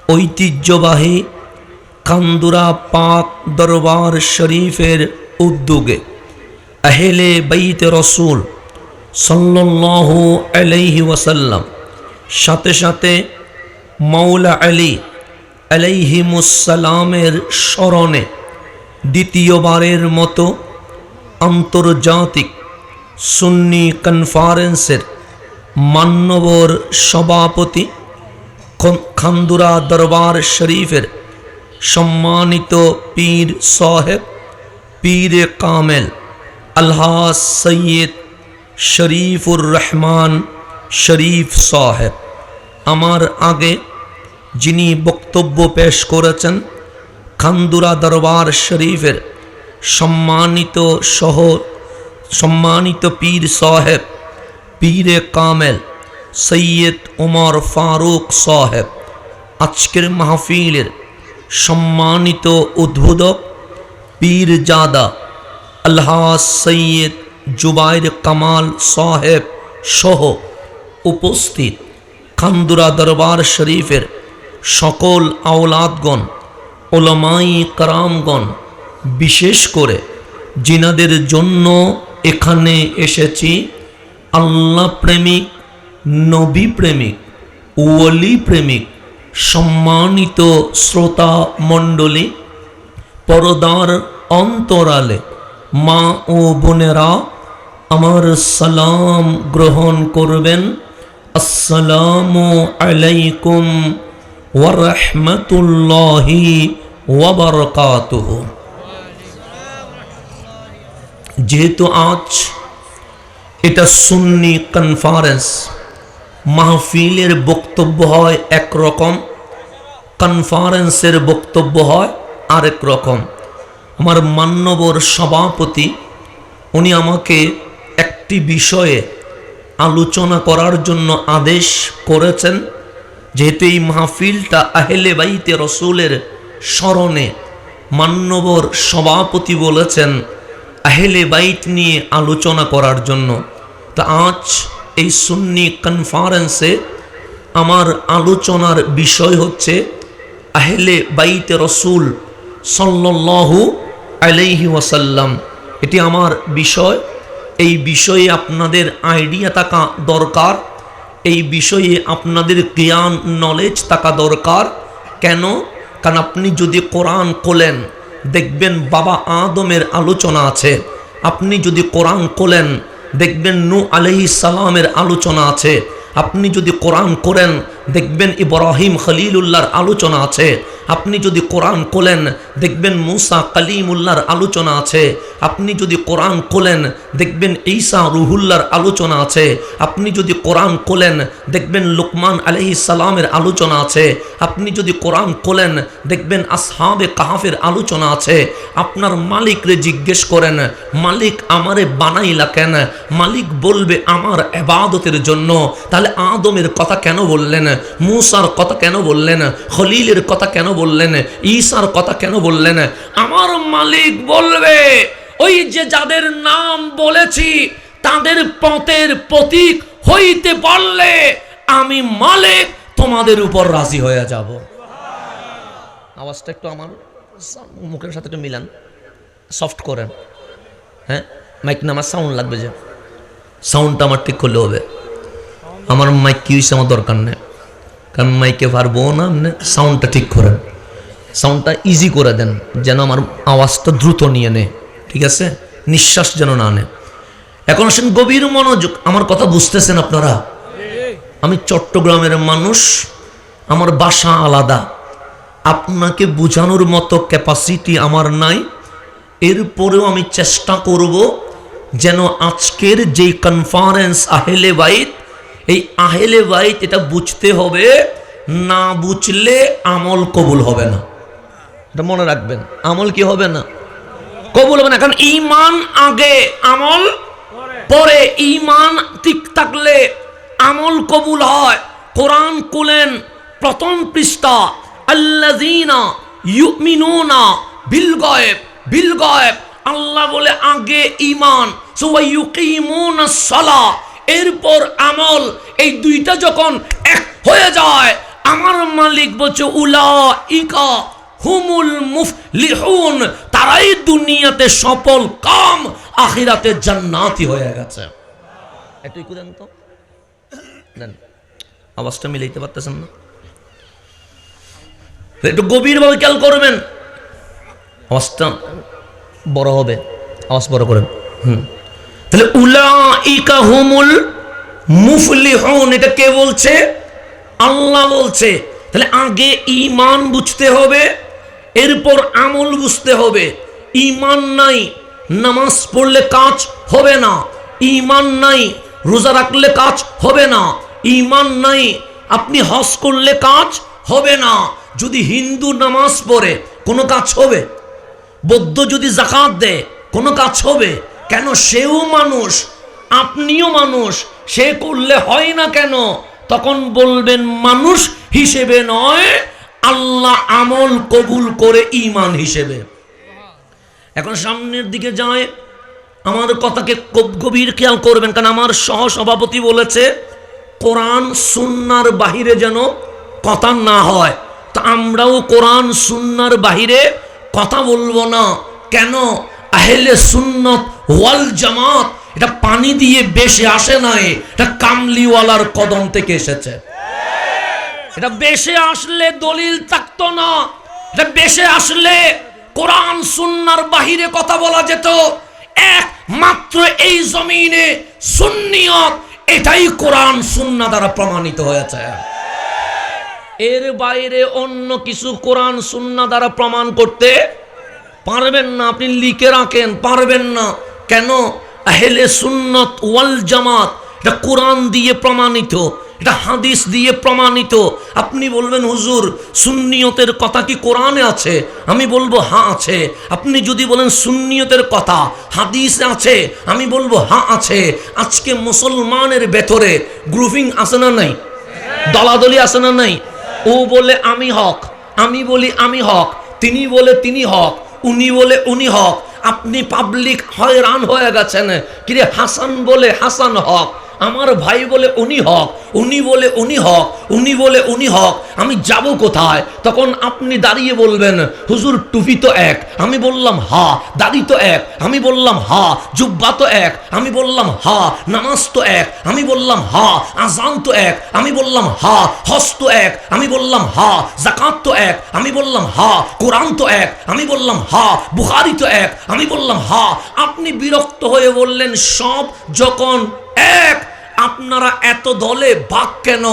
ঐতিহ্যবাহী কান্দুরা পাক দরবার শরীফের উদ্যোগে আহলে বাইত রসুল সাল্লাল্লাহু আলাইহি ওয়াসাল্লাম সাথে সাথে মাওলা আলী আলাইহিমুসসালামের স্মরণে দ্বিতীয়বারের মতো আন্তর্জাতিক সুন্নি কনফারেন্সের মান্যবর সভাপতি খান্দুরা দরবার শরীফের সম্মানিত পীর সাহেব পীরে কামেল আলহাজ সৈয়দ শরীফুর রহমান শরীফ সাহেব, আমার আগে যিনি বক্তব্য পেশ করেছেন খান্দুরা দরবার শরীফের সম্মানিত পীর সাহেব পীরে কামেল সৈয়দ উমর ফারুক সাহেব, আজকের মাহফিলের সম্মানিত উদ্বোধক পীরজাদা আলহাজ সৈয়দ জুবাইর কামাল সাহেব সহ উপস্থিত খান্দুরা দরবার শরীফের সকল আওলাদগণ, ওলামাই কারামগণ, বিশেষ করে জিনাদের জন্য এখানে এসেছি আল্লাহ প্রেমিক, নবী প্রেমিক, ওলি প্রেমিক সম্মানিত শ্রোতা মণ্ডলী, পরদার অন্তরালে মা ও বোনেরা, আমার সালাম গ্রহণ করবেন। আসসালামু আলাইকুম ওয়া রাহমাতুল্লাহি ওয়া বারাকাতুহু। যেহেতু আজ এটা সুন্নি কনফারেন্স, মাহফিলের বক্তব্য হয় একরকম, কনফারেন্সের বক্তব্য হয় আরেক রকম। আমার মান্যবর সভাপতি উনি আমাকে একটি বিষয়ে আলোচনা করার জন্য আদেশ করেছেন। যেহেতু এই মাহফিলটা আহলে বাইতে রসুলের স্মরণে, মান্যবর সভাপতি বলেছেন আহলে বাইত নিয়ে আলোচনা করার জন্য। তো আজ এই সুন্নি কনফারেন্সে আমার আলোচনার বিষয় হচ্ছে আহলে বাইতে রসুল সাল্লাল্লাহু আলাইহি ওয়াসাল্লাম। এটি আমার বিষয়। এই বিষয়ে আপনাদের আইডিয়া থাকা দরকার, এই বিষয়ে আপনাদের জ্ঞান নলেজ থাকা দরকার। কেন? কারণ আপনি যদি কোরআন খোলেন দেখবেন বাবা আদমের আলোচনা আছে, আপনি যদি কোরআন খোলেন দেখবেন নূহ আলাইহিস সালামের আলোচনা আছে, আপনি যদি কোরআন করেন দেখবেন ইব্রাহিম খলিলুল্লাহর আলোচনা আছে, আপনি যদি কোরআন খোলেন দেখবেন মুসা কালিমুল্লাহর আলোচনা আছে, আপনি যদি কোরআন খোলেন দেখবেন ঈসা রুহুল্লাহর আলোচনা আছে, আপনি যদি কোরআন খোলেন দেখবেন লুকমান আলাইহিস সালামের আলোচনা আছে, আপনি যদি কোরআন খোলেন দেখবেন আসহাবে কাহাফের আলোচনা আছে। আপনার মালিকরে জিজ্ঞেস করেন, মালিক আমারে বানাইলা কেন? মালিক বলবে আমার ইবাদতের জন্য। তাহলে আদমের কথা কেন বললেন? মুসার কথা কেন বললেন? খলিলের কথা কেন বললেন? ঈসার কথা কেন বললেন? আমার মালিক বলবে ওই যে যাদের নাম বলেছি তাদের পথের প্রতীক হইতে পারলে আমি মালিক তোমাদের উপর রাজি হয়ে যাব। আওয়াজটা একটু আমার মুখের সাথে একটু মিলান, সফট করেন। হ্যাঁ, মাইক না আমার সাউন্ড লাগবে, যে সাউন্ডটা আমার ঠিক করলে হবে। আমার মাইক কি হয়েছে আমার দরকার নেই, কারণ মাইকে পারবো না। আপনি সাউন্ডটা ঠিক করেন, সাউন্ডটা ইজি করে দেন যেন আমার আওয়াজটা দ্রুত নিয়ে নেয়, ঠিক আছে? নিঃশ্বাস যেন না নেয়। এখন আসেন গভীর মনোযোগ, আমার কথা বুঝতেছেন আপনারা? আমি চট্টগ্রামের মানুষ, আমার বাসা আলাদা, আপনাকে বোঝানোর মতো ক্যাপাসিটি আমার নাই। এরপরেও আমি চেষ্টা করব যেন আজকের যে কনফারেন্স আহলে বাইত, এই আহলে বাইত এটা বুঝতে হবে, না বুঝলে আমল কবুল হবে না। এটা মনে রাখবেন, আমল কি হবে না? কবুল হবে না। কারণ ঈমান আগে, আমল পরে। ঈমান ঠিক থাকলে আমল কবুল হয়। কোরআন খুলেন, প্রথম পৃষ্ঠা, আল্লাযীনা ইউমিনুনা বিল গায়ব। বিল গায়ব আল্লাহ বলে আগে ঈমান, ওয়া ইউকিমুনাস সালাহ, এরপর আমল। এই দুইটা যখন এক হয়ে যায় আমার মালিক বলছে উলাইকা হুমুল মুফলিহুন, তারাই দুনিয়াতে সফল কাম, আখিরাতে জান্নাতি হয়ে গেছে। এটুকু দেন তো, দেন। আওয়াজটা মিলাইতে পারতেছেন না? একটু গভীরভাবে খেয়াল করবেন, আওয়াজটা বড় হবে, আওয়াজ বড় করেন। তাহলে উলাইকা হুমুল মুফলিহুন, এটা কে বলছে? আল্লাহ বলছে। তাহলে আগে ঈমান বুঝতে হবে, এরপর আমল বুঝতে হবে। ঈমান নাই, নামাজ পড়লে কাজ হবে না। ঈমান নাই, রোজা রাখলে কাজ হবে না। ঈমান নাই, আপনি হজ করলে কাজ হবে না। যদি হিন্দু নামাজ পড়ে কোনো কাজ হবে? বৌদ্ধ যদি যাকাত দেয় কোনো কাজ হবে? কেন? সেও মানুষ, আপনিও মানুষ, সে করলে হয় না কেন? তখন বলবেন মানুষ হিসেবে নয়, আল্লাহ আমল কবুল করে ঈমান হিসেবে। এখন সামনের দিকে যায়, আমার কথাকে খুব গভীর খেয়াল করবেন, কারণ আমার সহ সভাপতি বলেছে কোরআন সুন্নাহর বাহিরে যেন কথা না হয়। তো আমরাও কোরআন সুন্নাহর বাহিরে কথা বলবো না। কেন? আহলে সুন্নাত ওয়াল জামাত এটা পানি দিয়ে বেশে আসে নাই, এটা কামলিওয়ালার কদম থেকে এসেছে। এটা বেশে আসলে দলিল থাকতো না, এটা বেশে আসলে কোরআন সুন্নাহর বাহিরে কথা বলা যেত। একমাত্র এই জমিনে সুন্নিয়ত, এটাই কোরআন সুন্নাহ দ্বারা প্রমাণিত হয়েছে। এর বাইরে অন্য কিছু কোরআন সুন্নাহ দ্বারা প্রমাণ করতে পারবেন না। আপনি লিখে রাখেন, পারবেন না। কেন? আহলে সুন্নাত ওয়াল জামাত এটা কোরআন দিয়ে প্রমাণিত, এটা হাদিস দিয়ে প্রমাণিত। আপনি বলবেন হুজুর সুন্নিয়তের কথা কি কোরআনে আছে? আমি বলবো হ্যাঁ আছে। আপনি যদি বলেন সুন্নিয়তের কথা হাদিসে আছে, আমি বলবো হ্যাঁ আছে। আজকে মুসলমানের ভেতরে গ্রুপিং আছে না নাই? দলাদলি আছে না নাই? ও বলে আমি হক, আমি বলি আমি হক, তিনি বলে তিনি হক, উনি বলে উনি হক। আপনি পাবলিক হয়রান হয়ে গেছেন। কিরে হাসান বলে হাসান হক, আমার ভাই বলে উনি হক, উনি বলে উনি হক, উনি বলে উনি হক। আমি যাব কোথায়? তখন আপনি দাঁড়িয়ে বলবেন হুজুর টুপি তো এক, আমি বললাম হা। দাড়ি তো এক, আমি বললাম হা। জুব্বা তো এক, আমি বললাম হা। নামাজ তো এক, আমি বললাম হা। আজান তো এক, আমি বললাম হা। হজ তো এক, আমি বললাম হা। যাকাত তো এক, আমি বললাম হা। কোরআন তো এক, আমি বললাম হা। বুখারী তো এক, আমি বললাম হা। আপনি বিরক্ত হয়ে বললেন সব যখন এক, আপনারা এত দলে ভাগ কেন?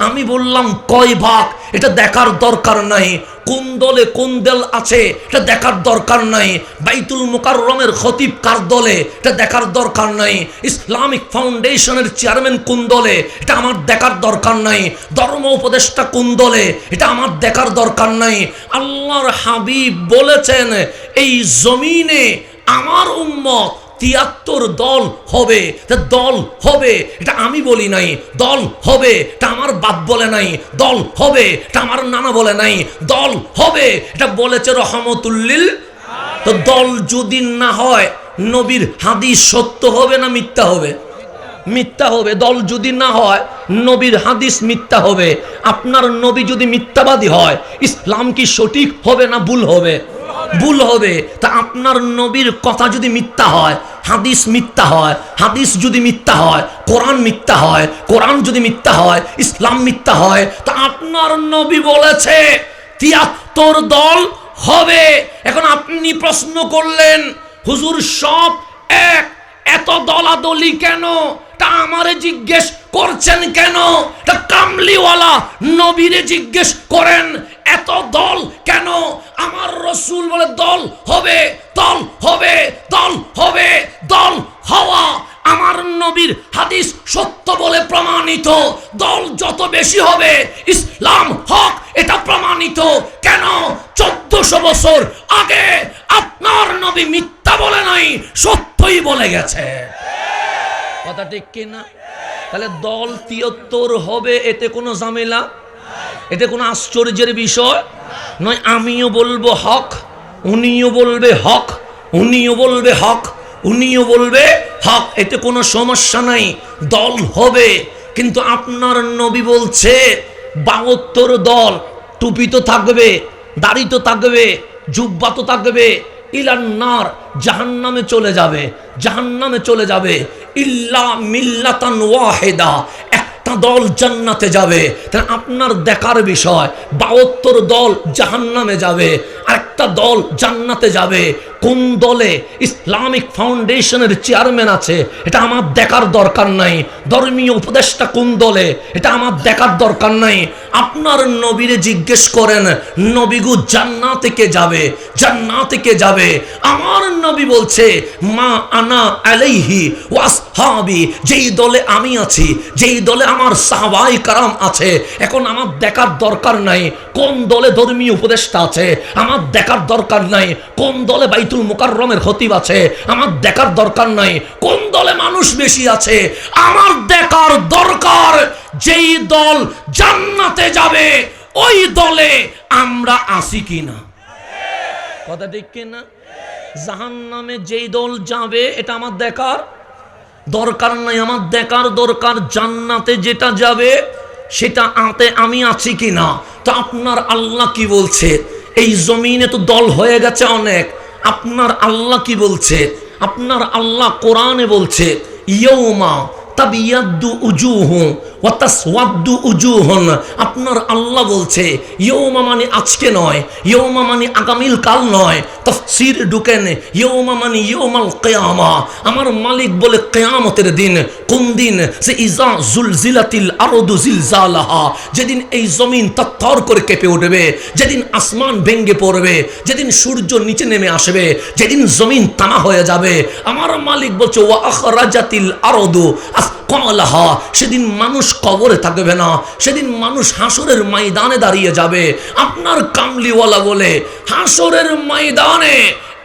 আমি বললাম কয় ভাগ এটা দেখার দরকার নাই, কোন দলে কোন দল আছে এটা দেখার দরকার নাই, বাইতুল মুকাররমের খতিব কার দলে এটা দেখার দরকার নাই, ইসলামিক ফাউন্ডেশনের চেয়ারম্যান কোন দলে এটা আমার দেখার দরকার নাই, ধর্ম উপদেষ্টা কোন দলে এটা আমার দেখার দরকার নাই। আল্লাহর হাবিব বলেছেন এই জমিনে আমার উম্মত ৭৩ দল হবে। দল হবে এটা আমি বলি নাই, দল হবে এটা আমার বাপ বলে নাই, দল হবে এটা আমার নানা বলে নাই, দল হবে এটা বলেছে রহমতুল্লিল। তো দল যদি না হয় নবীর হাদিস সত্য হবে না মিথ্যা হবে? মিথ্যা হবে। দল যদি না হয় নবীর হাদিস মিথ্যা হবে। আপনার নবী যদি মিথ্যাবাদী হয় ইসলাম কি সঠিক হবে না ভুল হবে? ভুল হবে। তা আপনার নবীর কথা যদি মিথ্যা হয়, হাদিস মিথ্যা হয়, হাদিস যদি মিথ্যা হয়, কোরআন মিথ্যা হয়, কোরআন যদি মিথ্যা হয়, ইসলাম মিথ্যা হয়, তা আপনার নবী বলেছে ৭৩ দল হবে। এখন আপনি প্রশ্ন করলেন হুজুর সব এক, এত দলাদলি কেন? তা আমারে জিজ্ঞেস করছেন কেন? তা কামলিওয়ালা নবীরে জিজ্ঞেস করেন এত দল কেন? আমার রসুল বলে দল হবে, দল হবে, দল হবে। দল হওয়া আমার নবীর হাদিস সত্য বলে প্রমাণিত। দল যত বেশি হবে ইসলাম হক এটা প্রমাণিত। কেন? ১৪০০ বছর আগে আপনার নবী মিথ্যা বলে নাই, সত্যই বলে গেছে। কথা ঠিক কিনা? তাহলে দল ৭৩ হবে, এতে কোনো ঝামেলা, এতে কোনো আশ্চর্যের বিষয় নয়। আমিও বলবো হক, উনিও বলবে হক, উনিও বলবে হক, উনিও বলবে হক, এতে কোনো সমস্যা নাই। দল হবে। কিন্তু আপনার নবী বলছে 72 দল, টুপি তো থাকবে, দাড়ি তো থাকবে, জুব্বা তো থাকবে, ইলান্নার জাহান্নামে চলে যাবে, জাহান্নামে চলে যাবে। ইল্লা মিল্লাতান ওয়াহিদা, একটা দল জান্নাতে যাবে। তাহলে আপনার দেখার বিষয় 72 দল জাহান্নামে যাবে, আরেকটা দল জান্নাতে যাবে। কোন দলে ইসলামিক ফাউন্ডেশনের চেয়ারম্যান আছে এটা আমার দেখার দরকার নাই। ধর্মীয় উপদেষ্টা কোন দলে এটা আমার দেখার দরকার নাই। আপনার নবীরে জিজ্ঞেস করেন, নবীগু জান্নাতে কে যাবে, জান্নাতে কে যাবে? আমার নবী বলছে, মা আনা আলাইহি ওয়া আসহাবি, যেই দলে আমি আছি, যেই দলে আমার সাহাবায়ে কারাম আছে। এখন আমার দেখার দরকার নাই কোন দলে ধর্মীয় উপদেষ্টা আছে, আমার দেখার দরকার নাই কোন দলে বাইতুল মুকাররমের খতিব আছে, আমার দেখার দরকার নাই কোন দলে মানুষ বেশি আছে। আমার দেখার দরকার যেই দল জান্নাতে যাবে ওই দলে আমরা আছি কিনা। কথা ঠিক কিনা? জাহান্নামে যেই দল যাবে এটা আমার দেখার দরকার নাই। আমার দেখার দরকার জান্নাতে যেটা যাবে সেটা আতে আমি আছি কিনা। তো আপনার আল্লাহ কি বলছে? এই জমিনে তো দল হয়ে গেছে অনেক। আপনার আল্লাহ কি বলছে? আপনার আল্লাহ কোরআনে বলছে, ইয়াউমা তাবিয়াদ্দু উজুহু ওয়া তাসওয়াদ্দু উজুহুন। আপনার আল্লাহ বলছে ইয়াউমা মানে আজকে নয়, ইয়াউমা মানে আগামীল কাল নয়। তাফসীর ঢুকেন, ইয়াউমা মানে ইয়াউমাল কিয়ামা। আমার মালিক বলে কিয়ামতের দিন। কোন দিন? সে ইজা জুলজিলাতিল আরদু জিলজালাহা, যেদিন এই জমিন তত্তর করে কেঁপে উঠবে, যেদিন আসমান ভেঙে পড়বে, যেদিন সূর্য নিচে নেমে আসবে, যেদিন জমিন তামা হয়ে যাবে। আমার মালিক বলছে ওয়া আখরাজাতিল আরদু আসকালাহা, সেদিন মানুষ কবরে থাকবে না, সেদিন মানুষ হাসরের ময়দানে দাঁড়িয়ে যাবে। আপনার কামলিওয়ালা বলে হাসরের ময়দানে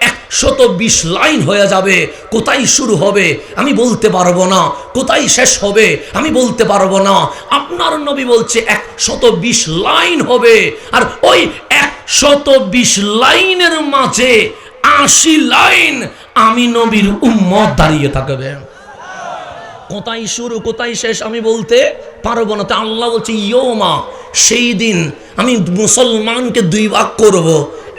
120 লাইন হয়ে যাবে। কোথায় শুরু হবে আমি বলতে পারবো না, কোথায় শেষ হবে আমি বলতে পারবো না। আপনার নবী বলছে 120 লাইন হবে, আর ওই 120 লাইনের মাঝে 80 লাইন আমি নবীর উম্মত দাঁড়িয়ে থাকবে। কোথায় শুরু কোথায় শেষ আমি বলতে পারবো না। তা আল্লাহ বলছে ইয়ৌমা, সেই দিন আমি মুসলমানকে 2 ভাগ করব।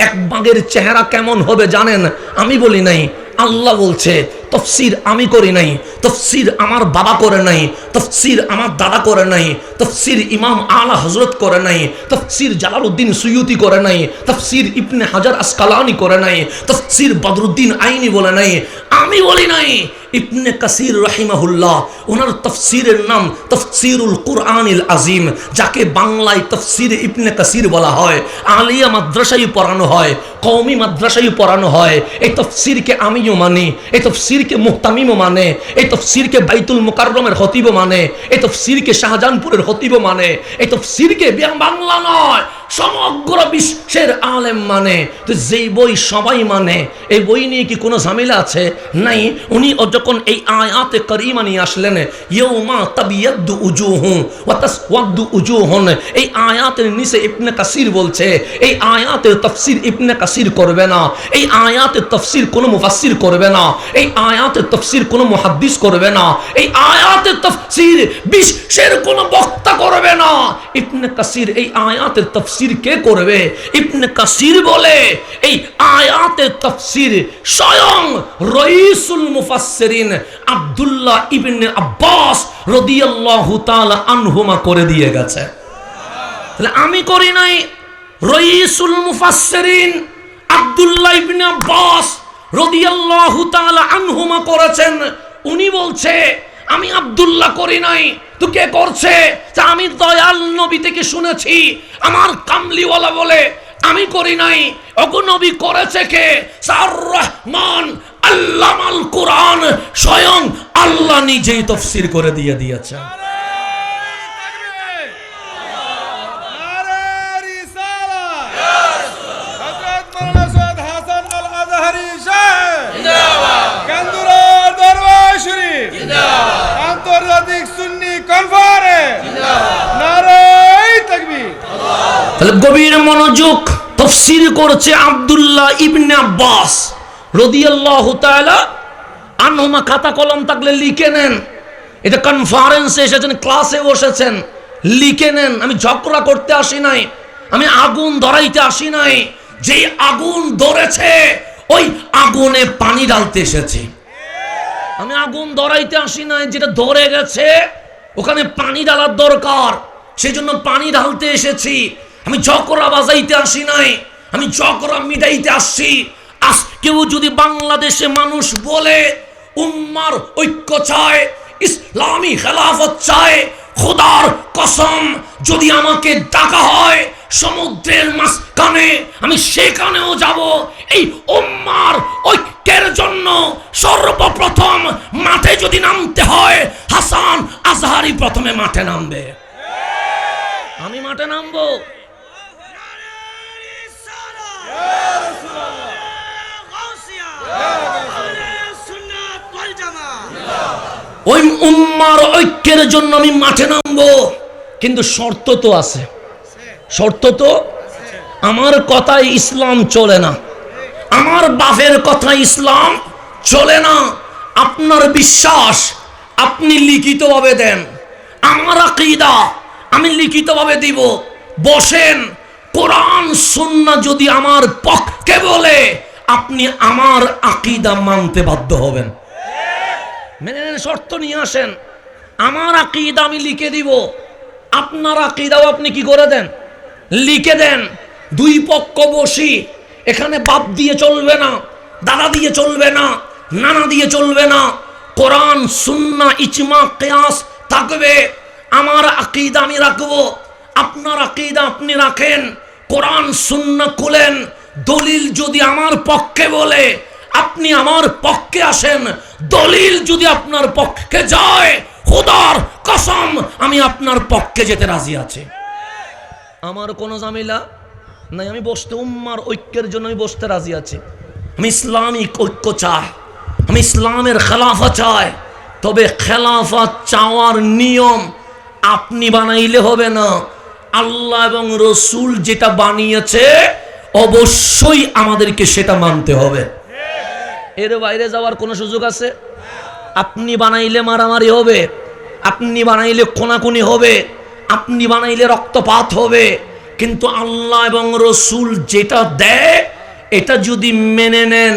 এক ভাগের চেহারা কেমন হবে জানেন? আমি বলি নাই, আল্লাহ বলছে। তফসির আমি করি নাই, তফসির আমার বাবা করে নাই, তফসির আমার দাদা করে নাই, তফসির ইমাম আলা হজরত করে নাই, তফসির জালালউদ্দিন সুয়ুতি করে নাই, তফসির ইবনে হাজার আসকালানি করে নাই, তফসির বদরুদ্দিন আইনি বলে নাই, আমি বলি নাই। ইবনে কাসির রাহিমাহুল্লাহ, ওনার তফসিরের নাম তফসিরুল কুরআনিল আজিম, যাকে বাংলায় তফসির ইবনে কাসির বলা হয়। আলিয়া মাদ্রাসায় পড়ানো হয়, কওমি মাদ্রাসায় পড়ানো হয়। এই তফসিরকে আমিও মানি, এই তফসিরকে মুহতামিমও মানে, এই তফসিরকে বাইতুল মুকাররমের খতিবও মানে, এই তফসিরকে শাহজাহানপুরের খতিবও মানে, এই তফসিরকে বাংলা নয় সমগ্র বিশ্বের আলেম মানে। তো যেই বই সবাই মানে, এই বই নিয়ে কি কোনো ঝামেলা আছে? নাই। উনি যখন এই আয়াতে কারিমা নিয়ে আসলেন, ইয়াউমা তাবিয়াদ্দু উজুহু ওয়া তাসওয়াদ্দু উজুহুন, এই আয়াতের নিচে ইবনে কাসির বলছে, এই আয়াতের তাফসীর ইবনে কাসির করবে না, এই আয়াতের তাফসীর কোনো মুফাসসির করবে না, এই আয়াতের তাফসীর কোনো মুহাদ্দিস করবে না, এই আয়াতের তাফসীর বিশ্বের কোনো বক্তা করবে না। ইবনে কাসির এই আয়াতের তাফসীর কে করবে? ইবনে কাসির বলে এই আয়াতের তাফসীর স্বয়ং রাইসুল মুফাসসিরিন আব্দুল্লাহ ইবনে আব্বাস রাদিয়াল্লাহু তাআলা আনহুমা করে দিয়ে গেছে। তাহলে আমি করি নাই, রাইসুল মুফাসসিরিন আব্দুল্লাহ ইবনে আব্বাস রাদিয়াল্লাহু তাআলা আনহুমা করেছেন। উনি বলছে আমি আব্দুল্লাহ করি নাই। তো কে করছে? আমি দয়াল নবী থেকে শুনেছি। আমার কামলিওয়ালা বলে আমি করি নাই। ওগো নবী করেছে কে? আর রহমান আল্লামাল কুরআন, স্বয়ং আল্লাহ নিজেই তাফসীর করে দিয়ে দিয়েছেন। তাহলে গভীর মনোযোগ, তাফসীর করেছে আব্দুল্লাহ ইবনে আব্বাস রাদিয়াল্লাহু তাআলা আনহুমা। খাতা কলম থাকলে লিখে নেন। এটা কনফারেন্সে এসেছেন, ক্লাসে বসেছেন, লিখে নেন। আমি ঝগড়া করতে আসি নাই, আমি আগুন ধরাইতে আসি নাই। যেই আগুন ধরেছে ওই আগুনে পানি ঢালতে এসেছি। আমি আগুন ধরাইতে আসি নাই, যেটা ধরে গেছে ওখানে পানি ঢালার দরকার, সেই জন্য পানি ঢালতে এসেছি। আমি ঝগড়া বাজাইতে আসি নাই, আমি ঝগড়া মিটাইতে আসছি। আজকেও যদি বাংলাদেশে মানুষ বলে উম্মার ঐক্য চায়, ইসলামী খেলাফত চায়, খোদার কসম যদি আমাকে ডাকা হয় সমুদ্রের মাঝখানে, আমি সেখানেও যাব। এই উম্মার ঐক্যের জন্য সর্বপ্রথম মাঠে যদি নামতে হয়, হাসান আজহারি প্রথমে মাঠে নামবে। আমি মাঠে নামবো। ওই উম্মার ঐক্যের জন্য আমি মাঠে নামবো, কিন্তু শর্ত তো আছে। শর্ত তো, আমার কথায় ইসলাম চলে না, আমার বাপের কথা ইসলাম চলে না। আপনার বিশ্বাস আপনি লিখিতভাবে দেন, আমার আকীদা আমি লিখিতভাবে দিব। বসেন, কোরআন সুন্নাহ যদি আমার পক্ষে বলে আপনি আমার আকীদা মানতে বাধ্য হবেন। মেনে নেন, শর্ত নিয়ে আসেন। আমার আকীদা আমি লিখে দিব, আপনার আকীদাও আপনি কি করে দেন, লিখে দেন। দুই পক্ষ বসি, এখানে বাপ দিয়ে চলবে না, দাদা দিয়ে চলবে না, নানা দিয়ে চলবে না। কোরআন সুন্নাহ ইজমা কিয়াস থাকবে। আমার আকীদা আমি রাখবো, আপনার আকীদা আপনি রাখেন। কোরআন সুন্নাহ খুলেন, দলিল যদি আমার পক্ষে বলে আপনি আমার পক্ষে আসেন। দলিল যদি আপনার পক্ষে যায়, খোদার কসম আমি আপনার পক্ষে যেতে রাজি আছি। আমার কোনো ঝামেলা নাই, আমি বসতে উম্মার ঐক্যের জন্য আমি বসতে রাজি আছি। আমি ইসলামিক ঐক্য চাই, আমি ইসলামের খেলাফা চাই। তবে খেলাফা চাওয়ার নিয়ম আপনি বানাইলে হবে না, আল্লাহ এবং রসুল যেটা বানিয়েছে অবশ্যই আমাদেরকে সেটা মানতে হবে। এর বাইরে যাওয়ার কোনো সুযোগ আছে? আপনি বানাইলে মারামারি হবে, আপনি বানাইলে কোনাকুনি হবে, আপনি বানাইলে রক্তপাত হবে। কিন্তু আল্লাহ এবং রসুল যেটা দেয় এটা যদি মেনে নেন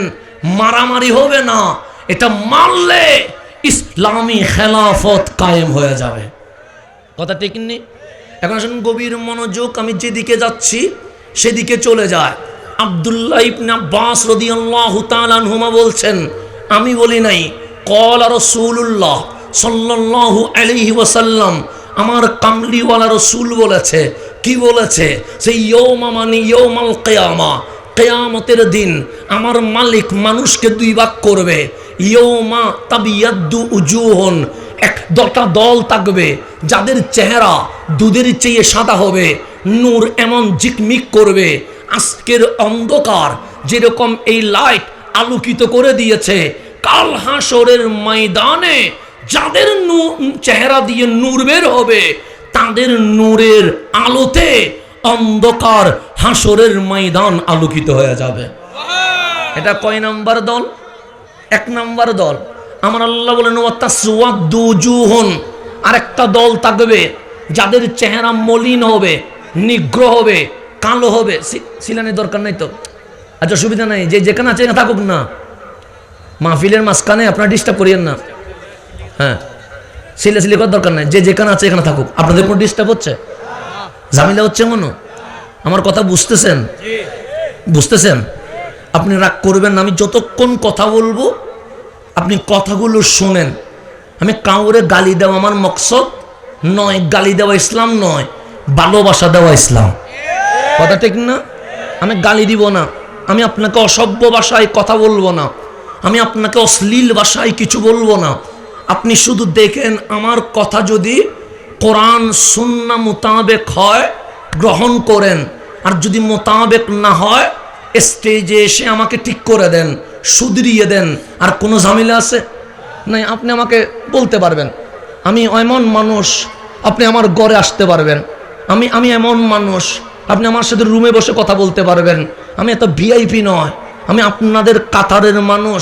মারামারি হবে না, এটা মানলে ইসলামী খেলাফত কায়েম হয়ে যাবে। কথা ঠিক নেই? এখন আসুন গভীর মনোযোগ, আমি যেদিকে যাচ্ছি সেদিকে চলে যায়। আব্দুল্লাহ ইবনে আব্বাস রাদিয়াল্লাহু তাআলা আনহুমা বলছেন, আমি বলি নাই, ক্বালা রাসূলুল্লাহ সাল্লাল্লাহু আলাইহি ওয়াসাল্লাম, আমার কামলিওয়ালা রসুল বলেছে। কি বলেছে? সেই ইয়াউমা মানে ইয়াউমাল কিয়ামা, কিয়ামতের দিন আমার মালিক মানুষকে দুই ভাগ করবে। ইয়াউমা তাবিয়াদ্দু উজুহুন, একটা দল থাকবে যাদের চেহারা দুধের চেয়ে সাদা হবে, নূর এমন ঝিকমিক করবে। আজকের অন্ধকার যেরকম এই লাইট আলোকিত করে দিয়েছে, কাল হাসরের ময়দানে যাদের চেহারা দিয়ে নূর বের হবে তাদের নূরের আলোতে অন্ধকার হাসরের ময়দান আলোকিত হয়ে যাবে। এটা কয় নাম্বার দল? এক নাম্বার দল। আমার আল্লাহ বলেন ওয়াতাসওয়াদ্দু উজুহুন, আরেকটা দল থাকবে যাদের চেহারা মলিন হবে, নিগ্র হবে, কালো হবে। সিলানের দরকার নাই তো, আচ্ছা সুবিধা নাই, যে যেখানে আছে এখানে থাকুক না, মাহফিলের মাঝখানে আপনারা ডিস্টার্ব করিয়েন না। হ্যাঁ, সিলে করার দরকার নাই, যে যেখানে আছে এখানে থাকুক। আপনাদের কোনো ডিস্টার্ব হচ্ছে, ঝামেলা হচ্ছে মনে? আমার কথা বুঝতেছেন? বুঝতেছেন? আপনি রাগ করবেন না, আমি যতক্ষণ কথা বলবো আপনি কথাগুলো শোনেন। আমি কাউরে গালি দেওয়া আমার মকসদ নয়, গালি দেওয়া ইসলাম নয়, ভালোবাসা দেওয়া ইসলাম। কথা ঠিক না? আমি গালি দিব না, আমি আপনাকে অসভ্য ভাষায় কথা বলবো না, আমি আপনাকে অশ্লীল ভাষায় কিছু বলবো না। আপনি শুধু দেখেন আমার কথা যদি কোরআন সুন্নাহ মোতাবেক হয় গ্রহণ করেন, আর যদি মোতাবেক না হয় স্টেজে এসে আমাকে ঠিক করে দেন, শুধরিয়ে দেন। আর কোনো ঝামেলা আছে নাই, আপনি আমাকে বলতে পারবেন আমি এমন মানুষ, আপনি আমার ঘরে আসতে পারবেন। আমি এমন মানুষ, আপনি আমার সাথে রুমে বসে কথা বলতে পারবেন। আমি এত ভিআইপি নয়, আমি আপনাদের কাতারের মানুষ।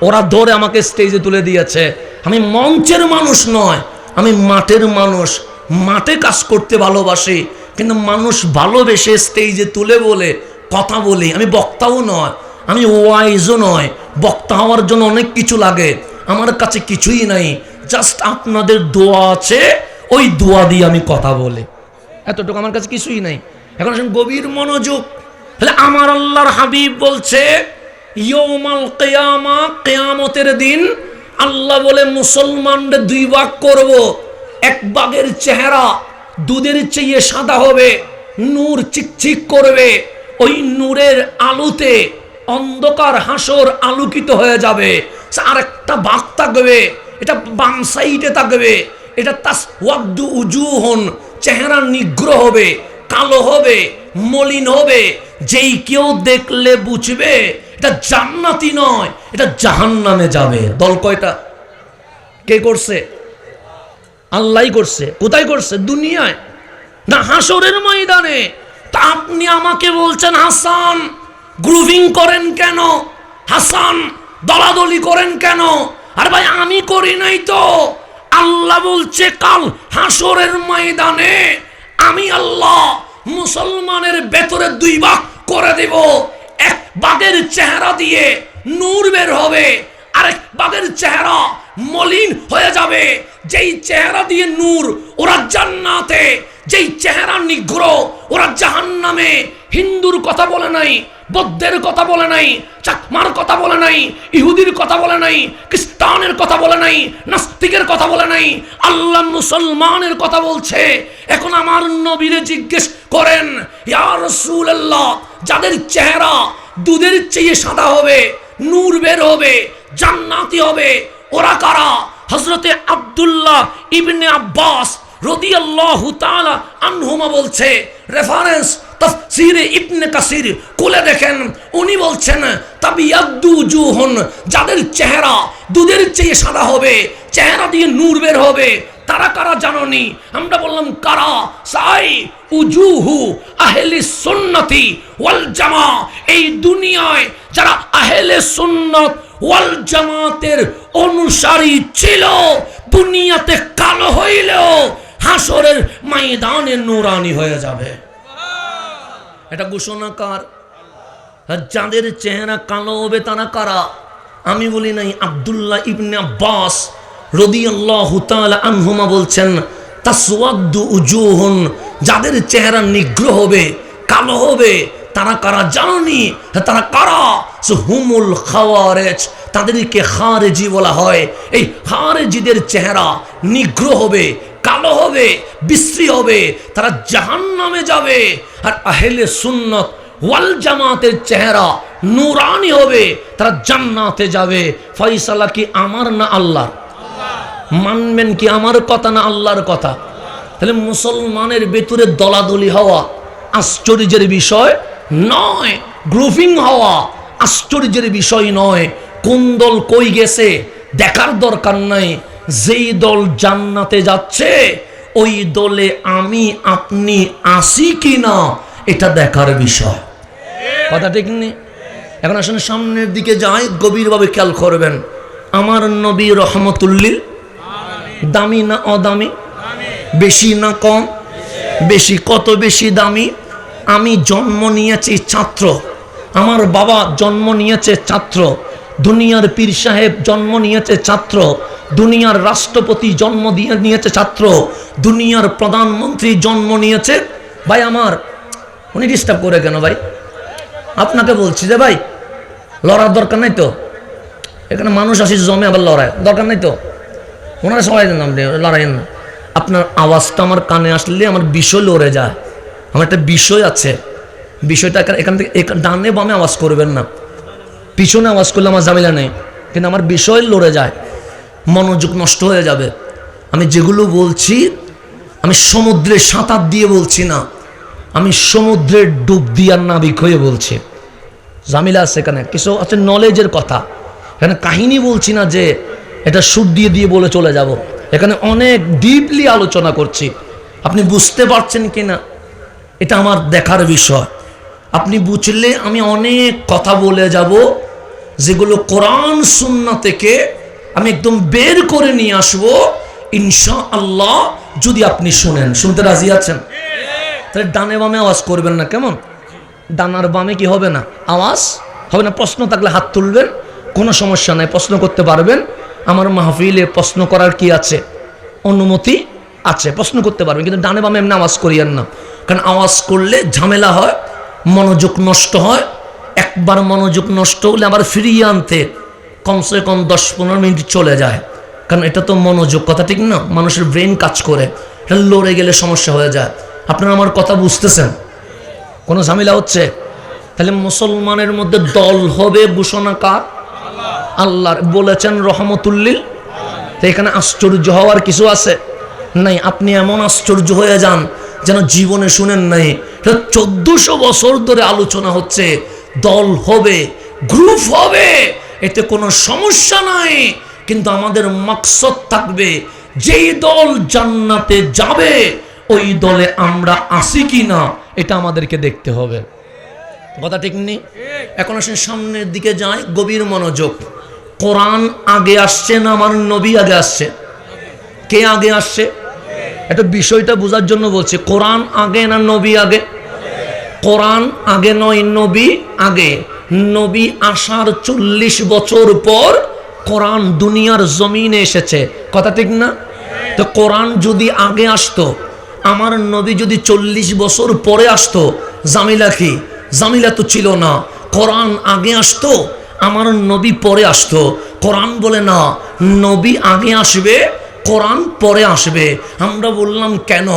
ওরা ধরে আমাকে স্টেজে তুলে দিয়েছে। আমি মঞ্চের মানুষ নয়, আমি মাঠের মানুষ। মাঠে কাজ করতে ভালোবাসে, কিন্তু মানুষ ভালোবেসে স্টেজে তুলে বলে কথা বলি। আমি বক্তাও নয়, আমি ওয়াইজও নয়, বক্তা হওয়ার জন্য অনেক কিছু লাগে, আমার কাছে কিছুই নাই, জাস্ট আপনাদের দোয়া আছে, ওই দোয়া দিয়ে আমি কথা বলি, এতটুকু, আমার কাছে কিছুই নাই। এখন আসেন গভীর মনোযোগ। তাহলে আমার আল্লাহর হাবিব বলছে ইয়ৌমাল কিয়ামা, কিয়ামতের দিন আল্লাহ বলে মুসলমানদের দুই ভাগ করব। এক ভাগের চেহারা দুধের চেয়ে সাদা হবে, নূর চিকচিক করবে, ওই নূরের আলোতে অন্ধকার হাসর আলোকিত হয়ে যাবে। আর একটা ভাগ থাকবে, এটা বাম সাইডে থাকবে, এটা তাসওয়াদু উজুহুন, চেহারা নিগ্র হবে, কালো হবে, মলিন হবে, যেই কেউ দেখলে বুঝবে এটা জান্নাতি নয়, এটা জাহান্নামে যাবে। দল কয়টা? কে করছে? আল্লাহই করছে। কোথায় করছে? দুনিয়ায় না হাসরের ময়দানে। তা আপনি আমাকে বলছেন হাসান গ্রুপিং করেন কেন, হাসান দলাদলি করেন কেন? আর ভাই আমি করি নাই তো। আল্লাহ বলছে কাল হাসরের ময়দানে আমি আল্লাহ মুসলমানের ভেতরে দুই ভাগ করে দেব। এক ভাগের চেহারা দিয়ে নূর বের হবে, আরেক ভাগের চেহারা মলিন হয়ে যাবে। যেই চেহারা দিয়ে নূর ওরা জান্নাতে, যেই চেহারা নিগ্র ওরা জাহান্নামে। হিন্দুর কথা বলে নাই, বৌদ্ধের কথা বলে নাই, চাকমার কথা বলে নাই, ইহুদির কথা বলে নাই, খ্রিস্টানের কথা বলে নাই, নাস্তিকের কথা বলে নাই, আল্লাহ মুসলমানের কথা বলছে। এখন আমার নবীরে জিজ্ঞেস করেন, ইয়া রাসূলুল্লাহ, যাদের চেহারা দুধের চেয়ে সাদা হবে, নূর বের হবে, জান্নাতি হবে, ওরা কারা? হযরতে আব্দুল্লাহ ইবনে আব্বাস রাদিয়াল্লাহু তাআলা আনহুমা বলছে, রেফারেন্স তাফসীরে ইবনে কাসির খুলে দেখেন, উনি বলছেন তাবিয়াদ্দু উজুহুন, যাদের চেহারা দুধের চেয়ে সাদা হবে, চেহারা দিয়ে নূর বের হবে, তারা কারা জানোনি? আমরা বললাম কারা? সাই উজুহু আহলে সুন্নতি ওয়াল জামা। এই দুনিয়ায় যারা আহলে সুন্নত ওয়াল জামাতের অনুসারী ছিল, দুনিয়াতে কালো হইলেও হাসরের ময়দানে নূরানি হয়ে যাবে। এটা ঘোষণা কার? যাদের চেহারা কালো হবে তারা কারা? আমি বলি নাই, আব্দুল্লাহ ইবনে আব্বাস রাদিয়াল্লাহু তাআলা আনহুমা বলছেন তাসওয়াদু উজুহুন, যাদের চেহারা নিগ্র হবে, কালো হবে, তারা কারা জানি? তারা কারা? হুমুল খাওয়ারেজ, তাদেরকে খারেজি বলা হয়। এই খারেজিদের চেহারা নিগ্র হবে, কালো হবে, বিশ্রী হবে, তারা জাহান্নামে যাবে। আর আহলে সুন্নত ওয়াল জামাতের চেহারা নূরানি হবে, তারা জান্নাতে যাবে। ফয়সালা কি আমার না আল্লাহর? মানবেন কি আমার কথা না আল্লাহর কথা? তাহলে মুসলমানের ভেতরে দলাদলি হওয়া আশ্চর্যের বিষয় নয়, গ্রুপিং হওয়া আশ্চর্যের বিষয় নয়। কোন দল কই গেছে দেখার দরকার নাই, যেই দল জান্নাতে যাচ্ছে ওই দলে আমি আপনি আসি কিনা এটা দেখার বিষয়। কথা ঠিক নেই? এখন আসলে সামনের দিকে যাই, গভীরভাবে খেয়াল করবেন। আমার নবী রহমতুল্লিল দামি না অদামি? বেশি না কম? বেশি। কত বেশি দামি? আমি জন্ম নিয়েছি ছাত্র, আমার বাবা জন্ম নিয়েছে ছাত্র, দুনিয়ার পীর সাহেব জন্ম নিয়েছে ছাত্র, দুনিয়ার রাষ্ট্রপতি জন্ম নিয়েছে ছাত্র, দুনিয়ার প্রধানমন্ত্রী জন্ম নিয়েছে। ভাই আমার উনি ডিস্টার্ব করে কেন ভাই? আপনাকে বলছি যে ভাই লড়ার দরকার নাই তো, এখানে মানুষ আসি জমে আবার লড়ায় দরকার নাই তো, ওনারা সবাই লড়াইয়েন না। আপনার আওয়াজটা আমার কানে আসলে আমার বিষয় লড়ে যায়। আমার একটা বিষয় আছে, বিষয়টা এখান থেকে ডানে বামে আওয়াজ করবেন না, পিছনে আওয়াজ করলে আমার ঝামেলা নেই, কিন্তু আমার বিষয় লড়ে যায়, মনোযোগ নষ্ট হয়ে যাবে। আমি যেগুলো বলছি আমি সমুদ্রে সাঁতার দিয়ে বলছি না, আমি সমুদ্রের ডুব দিয়ার নাবিক হয়ে বলছি। ঝামেলা আছে এখানে, কিছু আছে নলেজের কথা, এখানে কাহিনী বলছি না যে এটা সুর দিয়ে দিয়ে বলে চলে যাব। এখানে অনেক ডিপলি আলোচনা করছি, আপনি বুঝতে পারছেন কিনা এটা আমার দেখার বিষয়। আপনি বুঝলে আমি অনেক কথা বলে যাব যেগুলো কোরআন সুন্নাহ থেকে আমি একদম বের করে নিয়ে আসবো ইনশাআল্লাহ। যদি আপনি শুনেন। শুনতে রাজি আছেন? তাহলে ডানে বামে আওয়াজ করবেন না, কেমন? ডানার বামে কি হবে না? আওয়াজ হবে না। প্রশ্ন থাকলে হাত তুলবেন, কোনো সমস্যা নাই, প্রশ্ন করতে পারবেন। আমার মাহফিলে প্রশ্ন করার কি আছে? অনুমতি আছে, প্রশ্ন করতে পারবেন। কিন্তু ডানে বামে এমনি আওয়াজ করিয়েন না, কারণ আওয়াজ করলে ঝামেলা হয়, মনোযোগ নষ্ট হয়। একবার মনোযোগ নষ্ট হলে আবার ফিরিয়ে আনতে কমসে কম 10-15 মিনিট চলে যায়। কারণ এটা তো মনোযোগ, কথা ঠিক না? মানুষের ব্রেন কাজ করে, এটা লড়ে গেলে সমস্যা হয়ে যায়। আপনারা আমার কথা বুঝতেছেন? কোনো ঝামেলা হচ্ছে? তাহলে মুসলমানের মধ্যে দল হবে ঘোষণা কার? আল্লাহর। বলেছেন রহমতুল্লিল। তো এখানে আশ্চর্য হওয়ার কিছু আছে নাই। আপনি এমন আশ্চর্য হয়ে যান যেন জীবনে শুনেন নাই। 1400 বছর ধরে আলোচনা হচ্ছে, দল হবে, গ্রুপ হবে, এতে কোনো সমস্যা নাই। কিন্তু আমাদের মাকসদ থাকবে, যেই দল জান্নাতে যাবে ওই দলে আমরা আসি কিনা এটা আমাদেরকে দেখতে হবে। কথা ঠিক নেই? এখন আসেন সামনের দিকে যাই, গভীর মনোযোগ। কোরআন আগে আসছে না আমার নবী আগে আসছে? কে আগে আসছে? এটা বিষয়টা বোঝার জন্য বলছি। কোরআন আগে না নবী আগে? কোরআন আগে নয়, নবী আগে। নবী আসার 40 বছর পর কোরআন দুনিয়ার জমিনে এসেছে, কথা ঠিক না? তো কোরআন যদি আগে আসতো, আমার নবী যদি 40 বছর পরে আসতো, জামিলা কি? জামিলা তো ছিল না। কোরআন আগে আসতো, আমার নবী পরে আসতো। কোরআন বলে না, নবী আগে আসবে, কোরআন পরে আসবে। আমরা বললাম কেন?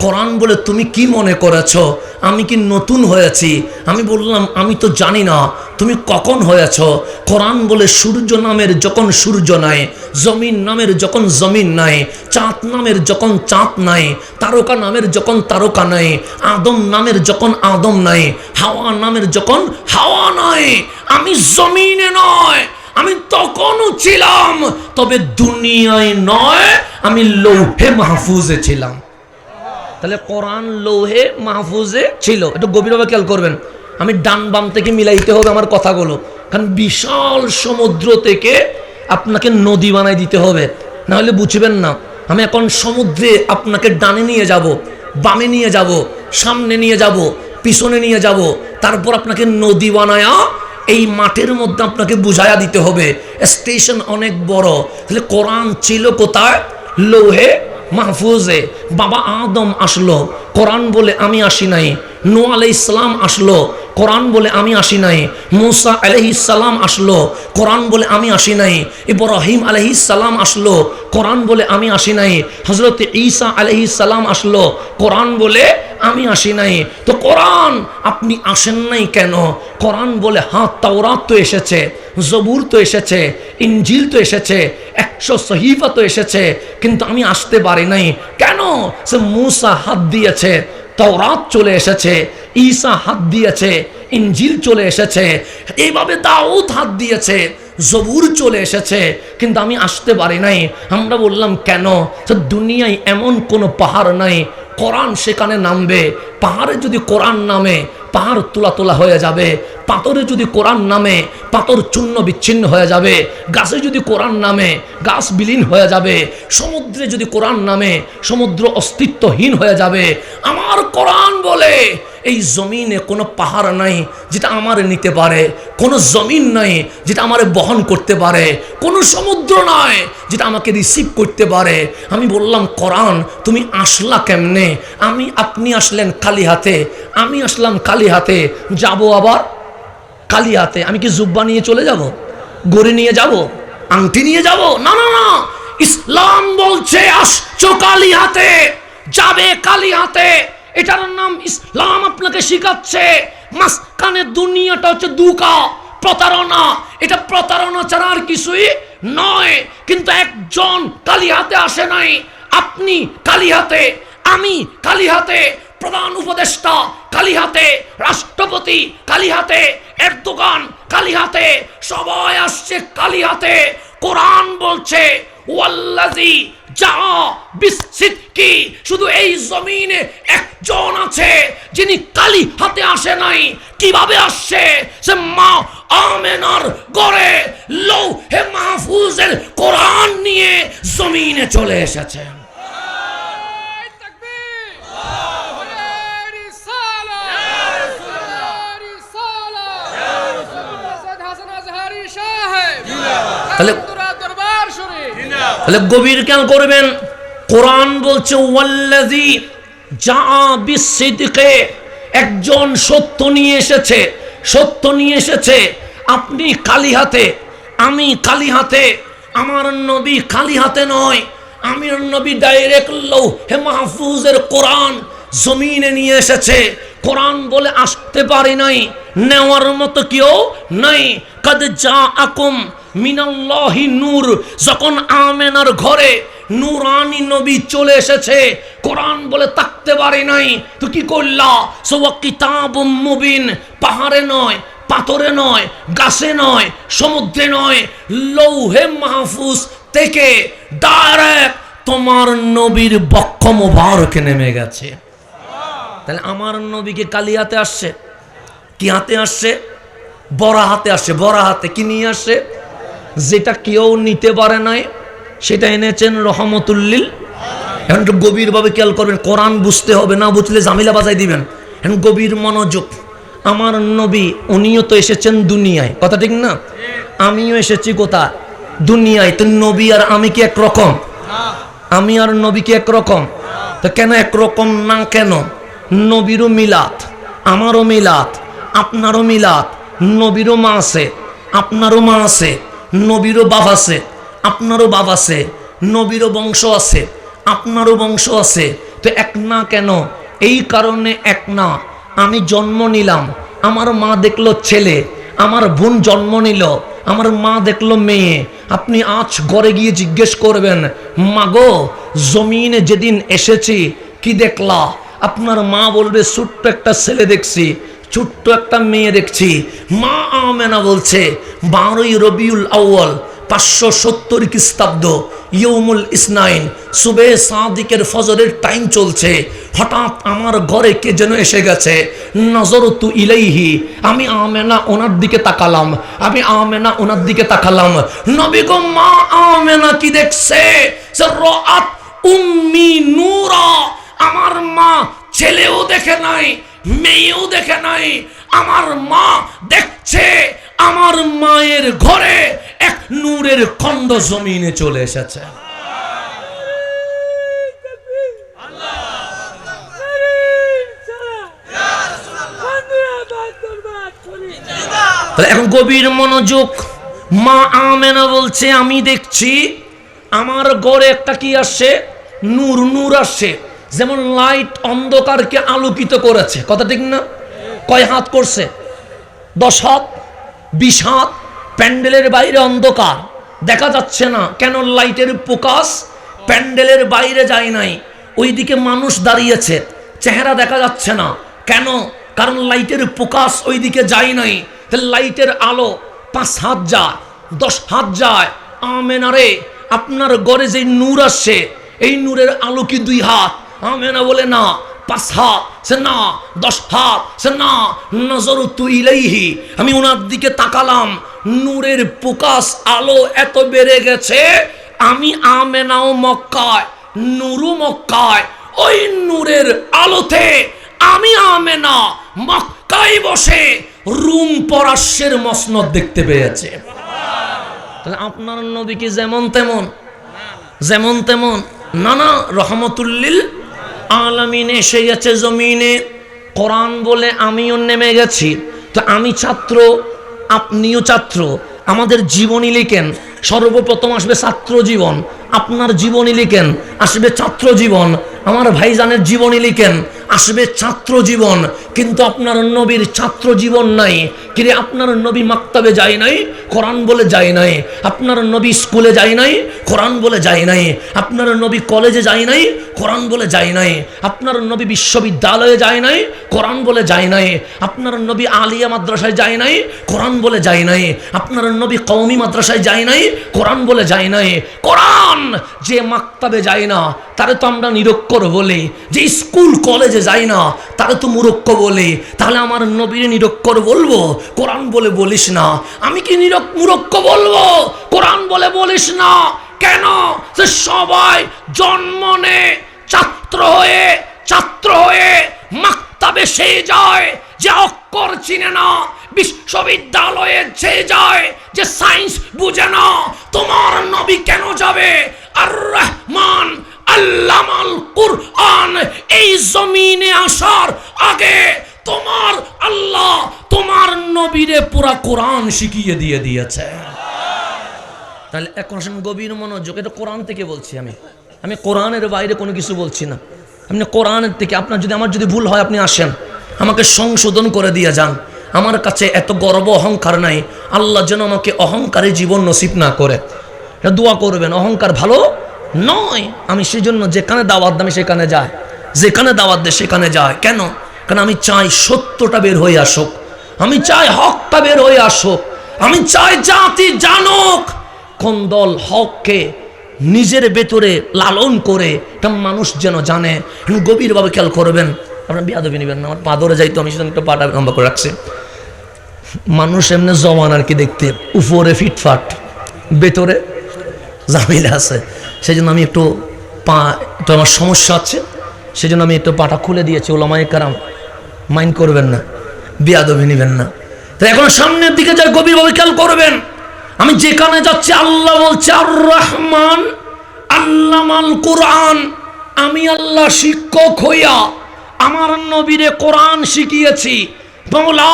কোরআন বলে তুমি কি মনে করেছ আমি কি নতুন হয়েছি? আমি বললাম আমি তো জানি না তুমি কখন হয়েছ। কোরআন বলে সূর্য নামের যখন সূর্য নাই, জমিন নামের যখন জমিন নাই, চাঁদ নামের যখন চাঁদ নাই, তারকা নামের যখন তারকা নাই, আদম নামের যখন আদম নাই, হাওয়া নামের যখন হাওয়া নাই, আমি জমিনে নয়, আমি তখনও ছিলাম, তবে দুনিয়ায় নয়, আমি লৌহে মাহফুজে ছিলাম। তাহলে কোরআন লৌহে মাহফুজে ছিল। একটু গভীরভাবে খেয়াল করবেন। আমি ডান বাম থেকে মিলাইতে হবে আমার কথাগুলো, কারণ বিশাল সমুদ্র থেকে আপনাকে নদী বানাই দিতে হবে, না হলে বুঝবেন না। আমি এখন সমুদ্রে আপনাকে ডানে নিয়ে যাব, বামে নিয়ে যাব, সামনে নিয়ে যাব, পিছনে নিয়ে যাব, তারপর আপনাকে নদী বানায়া এই মাঠের মধ্যে আপনাকে বুঝাইয়া দিতে হবে। স্টেশন অনেক বড়। তাহলে কোরআন ছিল কোথায়? লৌহে মাহফুজে। বাবা আদম আসলো, কোরআন বলে আমি আসি নাই। নূহ আলাইহিস সালাম আসলো, কোরআন বলে আমি আসি নাই। মুসা আলাইহিস সালাম আসলো, কোরআন বলে আমি আসি নাই। ইব্রাহিম আলাইহিস সালাম আসলো, কোরআন বলে আমি আসি নাই। হযরত ঈসা আলাইহিস সালাম আসলো, কোরআন বলে আমি আসি নাই। তো কোরআন আপনি আসেন নাই কেন? কোরআন বলে হ্যাঁ, তাওরাত তো এসেছে, জবুর তো এসেছে, ইনজিল তো এসেছে, 100 সহিফা তো এসেছে, কিন্তু আমি আসতে পারি নাই কেন? সে মুসা হাত দিয়েছে, তাওরাত চলে এসেছে, ঈসা হাত দিয়েছে, ইনজিল চলে এসেছে, এইভাবে দাউদ হাত দিয়েছে, জবুর চলে এসেছে, কিন্তু আমি আসতে পারি নাই। আমরা বললাম কেন? দুনিয়ায় এমন কোনো পাহাড় নাই কোরআন সেখানে নামবে। পাহাড়ে যদি কোরআন নামে, পাহাড় তোলা তোলা হয়ে যাবে। পাথরে যদি কোরআন নামে, পাথর চূর্ণ বিচ্ছিন্ন হয়ে যাবে। গাছে যদি কোরআন নামে, গাছ বিলীন হয়ে যাবে। সমুদ্রে যদি কোরআন নামে, সমুদ্র অস্তিত্বহীন হয়ে যাবে। আমার কোরআন বলে এই জমিনে কোনো পাহাড় নাই যেটা আমার নিতে পারে, কোনো জমিন নাই যেটা আমারে বহন করতে পারে, কোনো সমুদ্র নাই যেটা আমাকে রিসিভ করতে পারে। আমি বললাম কোরআন তুমি আসলা কেমনে? আপনি আসলেন খালি হাতে, আমি আসলাম খালি হাতে, যাব আবার খালি হাতে। আমি কি জুব্বা নিয়ে চলে যাব? গড়ি নিয়ে যাব? আংটি নিয়ে যাব? না না না, ইসলাম বলছে আসছো খালি হাতে, যাবে খালি হাতে। এটার নাম ইসলাম আপনাকে শিখাচ্ছে। মাঝখানে দুনিয়াটা হচ্ছে দুকা, প্রতারণা। এটা প্রতারণা ছাড়া আর কিছুই নয়। কিন্তু একজন খালি হাতে আসে নাই। আপনি খালি হাতে, আমি খালি হাতে, প্রধান উপদেষ্টা খালি হাতে, রাষ্ট্রপতি খালি হাতে, এরদোগান খালি হাতে, সবাই আসছে খালি হাতে। কোরআন বলছে ওয়াল্লাযী যা বিসিদকি, শুধু এই জমিনে একজন আছে যিনি খালি হাতে আসে নাই। কিভাবে আসছে? সে মা আমেনার ঘরে লৌহে মাহফুজের কোরআন নিয়ে জমিনে চলে এসেছে। তাহলে গভীর খেয়াল করবেন, কোরআন বলছে ওয়াল্লাযী জাআ বিসসিদকি, একজন সত্য নিয়ে এসেছে, সত্য নিয়ে এসেছে। আপনি খালি হাতে, আমি খালি হাতে, আমার নবী খালি হাতে নয়। আমার নবী ডাইরেক্ট লৌহে মাহফুজের কোরআন জমিনে নিয়ে এসেছে। কোরআন বলে আসতে পারি নাই, নেওয়ার মতো কেউ নাই। কাদ জাআকুম মিনাল্লাহি নূর, যখন আমেনার ঘরে নূরানি নবী চলে এসেছে, কোরআন বলে তাকতে পারি নাই, তো কি করলা? সওয়া কিতাবুম মুবিন, পাহাড়ে নয়, পাথরে নয়, গাছে নয়, সমুদ্রে নয়, লৌহে মাহফুজ থেকে ডাইরেক্ট তোমার নবীর বক্ষ মোবারকে নেমে গেছে। তাহলে আমার নবীকে কালি হাতে আসছে, কি হাতে আসছে? বড়া হাতে আসছে। বড়া হাতে কি নিয়ে আসছে? যেটা কেউ নিতে পারে নাই সেটা এনেছেন রহমতুল্লিল। এখন একটু গভীরভাবে খেয়াল করবেন, কোরআন বুঝতে হবে, না বুঝলে জামিলা বাজাই দিবেন। এখন গভীর মনোযোগ। আমার নবী উনিও তো এসেছেন দুনিয়ায়, কথা ঠিক না? আমিও এসেছি কোথায়? দুনিয়ায়। তো নবী আর আমি কি একরকম? আমি আর নবী কি একরকম? তো কেন একরকম না? কেন? নবীরও মিলাদ, আমারও মিলাদ, আপনারও মিলাদ। নবীরও মা আছে, আপনারও মা আছে। নবীরও বাপ আছে, আপনারও বাপ আছে। নবীরও বংশ আছে, আপনারও বংশ আছে। তো এক না কেন? এই কারণে এক না, আমি জন্ম নিলাম, আমার মা দেখলো ছেলে, আমার বোন জন্ম নিল, আমার মা দেখলো মেয়ে। আপনি আজ ঘরে গিয়ে জিজ্ঞেস করবেন, মাগো জমিনে যেদিন এসেছি কি দেখলা? আপনার মা বলবে ছোট্ট একটা ছেলে দেখছি, ছোট্ট একটা মেয়ে দেখছি। মা আমেনা বলছে 12ই রবিউল আউয়াল 570 খ্রিস্টাব্দ, ইয়ৌমুল ইসনাইন, সুবে সাদিকের ফজরের টাইম চলছে। হঠাৎ আমার ঘরে কে যেন এসে গেছে। নজরতু ইলাইহি, আমি আমেনা ওনার দিকে তাকালাম, আমি আমেনা ওনার দিকে তাকালাম। নবী গো, মা আমেনা কি দেখছে? রাআত উম্মি নূরা, আমার মা ছেলেও দেখে নাই, মেয়েও দেখে নাই। আমার মা দেখছে আমার মায়ের ঘরে এক নূরের খণ্ড জমিনে চলে এসেছে। এখন গভীর মনোযোগ। মা আমেনা বলছে আমি দেখছি আমার ঘরে একটা কি আসছে? নূর। নূর আসছে, যেমন লাইট অন্ধকারকে আলোকিত করেছে, কথা ঠিক না? কয় হাত করছে? 10 হাত, 20 হাত। প্যান্ডেলের বাইরে অন্ধকার, দেখা যাচ্ছে না। কেন? লাইটের ফোকাস প্যান্ডেলের বাইরে যায় নাই, ওইদিকে মানুষ দাঁড়িয়েছে, চেহারা দেখা যাচ্ছে না। কেন? কারণ লাইটের ফোকাস ওইদিকে যায় নাই। লাইটের আলো 5 হাত যায়, 10 হাত যায়। আমেনারে, আপনার ঘরে যে নূর আসছে, এই নূরের আলো কি 2 হাত? আমেনা বলে না, 5 হাত। সে না, 10 হাত। সে না, নজরতু ইলাইহি, আমি ওনার দিকে তাকালাম। নূরের ফোকাস আলো এত বেড়ে গেছে, আমি আমেনাও মক্কায়, নূরও মক্কায়। ওই নূরের আলোতে আমি আমেনা মক্কায় বসে রুম পরাশের মসনদ দেখতে পেয়েছে। তাহলে আপনার নবী কি যেমন তেমন? যেমন তেমন না, না, রহমতুল্লিল আলামিন এসে গেছে জমিনে। কোরআন বলে আমিও নেমে গেছি। তো আমি ছাত্র, আপনিও ছাত্র। আমাদের জীবনী লিখেন, সর্বপ্রথম আসবে ছাত্র জীবন। আপনার জীবনী লিখেন, আসবে ছাত্র জীবন। আমার ভাইজানের জীবনী লিখেন, আসবে ছাত্র জীবন। কিন্তু আপনার নবীর ছাত্র জীবন নাই। কিরে, আপনার নবী মাক্তাবে যায় নাই, কোরআন বলে যায় নাই। আপনার নবী স্কুলে যায় নাই, কোরআন বলে যায় নাই। আপনার নবী কলেজে যায় নাই, কোরআন বলে যায় নাই। আপনার নবী বিশ্ববিদ্যালয়ে যায় নাই, কোরআন বলে যায় নাই। আপনার নবী আলিয়া মাদ্রাসায় যায় নাই, কোরআন বলে যায় নাই। আপনার নবী কওমি মাদ্রাসায় যায় নাই, কোরআন বলে যায় নাই। কোরআন যে মাক্তাবে যায় না তারে তো আমরা নিরক্ষর বলি, যে স্কুল কলেজে যায় না তারে তো মূর্খ বলি। তাহলে আমার নবীর নিরক্ষর বলবো, কোরআন বলে বলিস না? আমি কি মূর্খ বলবো, কোরআন বলে বলিস না? কেন? যে সবাই জন্ম নে ছাত্র হয়ে মাক্তাবে সে যায় যে অক্ষর চিনে না, বিশ্ববিদ্যালয়ে যে যায়, যে সায়েন্স বুঝে না, তোমার নবী কেন যাবে? আর রহমান আল্লামাল কুরআন, এই জমিনে আসার আগে তোমার আল্লাহ তোমার নবীরে পুরা কোরআন শিখিয়ে দিয়েছে। তাহলে এখন আসেন গভীর মনোযোগ, এটা কোরআন থেকে বলছি আমি কোরআনের বাইরে কোনো কিছু বলছি না। আপনি কোরআনের থেকে আমার যদি ভুল হয় আপনি আসেন, আমাকে সংশোধন করে দিয়ে যান। আমার কাছে এত গর্ব অহংকার নাই, আল্লাহ যেন আমাকে অহংকারে জীবন নসিব না করে। এটা দোয়া করবেন, অহংকার ভালো নয়। আমি সেই জন্য যেখানে দাওয়াত দেয় সেখানে যায়, যেখানে দাওয়াত দেয় সেখানে যায়। কেন? কারণ আমি চাই সত্যটা বের হয়ে আসুক, আমি চাই হকটা বের হয়ে আসুক, আমি চাই জাতি জানুক কোন দল হককে নিজের ভেতরে লালন করে এটা মানুষ যেন জানে। গভীরভাবে খেয়াল করবেন, আপনার বিয়াদবি নেবেন না, আমার পা ধরে যাইতো, আমি সেজন্য একটু পাটা লম্বা করে রাখছি। মানুষ এমনি জমান আর কি দেখতে, উপরে ফিটফাট, ভেতরে জামিলা আছে। সেই জন্য আমি একটু আমার সমস্যা আছে, সেই জন্য আমি একটু পাটা খুলে দিয়েছি। ওলামায়ে কেরাম মাইন্ড করবেন না, বিয়াদবি নেবেন না। তো এখন সামনের দিকে যা গভীরভাবে খেয়াল করবেন, আমি যেখানে যাচ্ছি আল্লাহ বলছে আর রহমান আল্লামাল কুরআন, আমি আল্লাহ শিক্ষক হইয়া আমার নবীরে কোরআন শিখিয়েছি। মওলা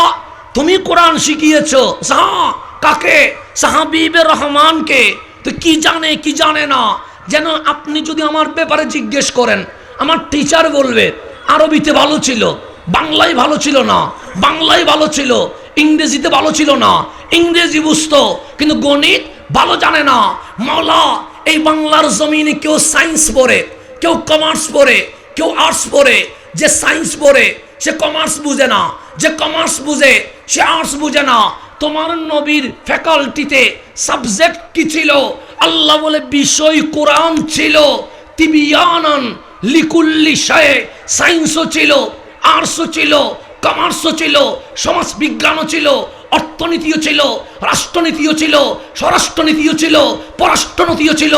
তুমি কোরআন শিখিয়েছো, কাকে? সাহাবীবে রহমানকে। তো কি জানে কি জানে না, যেন আপনি যদি আমার ব্যাপারে জিজ্ঞেস করেন, আমার টিচার বলবে আরবিতে ভালো ছিল, বাংলায় ভালো ছিল না, বাংলায় ভালো ছিল, ইংরেজিতে ভালো ছিল না, ইংরেজি বুঝতো কিন্তু গণিত ভালো জানে না। মাওলা এই বাংলার জমিনে কেউ সায়েন্স পড়ে, কেউ কমার্স পড়ে, কেউ আর্টস পড়ে। যে সায়েন্স পড়ে সে কমার্স বুঝে না, যে কমার্স বুঝে সে আর্টস বুঝে না। তোমার নবীর ফ্যাকাল্টিতে সাবজেক্ট কি ছিল? আল্লাহ বলে বিষয় কোরআন ছিল। তিবিয়ানান লিকুল্লি শায়, সায়েন্সও ছিল, আর্টসও ছিল, কমার্সও ছিল, সমাজ বিজ্ঞানও ছিল, অর্থনীতিও ছিল, রাষ্ট্রনীতিও ছিল, স্বরাষ্ট্রনীতিও ছিল, পররাষ্ট্রনীতিও ছিল।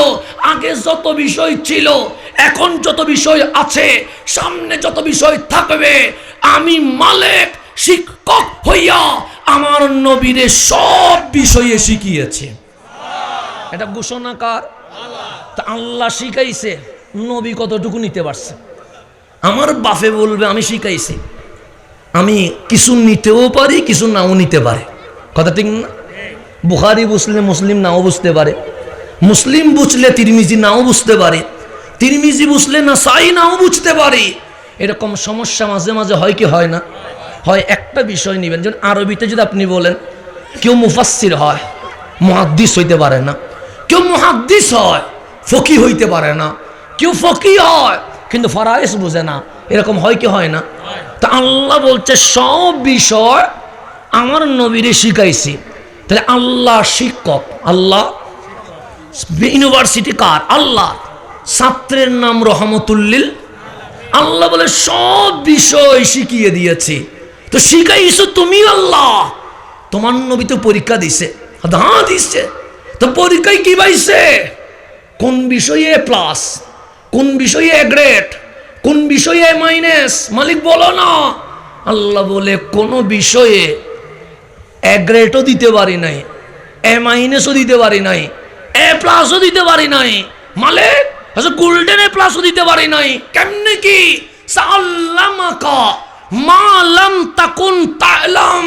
আগে যত বিষয় ছিল, এখন যত বিষয় আছে, সামনে যত বিষয় থাকবে, আমি মালিক শিক্ষক হইয়া আমার নবীরে সব বিষয়ে শিখিয়েছে। এটা ঘোষণা কার? তা আল্লাহ শিখাইছে, নবী কতটুকু নিতে পারছে? আমার বাপে বলবে আমি শিখাইছি, আমি কিছু নিতেও পারি, কিছু নাও নিতে পারে। কথা ঠিক না? বুখারি বুঝলে মুসলিম নাও বুঝতে পারে, মুসলিম বুঝলে তিরমিজি নাও বুঝতে পারে, তিরমিজি বুঝলে নাসাই নাও বুঝতে পারে। এরকম সমস্যা মাঝে মাঝে হয় কি হয় না? হয়। একটা বিষয় নেবেন, যেমন আরবিতে যদি আপনি বলেন, কেউ মুফাসসির হয়, মুহাদ্দিস হইতে পারে না। কেউ মুহাদ্দিস হয়, ফকি হইতে পারে না। কেউ ফকি হয় কিন্তু ফারায়েজ বুঝে না। এরকম হয় কি হয় না? তা আল্লাহ বলছে সব বিষয় আমার নবীরে শিখাইছি। তাহলে আল্লাহ শিক্ষক, আল্লাহ ইউনিভার্সিটি কার? আল্লাহ। ছাত্রের নাম রহমতুল্লিল। আল্লাহ বলে সব বিষয় শিখিয়ে দিয়েছি। তো শিখাইছো তুমি আল্লাহ, তোমার নবী তো পরীক্ষা দিছে, দিচ্ছে। তো পরীক্ষায় কি পাইছে? কোন বিষয়ে এ প্লাস, কোন বিষয়ে এ গ্রেড, কোন বিষয়ে এ মাইনাস? মালিক বলো না। আল্লাহ বলে কোন বিষয়ে এ গ্রেডও দিতে পারি নাই, এ মাইনাসও দিতে পারি নাই, এ প্লাসও দিতে পারি নাই। মালিক গোল্ডেন এ প্লাসও দিতে পারি নাই। কেমনে কি? সাল্লামাকা মা লাম তাকুন তা'লাম।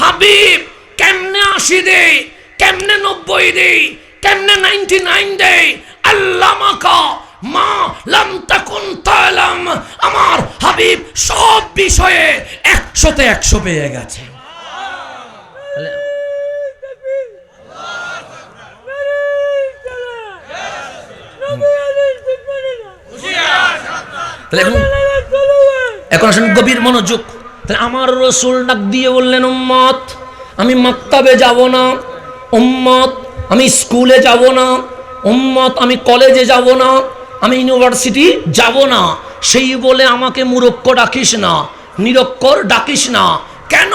হাবিব কেমনে 80 দেই, কেমনে 90 দেই, কেমনে 99 দেই? আল্লামাকা মা লাম তাকুন তা'লাম। আমার হাবিব সব বিষয়ে 100তে 100 পেয়ে গেছে। এখন আসেন গভীর মনোযোগ। তাহলে আমার রাসূল ডাক দিয়ে বললেন, উম্মত আমি মাক্তাবে যাব না, উম্মত আমি স্কুলে যাব না, উম্মত আমি কলেজে যাব না, আমি ইউনিভার্সিটি যাব না। সেই বলে আমাকে মূর্খ ডাকিস না, নিরক্ষর ডাকিস না। কেন?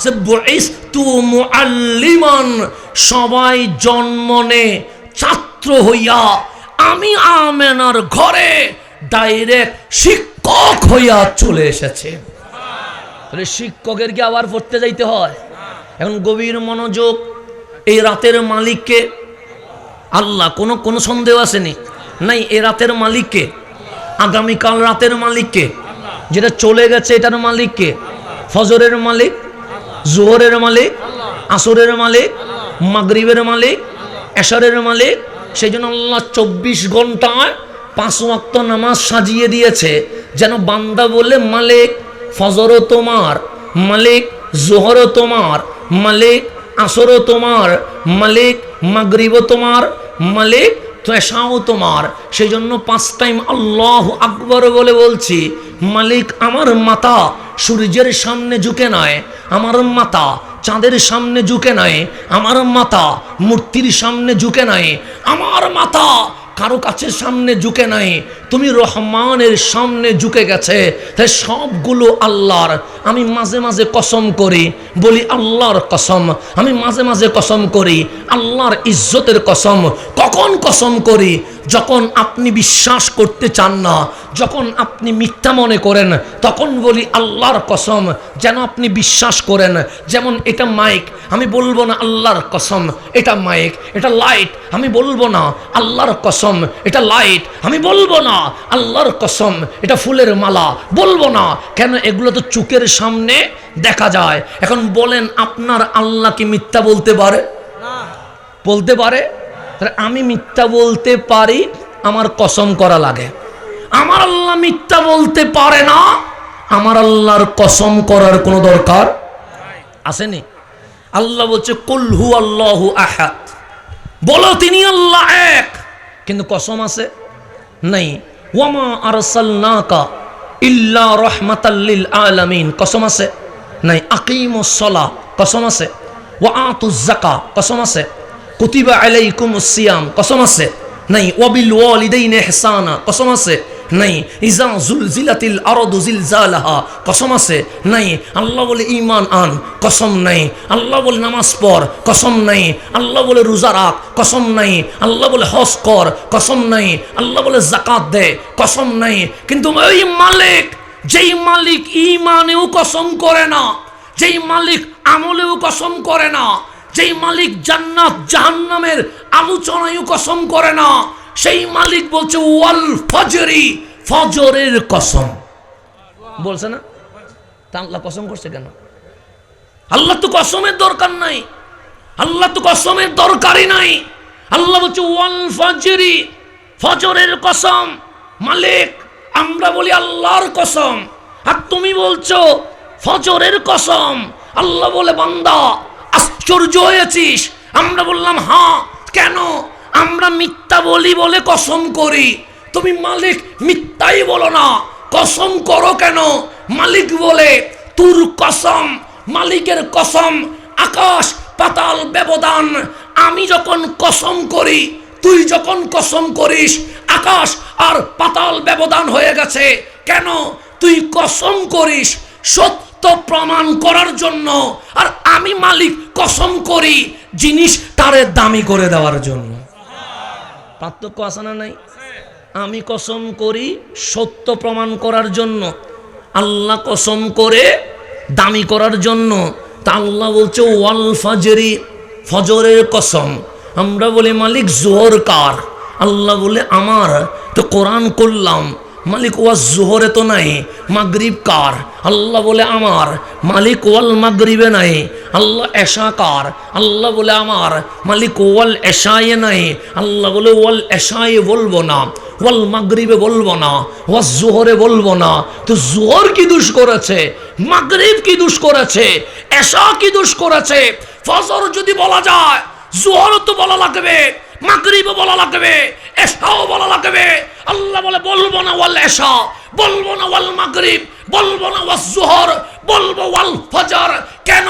সে বুইস্তু মুআল্লিমান, সবাই জন্ম নে ছাত্র হইয়া, আমি আমেনার ঘরে ডাইরেক্ট শিক্ষক হইয়া চলে এসেছে। তাহলে শিক্ষকের কি আবার পড়তে যাইতে হয়? এখন গভীর মনোযোগ, এই রাতের মালিককে আল্লাহ। কোনো সন্দেহ আসেনি? নাই। এই রাতের মালিককে, আগামীকাল রাতের মালিককে, যেটা চলে গেছে এটার মালিককে, ফজরের মালিক, জোহরের মালিক, আসরের মালিক, মাগরিবের মালিক, এশারের মালিক। সেই জন্য আল্লাহ 24 ঘন্টায় 5 ওয়াক্ত নামাজ সাজিয়ে দিয়েছে, যেন বান্দা বলে মালিক ফজরও তোমার, মালিক জোহরও তোমার, মালিক আসরও তোমার, মালিক মাগরিবও তোমার, মালিক এশাও তোমার। সেই জন্য 5 টাইম আল্লাহু আকবার বলে বলছি, মালিক আমার মাথা সূর্যের সামনে ঝুঁকে নয়, আমার মাথা চাঁদের সামনে ঝুঁকে নয়, আমার মাথা মূর্তির সামনে ঝুঁকে নয়, আমার মাথা কারো কাছে সামনে ঝুঁকে নাই, তুমি রহমানের সামনে ঝুঁকে গেছে। তাই সবগুলো আল্লাহর। আমি মাঝে মাঝে কসম করি, বলি আল্লাহর কসম। আমি মাঝে মাঝে কসম করি আল্লাহর ইজ্জতের কসম। কখন কসম করি? যখন আপনি বিশ্বাস করতে চান না, যখন আপনি মিথ্যা মনে করেন, তখন বলি আল্লাহর কসম, যেন আপনি বিশ্বাস করেন। যেমন এটা মাইক, আমি বলবো না আল্লাহর কসম এটা মাইক, এটা লাইট, আমি বলবো না আল্লাহর কসম এটা লাইট, আমি বলবো না আল্লাহর কসম এটা ফুলের মালা, বলবো না। কেন? এগুলো তো চোখের সামনে দেখা যায়। এখন বলেন, আপনার আল্লাহ কি মিথ্যা বলতে পারে? বলতে পারে? আমি মিথ্যা বলতে পারি, আমার কসম করা লাগে। আমার আল্লাহ মিথ্যা বলতে পারে না, আমার আল্লাহর কসম করার কোনো দরকার আসেনি। আল্লাহ বলছে কুল হু আল্লাহু আহাদ, বলো তিনি আল্লাহ এক, কিন্তু কসম আছে নাই। ওয়ামা আরসালনাকা ইল্লা রাহমাতাল লিল আলামিন, কসম আছে নাই। আকিমুস সালাহ, কসম আছে। ওয়া আতুজ যাকাত, কসম আছে। কুতিবা আলাইকুমুস সিয়াম, কসম আছে নাই। ওয়াবিল ওয়ালিদাইনি ইহসানা, কসম আছে নাই। ইজা জুলজিলাতিল আরদু জিলজালাহা, কসম আছে নাই। আল্লাহ বলে ঈমান আন, কসম নাই। আল্লাহ বলে নামাজ পড়, কসম নাই। আল্লাহ বলে রোজা রাখ, কসম নাই। আল্লাহ বলে হজ কর, কসম নাই। আল্লাহ বলে যাকাত দে, কসম নাই। কিন্তু ওই মালিক, যেই মালিক ঈমানেও কসম করে না, যেই মালিক আমলেও কসম করে না, যেই মালিক জান্নাত জাহান্নামের আলোচনায়ও কসম করে না, সেই মালিক বলছে ওয়াল ফজরি, ফজরের কসম বলছে না? তা আল্লাহ কসম করছে কেন? আল্লাহ তো কসমের দরকার নাই, আল্লাহ তো কসমের দরকারই নাই। আল্লাহ বলছে ওয়াল ফজরি, ফজরের কসম। মালিক, আমরা বলি আল্লাহর কসম, আর তুমি বলছো ফজরের কসম। আল্লাহ বলে বান্দা আশ্চর্য হয়েছিস? আমরা বললাম হ্যাঁ। কেন? আমরা মিথ্যা বলি বলে কসম করি, তুমি মালিক মিথ্যাই বলো না, কসম করো কেন? মালিক বলে তোর কসম, মালিকের কসম আকাশ পাতাল ব্যবধান। আমি যখন কসম করি, তুই যখন কসম করিস, আকাশ আর পাতাল ব্যবধান হয়ে গেছে। কেন? তুই কসম করিস সত্য প্রমাণ করার জন্য, আর আমি মালিক কসম করি জিনিস তারে দামি করে দেওয়ার জন্য। পার্থক্য আছে না নাই? আমি কসম করি সত্য প্রমাণ করার জন্য, আল্লাহ কসম করে দামি করার জন্য। তা আল্লাহ বলছে ওয়াল ফজরি, ফজরের কসম। আমরা বলি মালিক জোহর কার? আল্লাহ বলে আমার। তো কোরআন করলাম, মালিক ওয়া জোহরে তো নাই, মাগরিব কার? আল্লাহ বলে আমার। মালিক ওয়াল মাগরিবে নাই। আল্লাহ এশা কার? আল্লাহ বলে আমার। মালিক ওয়াল এশায়ে নাই। আল্লাহ বলে ওয়াল এশায়ে বলবো না, ওয়াল মাগরিবে বলবো না, ওয়া জোহরে বলবো না। তো জোহর কি দোষ করেছে? মাগরিব কি দোষ করেছে? এশা কি দোষ করেছে? ফজর যদি বলা যায়, জোহর তো বলা লাগবে, মাগরিবও বলা লাগবে, এশাও বলা লাগবে। আল্লাহ বলে বলবো না ওয়াল এশা, বলবো না ওয়াল মাগরিব, বলবো না ওয়াল জোহর, বলবো ওয়াল ফজর। কেন?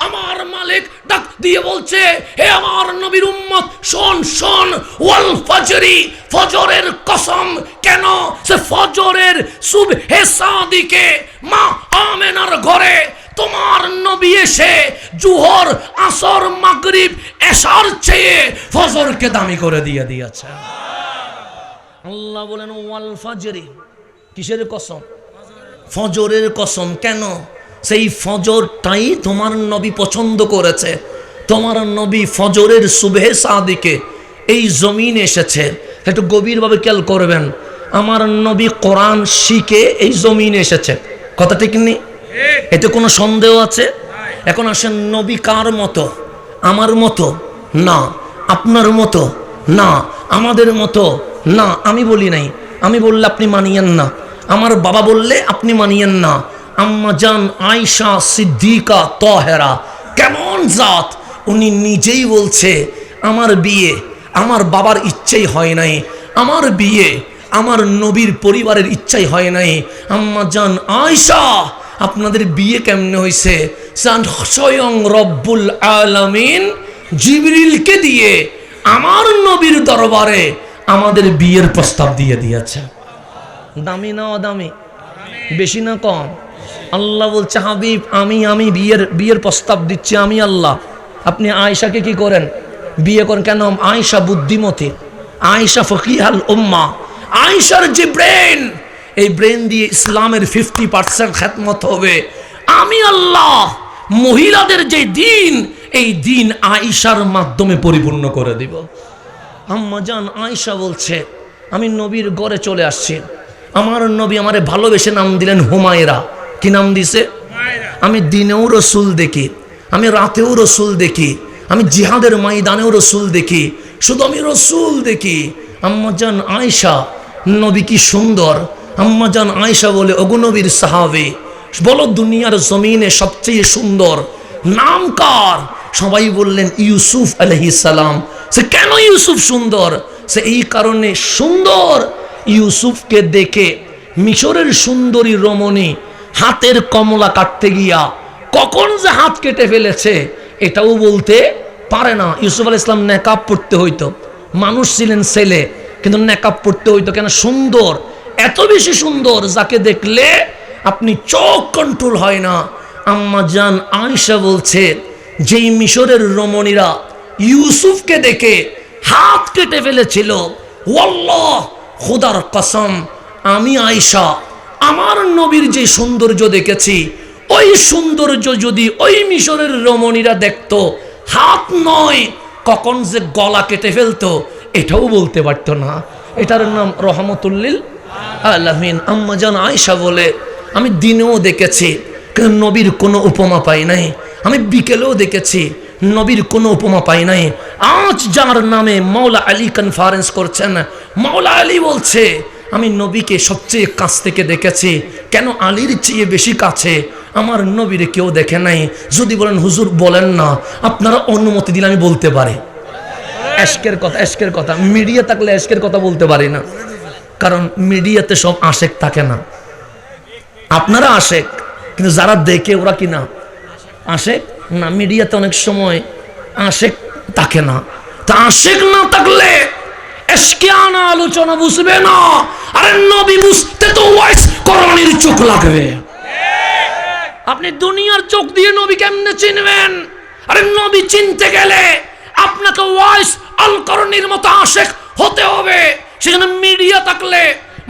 আমার মালিক ডাক দিয়ে বলছে, হে আমার নবীর উম্মত শোন শোন, ওয়াল ফজরি, ফজরের কসম। কেন? সে ফজরের সুবহে সাদিকে মা আমেনার ঘরে তোমার নবী এসে জোহর আসর মাগরিব এশার চেয়ে ফজরকে দামি করে দিয়ে দিয়েছে। আল্লাহ বলেন ওয়াল ফজরি, কিসের কসম? ফজরের কসম। কেন? সেই ফজরটাই তোমার নবী পছন্দ করেছে। তোমার নবী ফজরের সুবহে সাদিকে এই জমিনে এসেছে। একটু গভীরভাবে খেয়াল করবেন, আমার নবী কোরআন শিখে এই জমিনে এসেছে। কথা ঠিক নেই? এতে কোনো সন্দেহ আছে? এখন আসেন, নবী কার মতো? আমার মতো না, আপনার মতো না, আমাদের মতো না। আমি বলি নাই, আমি বললে আপনি মানিয়েন না, আমার বাবা বললে আপনি মানিয়েন না। আম্মা জান আয়েশা সিদ্দিকা তাহেরা কেমন জাত, উনি নিজেই বলছে আমার বিয়ে আমার বাবার ইচ্ছেই হয় নাই, আমার বিয়ে আমার নবীর পরিবারের ইচ্ছাই হয় নাই। আম্মা জান আয়েশা, আপনাদের বিয়ে কেমনে হয়েছে? স্বয়ং রব্বুল আলামিন জিবরিলকে দিয়ে আমার নবীর দরবারে আমাদের বিয়ের প্রস্তাব দিয়ে দিয়েছে। দামি না অদামি? বেশি না কম? আল্লাহ বলছে, হাবিব আমি বিয়ের প্রস্তাব দিচ্ছি, আমি আল্লাহ। আপনি আয়েশাকে কি করেন? বিয়ে করেন। কেন? আয়েশা বুদ্ধিমতী, আয়েশা ফকিহাল উম্মা, আয়েশার যে ব্রেন, এই ব্রেন দিয়ে ইসলামের 50% খেদমত হবে। আমি আল্লাহ মহিলাদের যে দিন, এই দিন আয়েশার মাধ্যমে পরিপূর্ণ করে দিব। আম্মা জান আয়েশা বলছে, আমি নবীর ঘরে চলে আসছি। আমার নবী আমারে ভালোবেসে নাম দিলেন হুমায়রা। কি নাম দিছে? আমি দিনেও রসুল দেখি, আমি রাতেও রসুল দেখি, আমি জিহাদের ময়দানেও রসুল দেখি, শুধু আমি রসুল দেখি। আম্মা জান আয়েশা, নবী কি সুন্দর। আম্মা জান আয়েশা বলে, ওগো নবীর সাহাবী, বলো দুনিয়ার জমিনে সবচেয়ে সুন্দর নাম কার? সবাই বললেন ইউসুফ আলাইহিস সালাম। সে কেন ইউসুফ সুন্দর? সে এই কারণে সুন্দর, ইউসুফকে দেখে মিশরের সুন্দরী রমণী হাতের কমলা কাটতে গিয়া কখন যে হাত কেটে ফেলেছে এটাও বলতে পারে না। ইউসুফ আলাইহিস সালাম নেকাব পড়তে হইতো, মানুষ ছিলেন ছেলে, কিন্তু নেকাব পড়তে হইতো। কেন? সুন্দর, এত বেশি সুন্দর যাকে দেখলে আপনি চোখ কন্ট্রোল হয় না। আম্মা জান আয়েশা বলছে, যেই মিশরের রমণীরা ইউসুফকে দেখে হাত কেটে ফেলেছিল, ওয়াল্লাহ খোদার কসম, আমি আয়েশা আমার নবীর যে সৌন্দর্য দেখেছি, ওই সৌন্দর্য যদি ওই মিশরের রমণীরা দেখতো, হাত নয় কখন যে গলা কেটে ফেলতো এটাও বলতে পারতো না। এটার নাম রহমতুল্লিল আলামিন। আম্মা জান আয়েশা বলে, আমি দিনেও দেখেছি নবীর কোনো উপমা পাই নাই, আমি বিকেলেও দেখেছি নবীর কোনো উপমা পাই নাই। আজ যার নামে মাওলা আলী কনফারেন্স করছেন, মাওলা আলী বলছে আমি নবীকে সবচেয়ে কাছ থেকে দেখেছি। কেন? আলীর চেয়ে বেশি কাছে আমার নবীর কেউ দেখে নাই। যদি বলেন হুজুর বলেন না, আপনারা অনুমতি দিলে আমি বলতে পারি। এশকের কথা মিডিয়া থাকলে এশকের কথা বলতে পারি না, কারণ মিডিয়াতে সব আশেক থাকে না। আপনারা আশেক, কিন্তু যারা দেখে ওরা কি না আশেক না। মিডিয়াতে অনেক সময় আশেক থাকে না। তা আশেক না থাকলে এশকিয়ানা আলোচনা বুঝবে না। আরে নবী বুঝতে তো ওয়াইস কোরআনের চোখ লাগবে। আপনি দুনিয়ার চোখ দিয়ে নবী কেমনে চিনবেন? আরে নবী চিনতে গেলে আপনাকে ওয়াইস আল কোরআনের মতো আশেক হতে হবে। সেখানে মিডিয়া থাকলে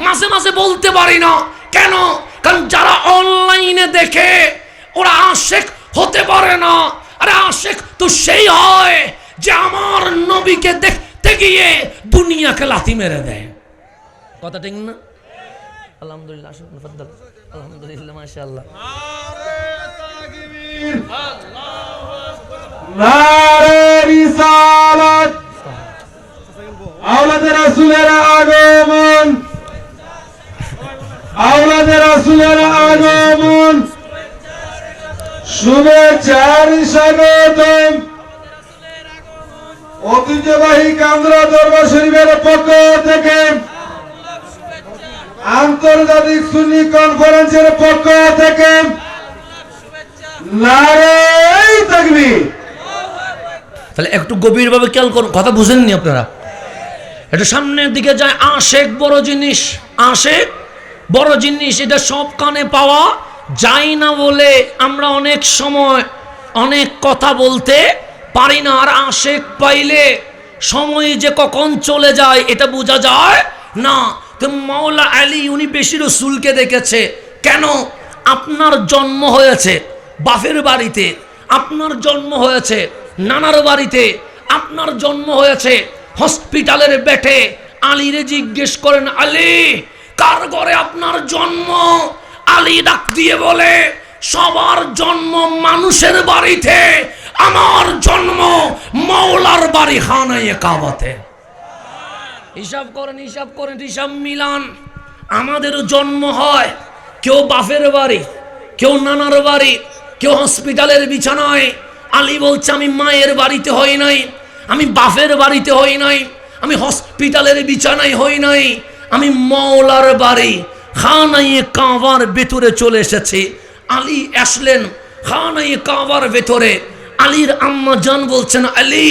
মাঝে মাঝে বলতে পারি না। কেন? কারণ যারা অনলাইনে দেখে ওরা আশেক হতে পারে না। আরে আশেক তো সেই হয় যে আমার নবীকে দেখতে গিয়ে দুনিয়াকে লাথি মেরে দেয়। কথা ঠিক না? আলহামদুলিল্লাহ, আলহামদুলিল্লাহ, মাশাআল্লাহ। নারে রিসালাত, আওলাদে রাসূলের আগমন, আওলাদে রাসূলের আগমন, শুভেচ্ছার স্বাগতম। ঐতিহ্যবাহী কান্দ্রা দরবার শরীফের পক্ষ থেকে, আন্তর্জাতিক সুন্নি কনফারেন্সের পক্ষ থেকে নারে তাকবীর। তাহলে একটু গভীরভাবে খেয়াল করুন, কথা বুঝেননি আপনারা? এটা সামনের দিকে যায়। আশেক বড় জিনিস, আশেক বড় জিনিস, এটা সব কানে পাওয়া যায় না বলে আমরা অনেক সময় অনেক কথা বলতে পারি না। আর আশেক পাইলে সময় যে কখন চলে যায় এটা বোঝা যায় না। তো মাওলা আলী উনি বেশি রসুলকে দেখেছে। কেন? আপনার জন্ম হয়েছে বাপের বাড়িতে, আপনার জন্ম হয়েছে নানার বাড়িতে, আপনার জন্ম হয়েছে হসপিটালের বেটে, আলীরে জিজ্ঞেস করেন, আলী কার ঘরে আপনার জন্ম? আলী ডাক দিয়ে বলে, সবার জন্ম মানুষের বাড়িতে, আমার জন্ম মৌলার বাড়ি খানায়ে কাবাতে। হিসাব করেন, হিসাব করেন, হিসাব মিলান। আমাদেরও জন্ম হয় কেউ বাপের বাড়ি, কেউ নানার বাড়ি, কেউ হসপিটালের বিছানায়। আলী বলছে, আমি মায়ের বাড়িতে হই নাই, আমি বাপের বাড়িতে হই নাই, আমি হসপিটালের বিছানায় হই নাই, আমি মৌলার বাড়ি খানায়ে কাবার ভেতরে চলে এসেছি। আলী আসলেন খানায়ে কাবার ভেতরে। আলীর আম্মা জান বলছেন, আলী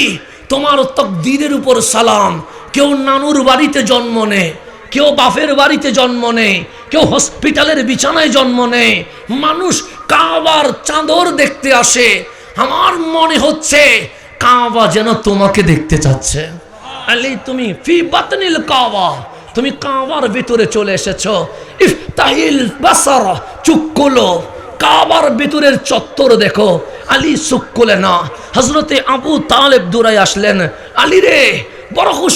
তোমার তাকদীরের উপর সালাম। কেউ নানুর বাড়িতে জন্ম নেয়, কেউ বাপের বাড়িতে জন্ম নেয়, কেউ হসপিটালের বিছানায় জন্ম নেয়, মানুষ কাবার চাদর দেখতে আসে। আমার মনে হচ্ছে কাবা যেন তোমাকে দেখতে চাচ্ছে। আলী তুমি ফি বাতনিল কাবা, তুমি কাবার ভিতরে চলে এসেছো। ইফতাহিল বাসার, চোখ খোলো, কাবার ভিতরের চত্বর দেখো। আলী চোখ খোলে না। হযরতে আবু তালেব দৌড়ায় আসলেন, আলী রে বড় খুশ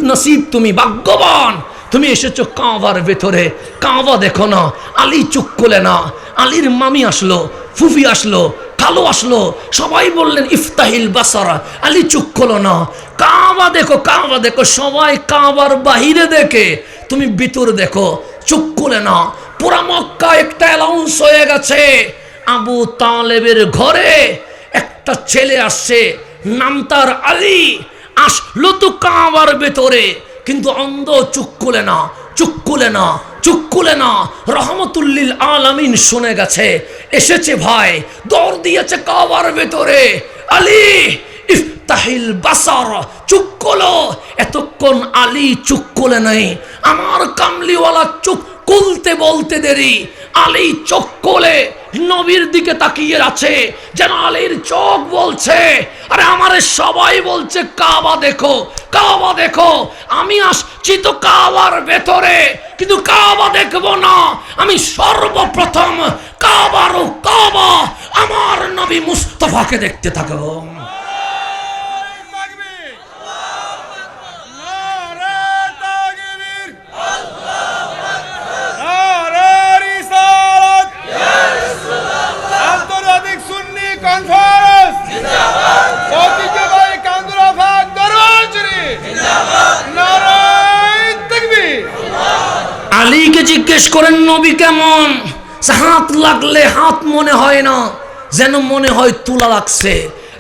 নসিব, তুমি ভাগ্যবান, তুমি এসেছো কাবার ভেতরে, কাবা দেখো না। আলী চোখ খোলে না। আলীর মামি আসলো, ফুফি আসলো, খালো আসলো, সবাই বললেন ইফতাহিল বাসারা। আলী চোখ খোলো না, কাবা দেখো, কাবা দেখো। সবাই কাবার বাহিরে দেখে, তুমি ভিতর দেখো, চোখ খোলে না। পুরা মক্কা একটা অ্যালাউন্স হয়ে গেছে, আবু তালেবের ঘরে একটা ছেলে আসছে, নাম তার আলী। আসলো তো কাবার ভেতরে, কিন্তু অন্ধ, চোখ খুলে না, চোখ খুলে না, চোখ খুলে না। রহমতুল্লিল আলামিন শুনে গেছে, এসেছে ভাই, দৌড় দিয়েছে কাবার ভেতরে। আলী ইফতাহিল বাসার, চোখ খোলো। এতক্ষণ আলী চোখ খুলে নাই, আমার কামলিওয়ালা চোখ খুলতে বলতে দেরি। আলী চোখ খুলে নবীর দিকে তাকিয়ে আছে, যেন আলীর চোখ বলছে, আরে আমারে সবাই বলছে কাবা দেখো, কাবা দেখো, আমি আসছি তো কাবার ভেতরে, কিন্তু কাবা দেখবো না, আমি সর্বপ্রথম কাবার ও কাবা আমার নবী মুস্তাফাকে দেখতে থাকবো। আলীকে জিজ্ঞেস করেন, নবী কেমন? হাত লাগলে হাত মনে হয় না, যেন মনে হয় তুলা লাগছে।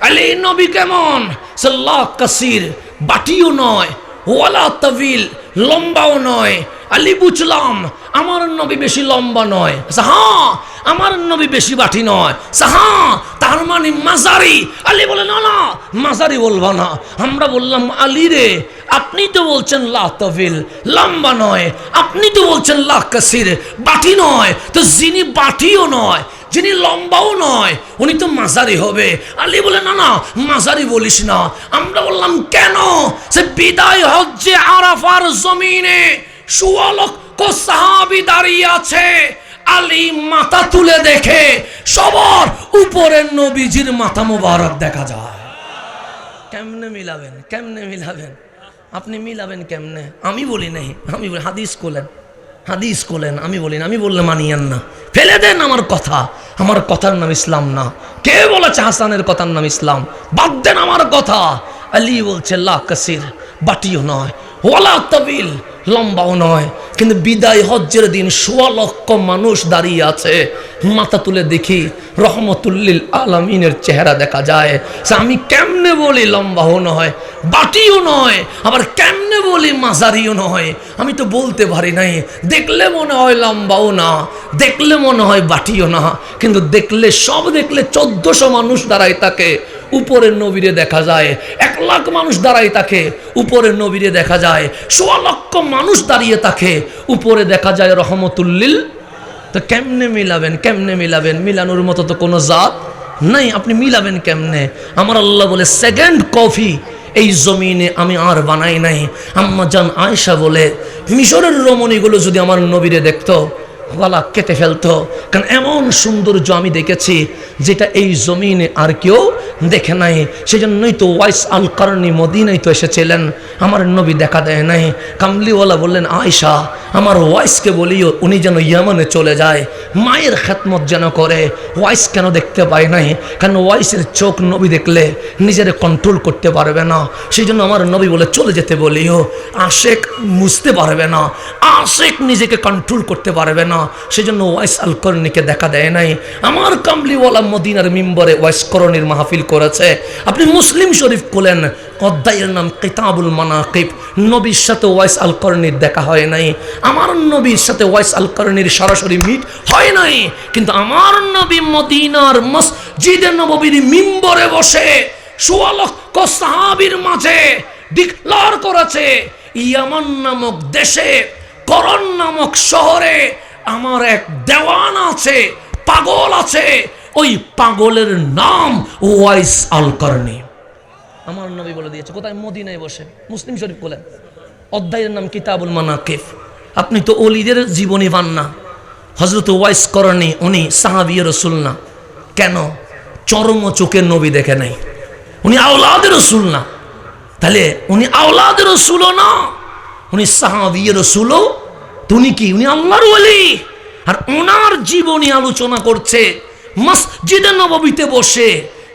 আলী নবী কেমন? সাল্লাহ কাসির, বাটিও নয়, ওয়ালা তাবিল, লম্বাও নয়। আলী বুঝলাম আমার নবী বেশি লম্বা নয়। হ্যাঁ, আমার নবী বেশি বাটি নয়। হ্যাঁ, তার মানে মাজারি। আলী বলে, না না, মাজারি বলবা না। আমরা বললাম, আলী রে আপনি তো বলছেন লা তাবিল, লম্বা নয়, আপনি তো বলছেন লা কাসির, বাটি নয়, তো যিনি বাটিও নয়, যিনি লম্বাও নয়, উনি তো মাজারি হবে। আলী বলে, না না, মাজারি বলিস না। আমরা বললাম, কেন? সে বিদায় হজ্জে আরাফার জমিনে ১৬ লক্ষ সাহাবী দাঁড়িয়ে আছে। আলী মাথা তুলে দেখে সবার উপরে নবীজির মাথা মোবারক দেখা যায়। কেমনে মিলাবেন, কেমনে মিলাবেন? আপনি মিলাবেন কেমনে? আমি বলি নাই, আমি বলি হাদিস কোলেন, হাদিস কোলেন, আমি বলি না। আমি বললে মানিয়েন না, ফেলে দেন আমার কথা। আমার কথার নাম ইসলাম না। কে বলেছে হাসানের কথার নাম ইসলাম? বাদ দেন আমার কথা। আলী বলছে লা কাসির, বাটিও নয়, ওয়ালা তাবিল, লম্বাও নয়, কিন্তু বিদায় হজ্জের দিন ১৬ লক্ষ মানুষ দাঁড়িয়ে আছে। মাথা তুলে দেখি রহমতুল্লিল আলামিনের চেহারা দেখা যায়। আমি কেমনে বলি লম্বাও নয়, বাটিও নয়, আবার কেমনে বলি মাঝারিও নয়? আমি তো বলতে পারি নাই। দেখলে মনে হয় লম্বাও না, দেখলে মনে হয় বাটিও না, কিন্তু দেখলে সব দেখলে ১৪০০ মানুষ দাঁড়ায় থাকে, উপরের নবীরে দেখা যায়। ১ লাখ মানুষ দাঁড়ায় থাকে, উপরের নবীরে দেখা যায়। ১৬ লক্ষ মানুষ দাঁড়িয়ে থাকে, উপরে দেখা যায় রহমতুল্লিল। তো কেমনে মিলাবেন, কেমনে মিলাবেন? মিলানোর মতো তো কোনো জাত নাই, আপনি মিলাবেন কেমনে? আমার আল্লাহ বলে, সেকেন্ড কফি এই জমিনে আমি আর বানাই নাই। আম্মা জান আয়েশা বলে, মিশরের রমণীগুলো যদি আমার নবীরে দেখতো, গলা কেটে ফেলতো। কারণ এমন সৌন্দর্য আমি দেখেছি যেটা এই জমিনে আর কেউ দেখে নাই। সেজন্যই তো ওয়াইস আল কারনি মদিনায় তো এসেছিলেন, আমার নবী দেখা দেয় নাই। কামলিওয়ালা বললেন, আয়েশা আমার ওয়াইসকে বলিও উনি যেন ইয়ামানে চলে যায়, মায়ের খেদমত যেন করে। ওয়াইস কেন দেখতে পায় নাই? কারণ ওয়াইসের চোখ নবী দেখলে নিজের কন্ট্রোল করতে পারবে না। সেই জন্য আমার নবী বলে চলে যেতে বলিও। আশেক বুঝতে পারবে না, আশেক নিজেকে কন্ট্রোল করতে পারবে না। সেজন্য ওয়াইস আল করনিকে দেখা দেয় নাই। আমার কামলিওয়ালা মদিনার মিম্বরে ওয়াইস করনির মাহফিল করেছে। আপনি মুসলিম শরীফ খুলেন, অধ্যায়ের নাম কিতাবুল মানাকিব। নবীর সাথে ওয়াইস আল করনির দেখা হয় নাই। আমার নবীর সাথে ওয়াইস আল করনির সরাসরি মিট হয় নাই, কিন্তু আমার নবী মদিনার মসজিদে নববীর মিম্বরে বসে সোয়া লক্ষ সাহাবীর মাঝে ডিক্লার করেছে, ইয়ামান নামক দেশে করন নামক শহরে আমার এক দেওয়ান আছে, পাগল আছে, ওই পাগলের নাম ওয়াইস আল করনি। আমার নবী বলে দিয়েছে। কোথায়? মদিনায় বসে। মুসলিম শরীফ বলেন, অধ্যায়ের নাম কিতাবুল মানাকিব। আপনি তো ওলিদের জীবনী পান না। হযরত ওয়াইস করনি উনি সাহাবী রাসূল না। কেন? চরম চোখের নবী দেখে নাই, উনি আওলাদের রাসূল না। তাহলে উনি আওলাদের রাসূলও না, উনি সাহাবী রাসূলও। উনি কি? উনি আল্লাহর ওলি। আর ওনার জীবনী আলোচনা করছে মসজিদে নববীতে বসে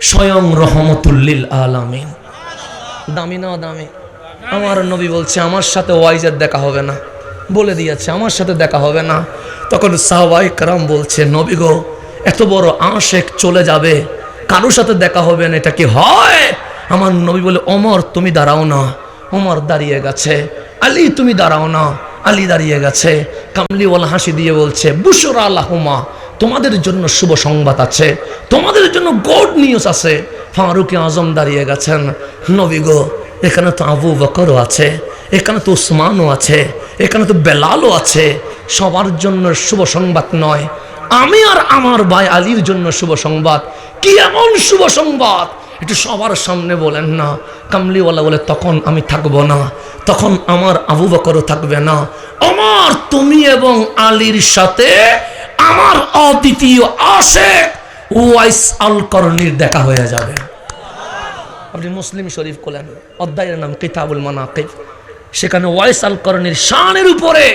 স্বয়ং রহমতুল লিল আলামিন। দামি না দামি? আমার নবী বলছে আমার সাথে ওয়াইজের দেখা হবে না, বলে দিয়েছে আমার সাথে দেখা হবে না। তখন সাহাবায়ে কেরাম বলছে, নবী গো এত বড় আশেক চলে যাবে, কারোর সাথে দেখা হবে না, এটা কি হয়? আমার নবী বলে, ওমর তুমি দাঁড়াও না। ওমর দাঁড়িয়ে গেছে। আলী তুমি দাঁড়াও না। আলী দাঁড়িয়ে গেছে। কামলিওয়ালা হাসি দিয়ে বলছে, বুশরা লাহুমা, তোমাদের জন্য শুভ সংবাদ আছে, তোমাদের জন্য গুড নিউজ আছে। ফারুক আজম দাঁড়িয়ে গেছেন। নবী গো এখানে তো আবু বকরও আছে, এখানে তো উসমানও আছে, এখানে তো বেলালও আছে। সবার জন্য শুভ সংবাদ নয়, আমি আর আমার ভাই আলীর জন্য শুভ সংবাদ। কি এমন শুভ সংবাদ? একটু সবার সামনে বলেন না। কামলিওয়ালা বলে, তখন আমি থাকবো না, তখন আমার আবু বকরও থাকবে না। আমার তুমি এবং আলীর সাথে আমার অদ্বিতীয় আশেক ওয়াইস আল করনির দেখা হয়ে যাবে। আপনি মুসলিম শরীফ খোলেন, অধ্যায়ের নাম কিতাবুল মানাকিব। সেখানে ওয়াইস আল করনির শানের উপরে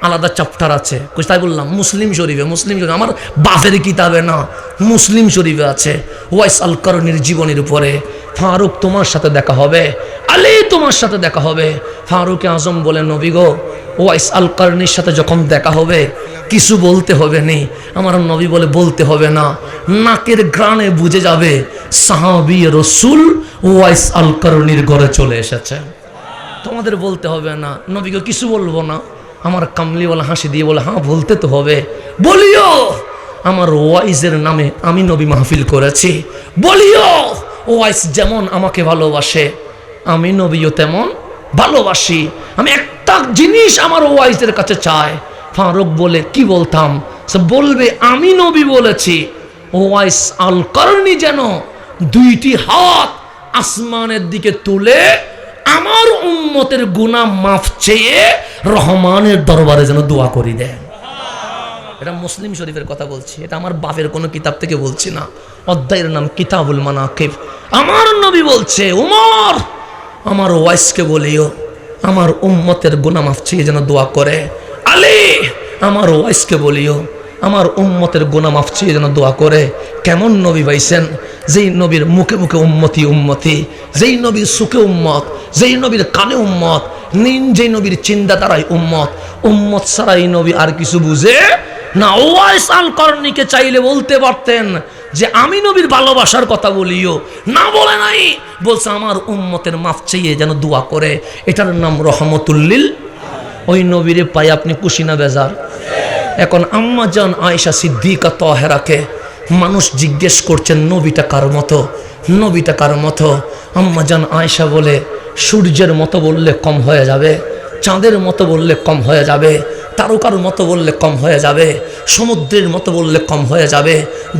আলাদা চ্যাপ্টার আছে। তাই বললাম মুসলিম শরীফে, মুসলিম শরীফ আমার বাপের কিতাবে না, মুসলিম শরীফে আছে ওয়াইস আল করনির জীবনের উপরে। ফারুক তোমার সাথে দেখা হবে, আলী তোমার সাথে দেখা হবে। ফারুক আজম বলে, নবী গো ওয়াইস আল করনির সাথে যখন দেখা হবে কিছু বলতে হবে নি। আমার নবী বলে, বলতে হবে না, নাকের গ্রানে বুঝে যাবে সাহাবী রাসূল ওয়াইস আল করনির ঘরে চলে এসেছে। তোমাদের বলতে হবে না। নবীকে কিছু বলবো না। আমার কামলিওয়ালা হাসি দিয়ে বলে, হ্যাঁ বলতে তো হবে। বলিও আমার ওয়াইজের নামে আমি নবী মাহফিল করেছি। বলিও ওয়াইস যেমন আমাকে ভালোবাসে আমি নবীও তেমন ভালোবাসি। আমি একটা জিনিস আমার ওয়াইজের কাছে চাই। ফারুক বলে, কি বলতাম? সে বলবে, আমি নবী বলেছি ওয়াইস আল করনি যেন দুইটি হাত আসমানের দিকে তুলে আমার উম্মতের গুনাহ মাফ চেয়ে রহমানের দরবারে যেন দোয়া করি দেয়। এটা মুসলিম শরীফের কথা বলছি, এটা আমার বাপের কোনো কিতাব থেকে বলছি না। অধ্যায়ের নাম কিতাবুল মানাকিব। আমার নবী বলছে, উমর আমার ওয়াইসকে বলিও আমার উম্মতের গুনাহ মাফ চেয়ে যেন দোয়া করে। আলী আমার ওয়াইসকে বলিও আমার উম্মতের গুনাহ মাফ চেয়ে যেন দোয়া করে। কেমন নবী পাইছেন? যেই নবীর মুখে মুখে উম্মতি উম্মতি, যেই নবীর সুখে উম্মত, যেই নবীর কানে উম্মত, যেই নবীর চিন্তাধারায় উম্মত। উম্মত ছাড়া এই নবী আর কিছু বুঝে না। ওয়াইস আল করনিকে চাইলে বলতে পারতেন যে আমি নবীর ভালোবাসার কথা বলিও, না বলে নাই। বলছে আমার উম্মতের মাফ চেয়ে যেন দোয়া করে। এটার নাম রহমতুল লিল। ওই নবীরে পাই আপনি খুশি না বেজার? এখন আম্মা জান আয়েশা সিদ্দিকা তাহেরাকে মানুষ জিজ্ঞেস করছেন, নবীটা কার মতো, নবীটা কার মতো? আম্মা জান আয়েশা বলে, সূর্যের মতো বললে কম হয়ে যাবে, চাঁদের মতো বললে কম হয়ে যাবে, তারকার মতো বললে কম হয়ে যাবে, সমুদ্রের মতো বললে কম হয়ে যাবে,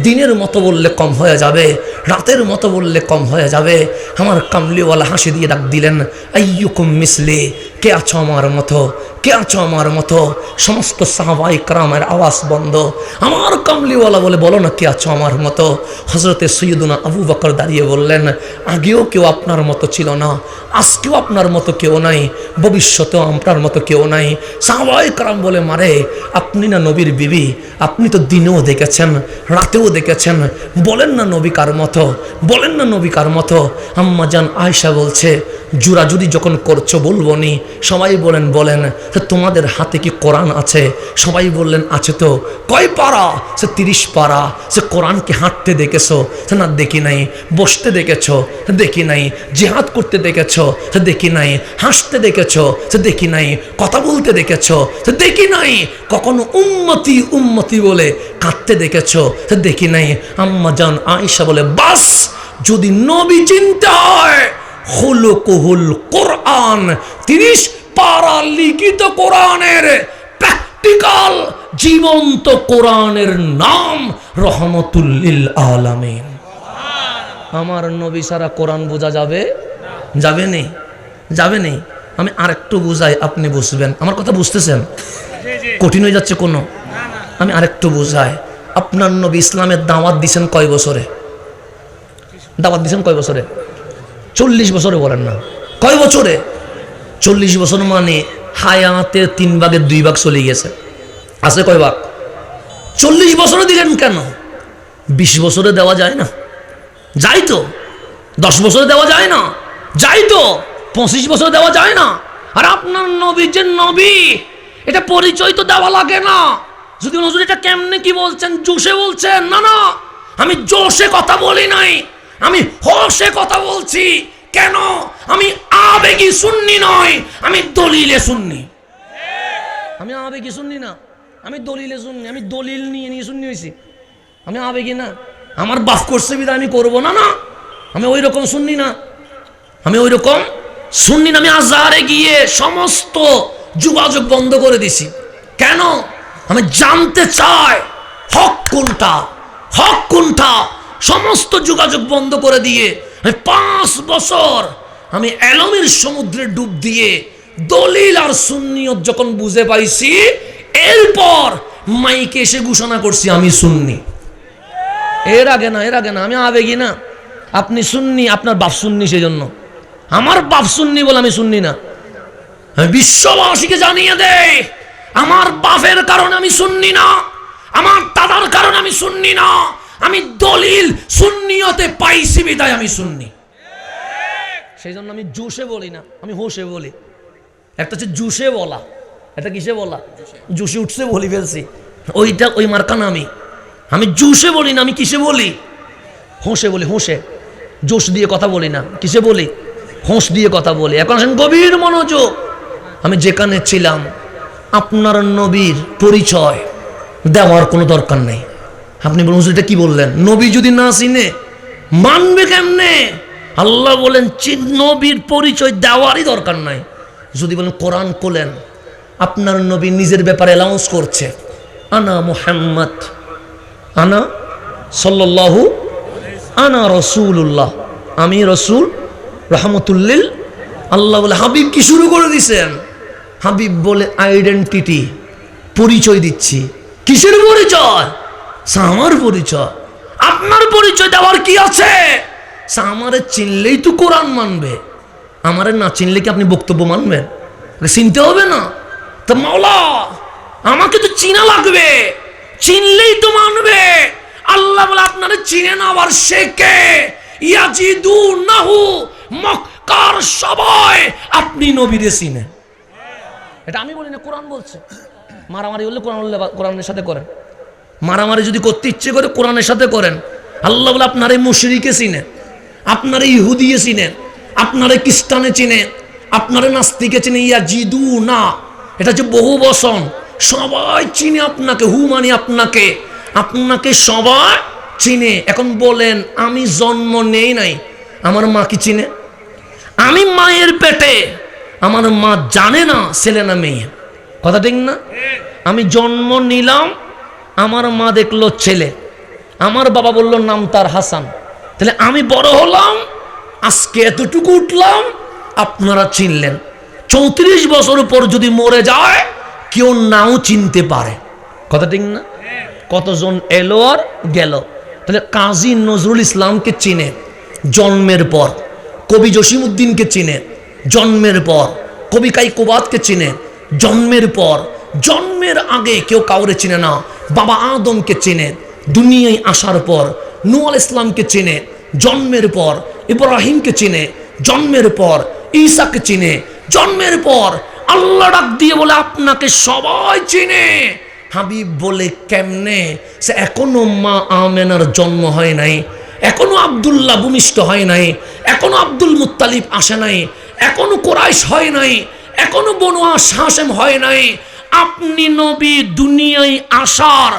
দিনের মতো বললে কম হয়ে যাবে, রাতের মতো বললে কম হয়ে যাবে। আমার কামলিওয়ালা হাসি দিয়ে ডাক দিলেন, আইয়ুকুম মিসলি, কে আছো আমার মতো, কে আছো আমার মতো। সমস্ত সাহাবায়ে কেরামের আওয়াজ বন্ধ। আমার কামলিওয়ালা বলে, বলো না কে আছো আমার মতো। হযরতে সৈয়দনা আবু বকর দাঁড়িয়ে বললেন, আগেও কেউ আপনার মতো ছিল না, আজকেও আপনার মতো কেউ নাই, ভবিষ্যতেও আপনার মতো কেউ নাই। সাহাবায়ে কেরাম বলে, মারে আপনি না নবীর বিবি, আপনি তো দিনেও দেখেছেন রাতেও দেখেছেন, বলেন না নবী কার মতো, বলেন না নবী কার মতো। আম্মা জান আয়েশা বলছে, জুরাজুরি যখন করছো বলবো নি। সবাই বলেন, বলেন তো তোমাদের হাতে কি কোরআন আছে? সবাই বললেন আছে তো। কয় পারা? সে 30 পারা। সে কোরআনকে হাঁটতে দেখেছো? সে না দেখি নাই। বসতে দেখেছো? দেখি নাই। জিহাদ করতে দেখেছো? সে দেখি নাই। হাসতে দেখেছো? সে দেখি নাই। কথা বলতে দেখেছো? সে দেখি নাই। কখনো উম্মতি উম্মতি বলে কাঁদতে দেখেছো? সে দেখি নাই। আম্মা জান আয়েশা বলে, বাস যদি নবী চিনতে হয় খুলুকুহুল কোরআন, 30 পারা লিখিত কোরআনের প্র্যাকটিক্যাল জীবন্ত কোরআনের নাম রহমতুল লিল আলামিন। আমার নবী সারা কোরআন বোঝা যাবে? যাবে নেই, যাবে নেই। আমি আরেকটু বুঝাই, আপনি বুঝবেন। আমার কথা বুঝতেছেন? কঠিন হয়ে যাচ্ছে কোনো? আমি আরেকটু বুঝাই। আপনার নবী ইসলামের দাওয়াত দিয়েছেন কয় বছরে? দাওয়াত দিয়েছেন কয় বছরে? 40 বছরে বলেন না, কয় বছরে? 40 বছর মানে হায়াতের 3 ভাগের 2 ভাগ চলে গেছে। আছে কয় ভাগ? 40 বছরে দিলেন কেন? 20 বছরে দেওয়া যায় না? যাই তো। 10 বছরে দেওয়া যায় না? যাই তো। 25 বছরে দেওয়া যায় না? আর আপনার নবী যে নবী, এটা পরিচয় তো দেওয়া লাগে না। যদি হুজুর এটা কেমনে কি বলছেন, জোশে বলছেন? না না, আমি জোশে কথা বলি নাই, আমি হোশে কথা বলছি। কেন? আমি আবেগী সুন্নি নয়, আমি দলিলে সুন্নি। আমি আবেগী সুন্নি না, আমি দলিলে সুন্নি। আমি দলিল নিয়ে নিয়ে সুন্নি হয়েছি, আমি আবেগী না। আমার বাপ করছে বিধায় আমি করবো না, না, আমি ওই রকম সুন্নি না, আমি ওই রকম সুন্নি না। আমি আজহারে গিয়ে সমস্ত যোগাযোগ বন্ধ করে দিছি। কেন? আমি জানতে চাই হক কোনটা, হক কোনটা। সমস্ত যোগাযোগ বন্ধ করে দিয়ে আমি 5 বছর আমি এলমের সমুদ্রে ডুব দিয়ে দলিল আর সুন্নিয়ত যখন বুঝে পাইছি, এরপর মাইকে এসে ঘোষণা করছি আমি সুন্নি। এর আগে না, এর আগে না। আমি আবেগী না। আপনি সুন্নি, আপনার বাপ সুন্নি, সেই জন্য। আমার বাপ সুন্নি বলে আমি সুন্নি না। আমি বিশ্ববাসীকে জানিয়ে দেই, আমার বাপের কারণে আমি সুন্নি না, আমার দাদার কারণে আমি সুন্নি না। আমি দলিল সুন্নিয়তে পাইছি বিদায় আমি সুন্নি। সেই জন্য আমি জোশে বলি না, আমি হোশে বলি। একটা হচ্ছে জুসে বলা, এটা কিসে বলা? জুসে উঠছে বলি ফেলছি, ওইটা ওই মার্কা না। আমি জুসে বলি না, আমি কিসে বলি? হোশে বলি, হোশে। জোশ দিয়ে কথা বলি না, কিসে বলি? হোশ দিয়ে কথা বলি। এখন আসেন গভীর মনোযোগ। আমি যেখানে ছিলাম, আপনার নবীর পরিচয় দেওয়ার কোনো দরকার নেই। আপনি বলুন এটা কি বললেন? নবী যদি না চিনে মানবে কেমনে? আল্লাহ বলেন নবীর পরিচয় দেওয়ারই দরকার নাই। যদি বলেন কোরআন খোলেন, আপনার নবী নিজের ব্যাপারে অ্যানাউন্স করছে, আনা মুহাম্মদ, আনা সাল্লাল্লাহু, আনা রাসূলুল্লাহ, আমি রাসূল রহমতুল্লিল। আল্লাহ বলে হাবিব কি শুরু করে দিছেন? হাবিব বলে আইডেন্টিটি, পরিচয় দিচ্ছি। কিসের পরিচয়? আমার পরিচয়। আপনার পরিচয় দেওয়ার কি আছে? আমারে চিনলেই তো কোরআন মানবে, আমারে না চিনলে কি আপনি বক্তব্য মানবেন? চিনতে হবে না তো? মাওলা আমাকে তো চিনা লাগবে, চিনলেই তো মানবে। আল্লাহ বলে আপনারা চিনে না, আবার শেখে ইয়াজিদুনাহু, মক্কার সবাই আপনি নবীরে চিনে। এটা আমি বলি না, কোরআন বলছে। মারামারি হলে কোরআনের সাথে করেন, মারামারি যদি করতে ইচ্ছে করে কোরআনের সাথে করেন। আল্লাহ বলে আপনারে মুশরিকে চিনে, আপনারে ইহুদিয়ে চিনে, আপনারে খ্রিস্টানে চিনে, আপনারে নাস্তিকে চিনে। ইয়াজিদুনা, এটা হচ্ছে বহু বচন, সবাই চিনে আপনাকে। হু মানে আপনাকে, আপনাকে সবাই চিনে। এখন বলেন আমি জন্ম নেই নাই, আমার মা কি চিনে? আমি মায়ের পেটে, আমার মা জানে না ছেলে না মেয়ে, কথা ঠিক না? আমি জন্ম নিলাম, আমার মা দেখলো ছেলে, আমার বাবা বললো নাম তার হাসান, তাহলে আমি বড় হলাম, আজকে এতটুকু উঠলাম, আপনারা চিনলেন। 34 বছর পর যদি মরে যায় কেউ নাও চিনতে পারে। কথা ঠিক না? কতজন এলো আর গেল। তাহলে কাজী নজরুল ইসলামকে চিনে জন্মের পর, কবি জসিমউদ্দিনকে চিনে জন্মের পর, কবি কাইকোবাদকে চিনে জন্মের পর। জন্মের আগে কেউ কাউরে চিনে না। বাবা আদমকে চিনে দুনিয়ায় আসার পর, নূহ আলাইহিস সালামকে চিনে জন্মের পর, ইব্রাহিমকে চিনে জন্মের পর, ঈসাকে চিনে জন্মের পর। আল্লাহ ডাক দিয়ে বলে আপনাকে সবাই চিনে। হাবিব বলে কেমনে? সে এখনো মা আমেনার জন্ম হয় নাই, এখনো আব্দুল্লাহ ভূমিষ্ঠ হয় নাই, এখনো আব্দুল মুত্তালিব আসে নাই, এখনো কোরাইশ হয় নাই, এখনো বনু হাশেম হয় নাই। আপনি নবী দুনিয়ায় আসার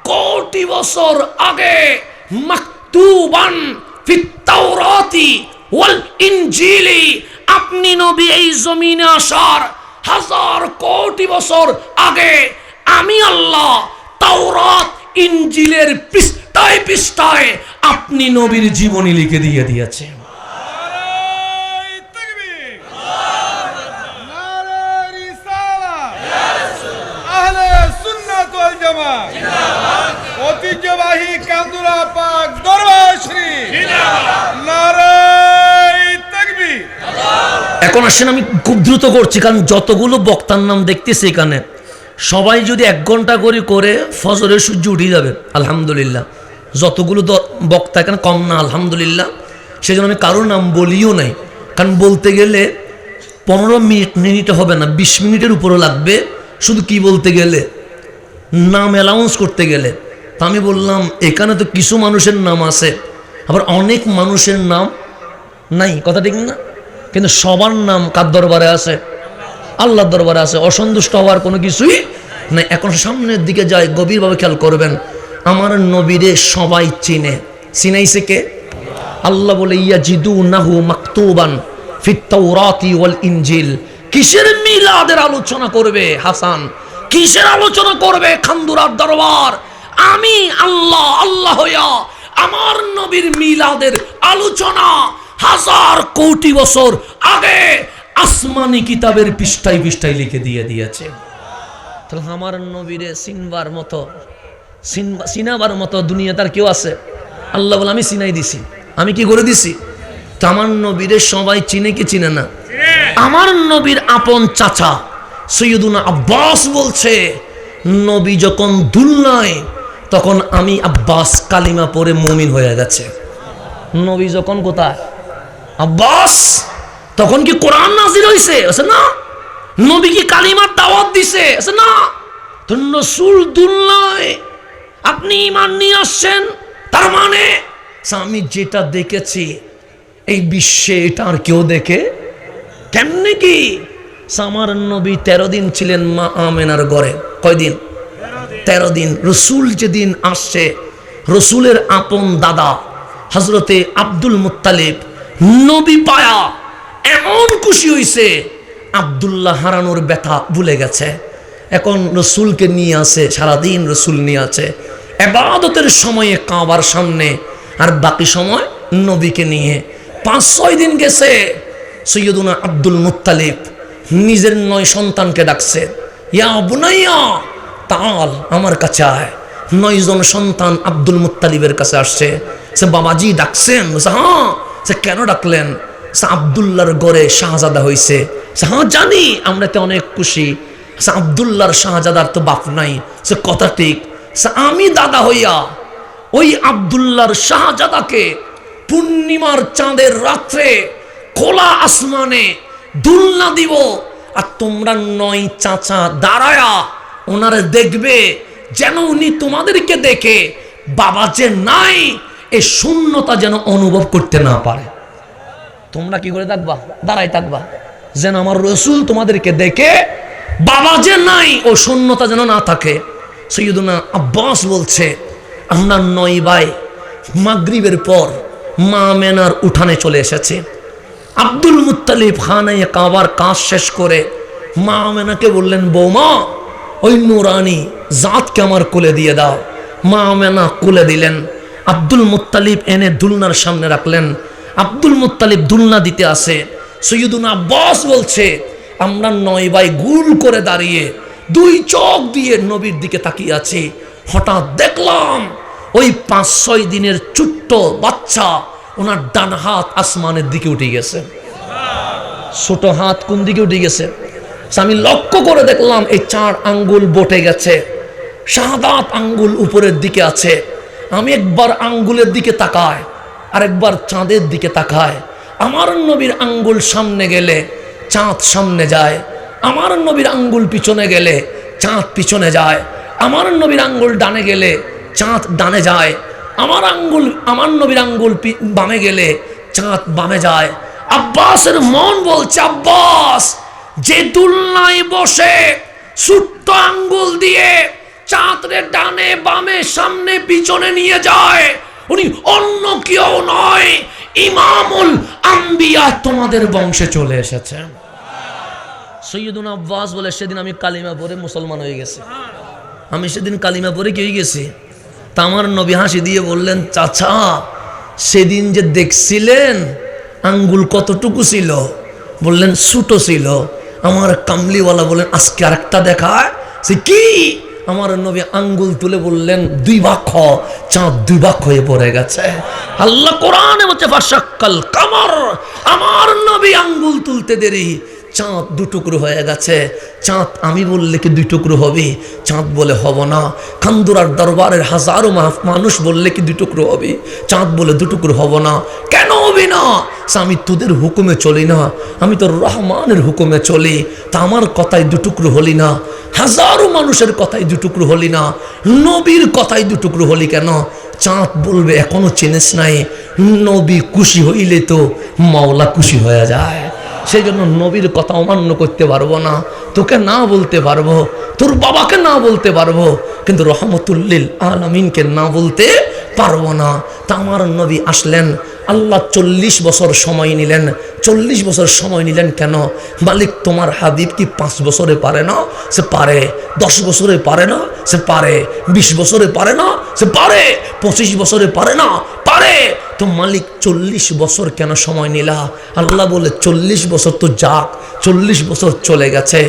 কোটি বছর আগে মাকতুবান ফিত তাওরাতি ওয়াল ইনজিলি, আপনি নবী এই জমিনে আসার 1000 কোটি বছর আগে আমি আল্লাহ তাওরাত ইনজিলের পৃষ্ঠায় পৃষ্ঠায় আপনি নবীর জীবনী লিখে দিয়ে দিয়েছে। ঐতিহ্যবাহী কান্দুরা পাক দরবার শরীফ নারায়ে তাকবীর। এখন আসেন, আমি খুব দ্রুত করছি কারণ যতগুলো বক্তার নাম দেখতেছি এখানে সবাই যদি 1 ঘন্টা করে করে ফজরের সূর্য উঠে যাবে আলহামদুলিল্লাহ। যতগুলো বক্তা এখানে কম না আলহামদুলিল্লাহ। সেই জন্য আমি কারোর নাম বলিও নাই, কারণ বলতে গেলে 15 মিনিট হবে না, 20 মিনিটের উপরও লাগবে শুধু কি বলতে গেলে, নাম অ্যালাউন্স করতে গেলে। তা আমি বললাম এখানে তো কিছু মানুষের নাম আছে, আবার অনেক মানুষের নাম নাই। কথা ঠিক না? কিন্তু সবার নাম কার দরবারে আছে? আল্লাহর দরবারে আছে। অসন্তুষ্ট হওয়ার কোনো কিছুই নাই। এখন সামনের দিকে যায়, গভীরভাবে খেয়াল করবেন। আমার নবীরে সবাই চিনে। চিনাইছে কে? আল্লাহ বলে ইয়াজিদুনাহু মাকতুবান ফিত তাওরাতি ওয়াল ইনজিল। কিসের মিলাদের আলোচনা করবে হাসান? কিসের আলোচনা করবে খান্দুরার দরবার? আমি আল্লাহ আল্লাহ হইয়া আমার নবীর মিলাদের আলোচনা 1000 কোটি বছর আগে আসমানি কিতাবের পৃষ্ঠায় পৃষ্ঠায় লিখে দিয়ে দিয়েছে। তাহলে আমার নবীরে চিনাবার মতো দুনিয়া তার কেউ আছে? আল্লাহ বলে আমি চিনাই দিছি। আমি কি করে দিছি? তো আমার নবীরে সবাই চিনে কি চিনে না? আমার নবীর আপন চাচা সৈয়দুনা আব্বাস বলছে নবী যখন দুলনায় তখন আমি আব্বাস কালিমা পড়ে মুমিন হয়ে গেছে। নবী যখন কোথায়? আব্বাস তখন কি কোরআন নাজিল হইছে? আছে না। নবী কি কালিমার দাওয়াত দিছে? আছে না। তো রাসূল দুলনায় আপনি ঈমান নিয়ে আসছেন, তার মানে আমি যেটা দেখেছি এই বিশ্বে এটা আর কেউ দেখে কেমনে কি? আমার নবী 13 দিন ছিলেন মা আমেনার ঘরে। কয়দিন? 13 দিন। রসুল যেদিন আসছে, রসুলের আপন দাদা হযরতে আব্দুল মুত্তালিব নবী পায়া এমন খুশি হইছে, আব্দুল্লাহ হারানোর ব্যথা ভুলে গেছে। এখন রসুলকে নিয়ে আসে, সারাদিন রসুল নিয়ে আছে ইবাদতের সময়ে কাবার সামনে, আর বাকি সময় নবীকে নিয়ে। 5-6 দিন গেছে। সৈয়দুনা আব্দুল মুত্তালিব নিজের 9 সন্তানকে ডাকছে, ইয়া বুনাইয়া তাল আমার কাছে আয়। 9 জন সন্তান আব্দুল মুত্তালিবের কাছে আসছে। সে বাবাজি ডাকছেন? হ্যাঁ। সে কেন ডাকলেন? সে আব্দুল্লাহর ঘরে শাহজাদা হইছে। হ্যাঁ জানি, আমরা তো অনেক খুশি। সে আব্দুল্লাহর শাহজাদার তো বাপ নাই। সে কথা ঠিক। সে আমি দাদা হইয়া ওই আব্দুল্লাহর শাহজাদাকে পূর্ণিমার চাঁদের রাত্রে খোলা আসমানে দুলনা দিব, আর তোমরা 9 চাচা দাঁড়ায়া ওনারে দেখবে, যেন উনি তোমাদেরকে দেখে বাবা যে নাই এই শূন্যতা যেন অনুভব করতে না পারে। তোমরা কি করে থাকবা? দাঁড়াই থাকবা, যেন আমার রসুল তোমাদেরকে দেখে বাবা যে নাই ও শূন্যতা যেন না থাকে। সৈয়দুনা আব্বাস বলছে আমরা 9 ভাই মাগরিবের পর মা আমেনার উঠানে চলে এসেছে। আব্দুল মুত্তালিব খানায়ে কাবার কাজ শেষ করে মা আমেনাকে বললেন, বৌমা ওই নুরানি জাতকে আমার কোলে দিয়ে দাও। মা আমেনা কোলে দিলেন। আব্দুল মুত্তালিব এনে দুলনার সামনে রাখলেন। আব্দুল মুত্তালিব দুলনা দিতে আসে। সৈয়দুনা আব্বাস বলছে আমরা 9 ভাই গুল করে দাঁড়িয়ে 2 চোখ দিয়ে নবীর দিকে তাকিয়ে আছি। হঠাৎ দেখলাম ওই 5-6 দিনের ছোট্ট বাচ্চা, ওনার ডান হাত আসমানের দিকে উঠে গেছে, ছোট হাত কোন দিকে উঠে গেছে। আমি লক্ষ্য করে দেখলাম এই 4 আঙ্গুল বটে গেছে, শাহাদাত আঙ্গুল উপরের দিকে আছে। আমি একবার আঙ্গুলের দিকে তাকাই, আরেকবার চাঁদের দিকে তাকায়। আমার নবীর আঙ্গুল সামনে গেলে চাঁদ সামনে যায়, আমার নবীর আঙ্গুল পিছনে গেলে চাঁদ পিছনে যায়, আমার নবীর আঙ্গুল ডানে গেলে চাঁদ ডানে যায়, আমার নবীর আঙ্গুল বামে গেলে চাঁদ বামে যায়। আব্বাসের মন বলছে, আব্বাস যে দুলনায় বসে ছোট্ট আঙ্গুল দিয়ে চাঁদরে ডানে বামে সামনে পিছনে নিয়ে যায়, উনি অন্য কেউ নয়, ইমামুল আম্বিয়া তোমাদের বংশে চলে এসেছে। সৈয়দুনা আব্বাস বলে, সেদিন আমি কালিমা পড়ে মুসলমান হয়ে গেছি। আমি সেদিন কালিমা পড়ে কি হয়ে গেছি? তা আমার নবী হাসি দিয়ে বললেন, চাচা সেদিন যে দেখছিলেন আঙ্গুল কতটুকু ছিল? বললেন ছোট ছিল। আমার কামলিওয়ালা বললেন, আজকে আরেকটা দেখায়। সে কি? আমার নবী আঙ্গুল তুলে বললেন 2 ভাগ, চাঁদ 2 ভাগ হয়ে পড়ে গেছে। আল্লাহ কোরআনে বলছে ফাশাক্কাল কামার, আমার নবী আঙ্গুল তুলতে দেরি, চাঁদ 2 টুকরো হয়ে গেছে। চাঁদ আমি বললে কি 2 টুকরো হবে? চাঁদ বলে হব না। খান্দুরার দরবারের হাজারো মানুষ বললে কি 2 টুকরো হবে? চাঁদ বলে 2 টুকরো হব না। কেন হবে না? আমি তোদের হুকুমে চলি না, আমি তো রহমানের হুকুমে চলি। তা আমার কথায় 2 টুকরো হলি না, হাজারো মানুষের কথায় 2 টুকরো হলি না, নবীর কথায় 2 টুকরো হলি কেন? চাঁদ বলবে এখনো চেনেস নাই, নবী খুশি হইলে তো মাওলা খুশি হয়ে যায়। সেই জন্য নবীর কথা অমান্য করতে পারবো না, তোকে না বলতে পারবো, তোর বাবাকে না বলতে পারবো, কিন্তু রহমতুল্লিল আলামিনকে না বলতে পারবো না। তা আমার নবী আসলেন, আল্লাহ 40 বছর সময় নিলেন। 40 বছর সময় নিলেন কেন? মালিক তোমার হাবিব কি 5 বছরে পারে না? সে পারে। 10 বছরে পারে না? সে পারে। 20 বছরে পারে না? সে পারে। 25 বছরে পারে না? পারে। তো মালিক 40 বছর কেন সময় নিলা? আল্লাহ বলে 40 বছর তো যাক, 40 বছর চলে গেছে।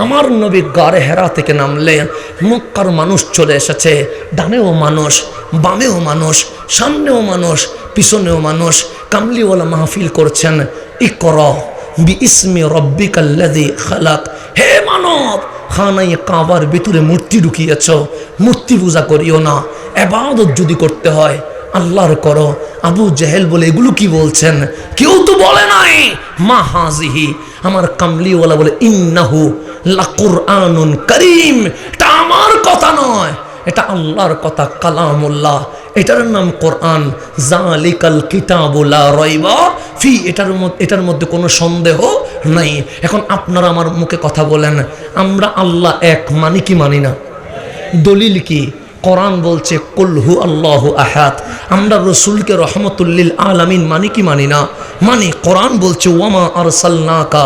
আমার নবী গারে হেরা থেকে নামলেন, মক্কার মানুষ চলে এসেছে, ডানেও মানুষ, বামেও মানুষ, সামনেও মানুষ, পিছনেও মানুষ। কামলিওয়ালা মাহফিল করছেন, ইকরা বিইসমি রব্বিকাল্লাযী খালাক। হে মানব, খানায় কাবার ভিতরে মূর্তি ঢুকিয়েছ, মূর্তি পূজা করিও না। ইবাদত যদি করতে হয় আল্লাহর করো। আবু জেহেল বলে, এগুলো কি বলছেন? কেউ তো বলে নাই মা হাজিহি। আমার কামলিওয়ালা বলে, ইন্নাহু লাকুরআনুন কারীম। এটা আমার কথা নয়, এটা আল্লাহর কথা, কালামুল্লাহ। এটার নাম কোরআন। জালিকাল কিতাবু লা রাইবা ফি, এটার মধ্যে কোনো সন্দেহ নাই। এখন আপনারা আমার মুখে কথা বলেন, আমরা আল্লাহ এক মানি কি মানি না? দলিল কি? কোরআন বলছে কুল হু আল্লাহু আহাদ। আমরা রসুলকে রহমতুল্লিল আলামিন মানি কি মানি না? মানি। কোরআন বলছে ওয়ামা আরসালনাকা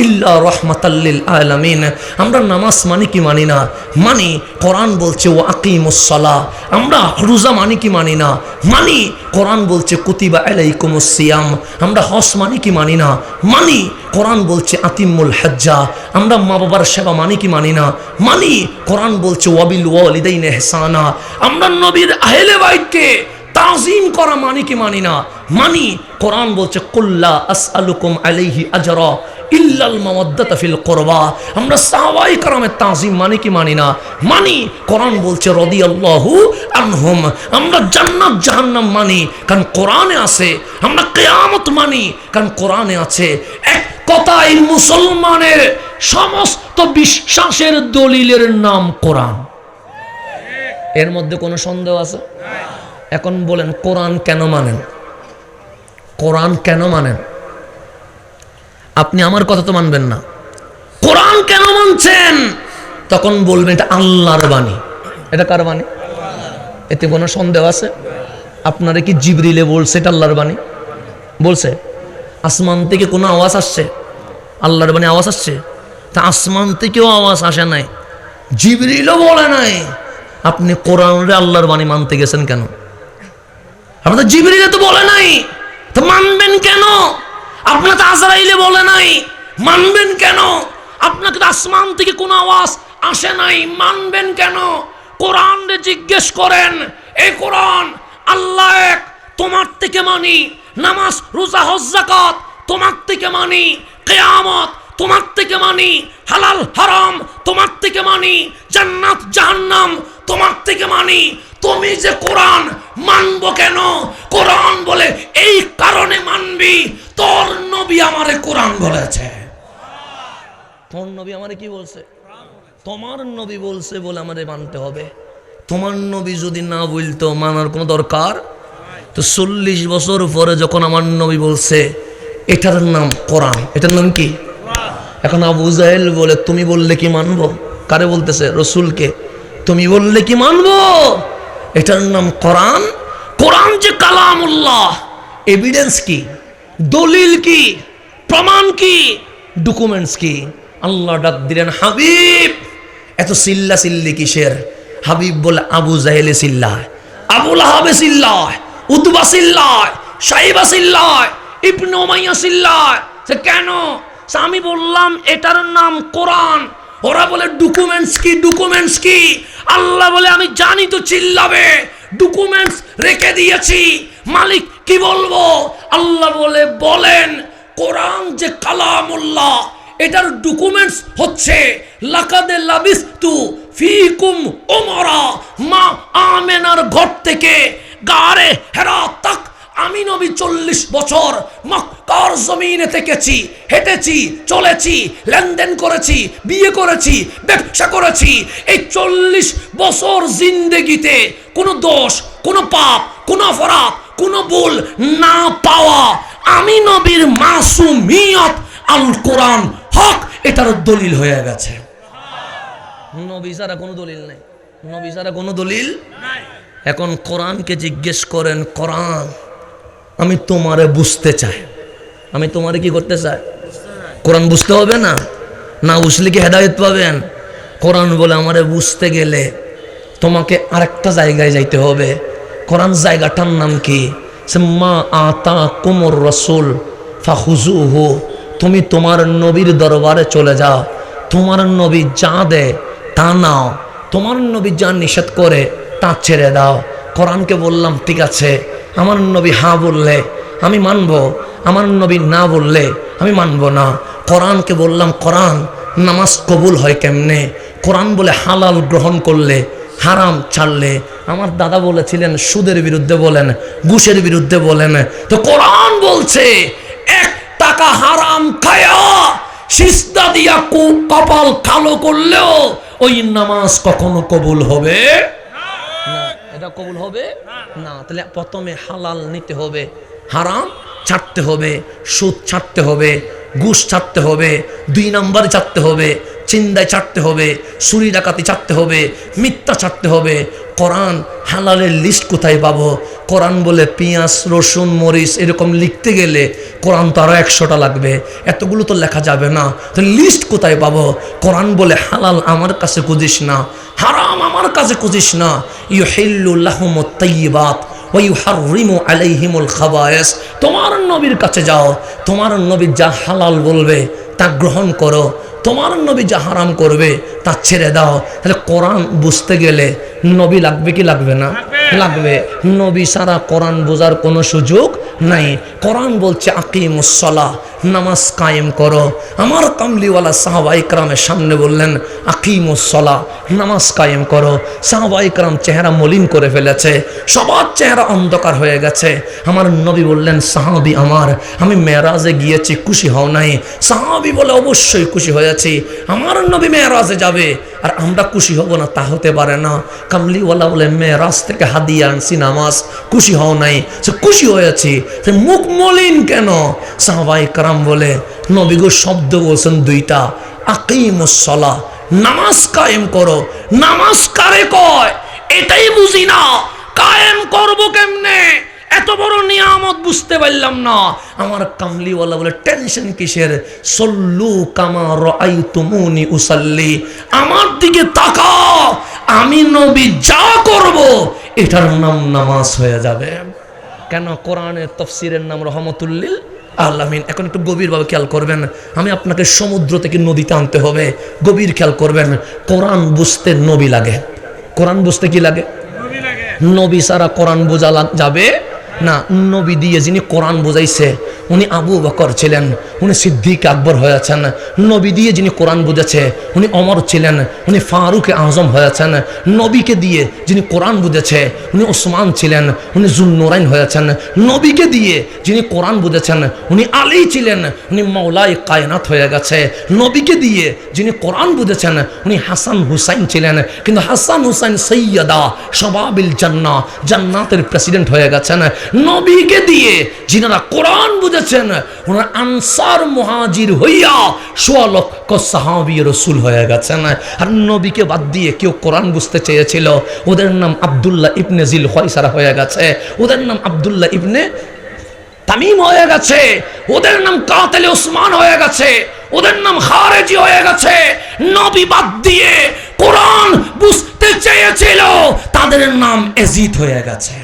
ইল্লা রহমাতাল্লিল আলামিন। আমরা নামাজ মানি কি মানি না? মানি। কোরআন বলছে ওয়া আকিমুস সালাহ। আমরা রোজা মানি কি মানি না? মানি। কোরআন বলছে কুতিবা আলাইকুমুস সিয়াম। আমরা হজ মানি কি মানি না? মানি। কোরআন বলছে আতিমুল হজ্জা। আমরা মা বাবার সেবা মানি কি মানি না? মানি। কোরআন বলছে ওয়াবিল ওয়ালিদাইনি ইহসানা। আমরা নবীর আহলে বাইতকে তাজিম করা মানি কি মানি না? মানি। কোরআন বলছে কুল্লা আসআলুকুম আলাইহি আজরা ইল্লাল মাওয়াদ্দাতা ফিল কুরবা। আমরা সাহাবায়ে কেরামের তাজিম মানি কি মানি না? মানি। কোরআন বলছে রাদিয়াল্লাহু আনহুম। আমরা জান্নাত জাহান্নাম মানি, কারণ কোরআনে আছে। আমরা কিয়ামত মানি, কারণ কোরআনে আছে। এক কথায় মুসলমানের সমস্ত বিশ্বাসের দলিলের নাম কোরআন। এর মধ্যে কোনো সন্দেহ আছে? এখন বলেন, কোরআন কেন মানেন? কোরআন কেন মানেন? আপনি আমার কথা তো মানবেন না, কোরআন কেন মানছেন? তখন বলবেন এটা আল্লাহর বাণী। এটা কার বাণী? এতে কোনো সন্দেহ আছে? আপনারা কি জিবরিলে বলছে এটা আল্লাহর বাণী? বলছে? আসমান থেকে কোনো আওয়াজ আসছে? আল্লাহর বাণী আওয়াজ আসছে? তা আসমান থেকেও আওয়াজ আসে নাই, জিবরিলও বলে নাই। আপনি কোরআনে আল্লাহর বাণী মানতে গেছেন কেন? আপনাদের জিবরিলে তো বলে নাই, তো মানবেন কেন? আপনার তো আজরাইলে বলে নাই, মানবেন কেন? আপনাকে তো আসমান থেকে কোনো আওয়াজ আসে নাই, মানবেন কেন? কোরআন রে জিজ্ঞেস করেন। এই কোরআন আল্লাহ এক, তোমার থেকে মানি। নামাজ রোজা হজ যাকাত তোমার থেকে মানি। কিয়ামত তোমার থেকে মানি। হালাল হারাম তোমার থেকে মানি। জান্নাত জাহান্নাম তোমার থেকে মানি। তুমি যে কোরআন মানবো কেন? কোরআন বলে এই কারণে মানবি, তোর নবী আমারে কোরআন বলেছে। তোর নবী আমারে কি বলছে? তোমার নবী বলছে বলে আমারে মানতে হবে। তোমার নবী যদি না বলতো মানার কোনো দরকার? তো 40 বছর পরে যখন আমার নবী বলছে এটার নাম কোরআন, এটার নাম কি? এখন আবু জাহেল বলে তুমি বললে কি মানবো? কারে বলতেছে? রসুলকে। তুমি বললে কি মানবো? এটার নাম কোরআন। কোরআন যে কালামুল্লাহ, এভিডেন্স কি, দলিল কি, প্রমাণ কি, ডকুমেন্টস কি? আল্লাহ ডাক দিলেন, হাবিব এত চিল্লা চিল্লি কিসের? হাবিব বলে আবু জাহেলে চিল্লায়, আবু লাহাবে চিল্লায়, উতবা চিল্লায়, সাইবা চিল্লায়, ইবনে উমাইয়া চিল্লায়। সে কেন? আমি বললাম এটার নাম কোরআন। ওরা বলে ডকুমেন্টস কি, ডকুমেন্টস কি? আল্লাহ বলে আমি জানি তো চিল্লাবে, ডকুমেন্টস রেখে দিয়েছি। মালিক কি বলবো? আল্লাহ বলে বলেন কোরআন যে কালামুল্লাহ, এটার ডকুমেন্টস হচ্ছে লাকাদে লাবিস্তু ফিকুম উমরা মা আমেনার ঘর থেকে গারে হেরা তাক আমি নবী 40 বছর মক্কার জমিনে থেকেছি, হেঁটেছি, চলেছি, লেনদেন করেছি, বিয়ে করেছি, ব্যবসা করেছি। এই 40 বছর জিন্দেগিতে কোনো দোষ, কোনো পাপ, কোনো অপরাধ, কোনো ভুল না পাওয়া আমি নবীর মাসুমিয়ত আল কোরআন হক, এটার দলিল হয়ে গেছে। নবী ছাড়া কোনো দলিল নাই, নবী ছাড়া কোনো দলিল নাই। এখন কোরআনকে জিজ্ঞেস করেন, কোরআন আমি তোমারে বুঝতে চাই, আমি তোমারে কি করতে চাই? কোরআন বুঝতে হবে না? না বুঝলে কি হেদায়েত পাবেন? কোরআন বলে আমারে বুঝতে গেলে তোমাকে আরেকটা জায়গায় যাইতে হবে। কোরআন জায়গাটার নাম কি? মা আতা কুমুর রসুল ফাখুজুহু, তুমি তোমার নবীর দরবারে চলে যাও, তোমার নবী যা দেয় তা নাও, তোমার নবী যা নিষেধ করে তা ছেড়ে দাও। কোরআনকে বললাম ঠিক আছে, আমার নবী হ্যাঁ বললে আমি মানব, আমার নবী না বললে আমি মানব না। কোরআনকে বললাম কোরআন নামাজ কবুল হয় কেমনে? কোরআন বলে হালাল গ্রহণ করলে, হারাম ছাড়লে। আমার দাদা বলেছিলেন সুদের বিরুদ্ধে বলেন, ঘুষের বিরুদ্ধে বলেন, তো কোরআন বলছে 1 টাকা হারাম খায়া সিজদা দিয়া কপাল কালো করলেও ওই নামাজ কখনো কবুল হবে না। এটা কবুল হবে না। তাহলে প্রথমে হালাল নিতে হবে, হারাম ছাড়তে হবে, সুদ ছাড়তে হবে, ঘুষ ছাড়তে হবে, 2 নম্বর ছাড়তে হবে, চিন্দায় ছাড়তে হবে, চুরি ডাকাতি ছাড়তে হবে, মিথ্যা ছাড়তে হবে। কোরআন হালালের লিস্ট কোথায় পাবো? কোরআন বলে পেঁয়াজ রসুন মরিচ এরকম লিখতে গেলে কোরআন তো আরো 100টা লাগবে, এতগুলো তো লেখা যাবে না। তো লিস্ট কোথায় পাবো? কোরআন বলে হালাল আমার কাছে খুঁজিস না, হারাম আমার কাছে খুঁজিস না। ইউহিল্লু লাহুমুত তাইয়্যিবাত ওয়া ইউহাররিমু আলাইহিমুল খাবায়েস। তোমার নবীর কাছে যাও, তোমার নবী যা হালাল বলবে তা গ্রহণ করো, তোমার নবী যা হারাম করবে তা ছেড়ে দাও। তাহলে কোরআন বুঝতে গেলে নবী লাগবে কি লাগবে না? লাগবে। নবী ছাড়া কোরআন বোঝার কোনো সুযোগ নাই। কোরআন বলছে আকিমুস সালাহ, নামাজ কায়েম করো। আমার কামলিওয়ালা সাহাবা ইকরামের সামনে বললেন আকিমুস সালাহ, নামাজ কায়েম করো। সাহাবা ইকরাম চেহারা মলিন করে ফেলেছে, সবার চেহারা অন্ধকার হয়ে গেছে। আমার নবী বললেন সাহাবী আমার, আমি মেরাজে গিয়েছি, খুশি হও নাই? সাহাবী বলে অবশ্যই খুশি হয়েছি। আমার নবী মেরাজে যাবে আর আমরা খুশি হব না, তা হতে পারে না। কামলিওয়ালা বলে মেরাজ থেকে হাদিয়া আনছি নামাজ, খুশি হও নাই? সে খুশি হয়েছি। মুখ মলিন কেন? সাহাবা ইকরাম বলে নবী গো শব্দ বলছেন 2টা, আকিমুস সালাহ, নামাজ কায়েম করো। নামাজ কারে কয় এটাই বুঝি না, কায়েম করব কেমনে? এত বড় নিয়ামত বুঝতে পারলাম না। আমার কামলিওয়ালা বলে টেনশন কিসের? সল্লু কামা রাআইতুমুনি উসাল্লি, আমার দিকে তাকাও, আমি নবী যা করব এটার নাম নামাজ হয়ে যাবে। কেন? কোরআনের তাফসীরের নাম রহমতুল লিল আলামিন। এখন একটু গভীরভাবে খেয়াল করবেন, আমি আপনাকে সমুদ্র থেকে নদীতে আনতে হবে। গভীর খেয়াল করবেন, কোরআন বুঝতে নবী লাগে। কোরআন বুঝতে কি লাগে? নবী ছাড়া কোরআন বোঝা যাবে না। নবী দিয়ে যিনি কোরআন বোঝাইছে উনি আবু বকর ছিলেন, উনি সিদ্দিক আকবর হয়েছেন। নবী দিয়ে যিনি কোরআন বুঝেছে উনি ওমর ছিলেন, উনি ফারুক আজম হয়েছেন। নবীকে দিয়ে যিনি কোরআন বুঝেছে উনি ওসমান ছিলেন, উনি জুন্নুরাইন হয়েছেন। নবীকে দিয়ে যিনি কোরআন বুঝেছেন উনি আলী ছিলেন, উনি মাওলাই কায়নাত হয়ে গেছে। নবীকে দিয়ে যিনি কোরআন বুঝেছেন উনি হাসান হুসাইন ছিলেন, কিন্তু হাসান হুসাইন সৈয়দা শবাবিল জান্নাহ, জান্নাতের প্রেসিডেন্ট হয়ে গেছেন। নবীকে দিয়ে যিনারা কোরআন বুঝেছেন ওনারা আনসার মুহাজির হইয়া ১৬ লক্ষ সাহাবী রাসূল হয়ে গেছেন। আর নবীকে বাদ দিয়ে কেউ কোরআন বুঝতে চেয়েছিল, ওদের নাম আব্দুল্লাহ ইবনে জিল খয়সারা হয়ে গেছে, ওদের নাম আব্দুল্লাহ ইবনে তামিম হয়ে গেছে, ওদের নাম কাতিল ওসমান হয়ে গেছে, ওদের নাম খারেজি হয়ে গেছে। নবী বাদ দিয়ে কোরআন বুঝতে চেয়েছিল, তাদের নাম এজিদ হয়ে গেছে।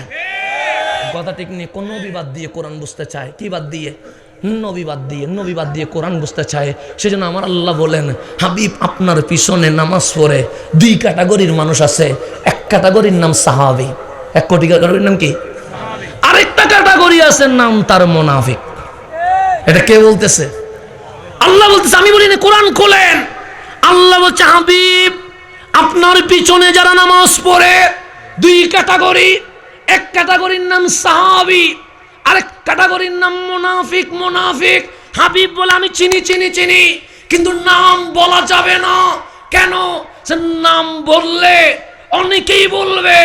কথা ঠিক নেই? কোন নবী বাদ দিয়ে কোরআন বুঝতে চায়? কি বাদ দিয়ে? নবী বাদ দিয়ে। নবী বাদ দিয়ে কোরআন বুঝতে চায়। সেজন্য আমার আল্লাহ বলেন, হাবিব আপনার পিছনে নামাজ পড়ে 2 ক্যাটাগরির মানুষ আছে। এক ক্যাটাগরির নাম সাহাবী, এক ক্যাটাগরির নাম কি? আরেকটা ক্যাটাগরি আছে, নাম তার মুনাফিক। এটা কে বলতেছে? আল্লাহ বলতেছে, আমি বলি না। কোরআন খোলেন, আল্লাহ বলছে হাবিব আপনার পিছনে যারা নামাজ পড়ে 2 ক্যাটাগরি। এক ক্যাটাগরির নাম সাহাবী, আরেক ক্যাটাগরির নাম মুনাফিক। মুনাফিক হাবিব বলে আমি চিনি, কিন্তু নাম বলা যাবে না। কেন? সে নাম বললে অনেকেই বলবে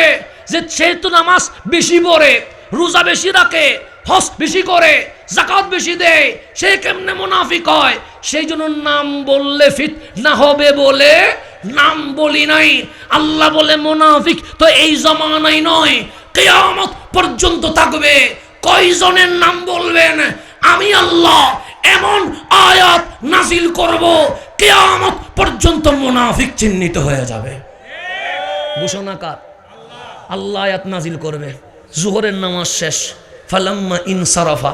যে সে তো নামাজ বেশি পড়ে, রোজা বেশি রাখে, হজ বেশি করে, যাকাত বেশি দেয়, সে কেমনে মুনাফিক হয়? সেই জন্য নাম বললে ফিতনা হবে বলে নাম বলি নাই। আল্লাহ বলে মুনাফিক তো এই জামানায় নয়, কিয়ামত পর্যন্ত থাকবে। কয়জনের নাম বলবেন? আমি আল্লাহ এমন আয়াত নাজিল করব কিয়ামত পর্যন্ত মুনাফিক চিহ্নিত হয়ে যাবে। ঘোষণাকার আল্লাহ আয়াত নাজিল করবে। জোহরের নামাজ শেষ, ফালাম্মা ইনসারাফা,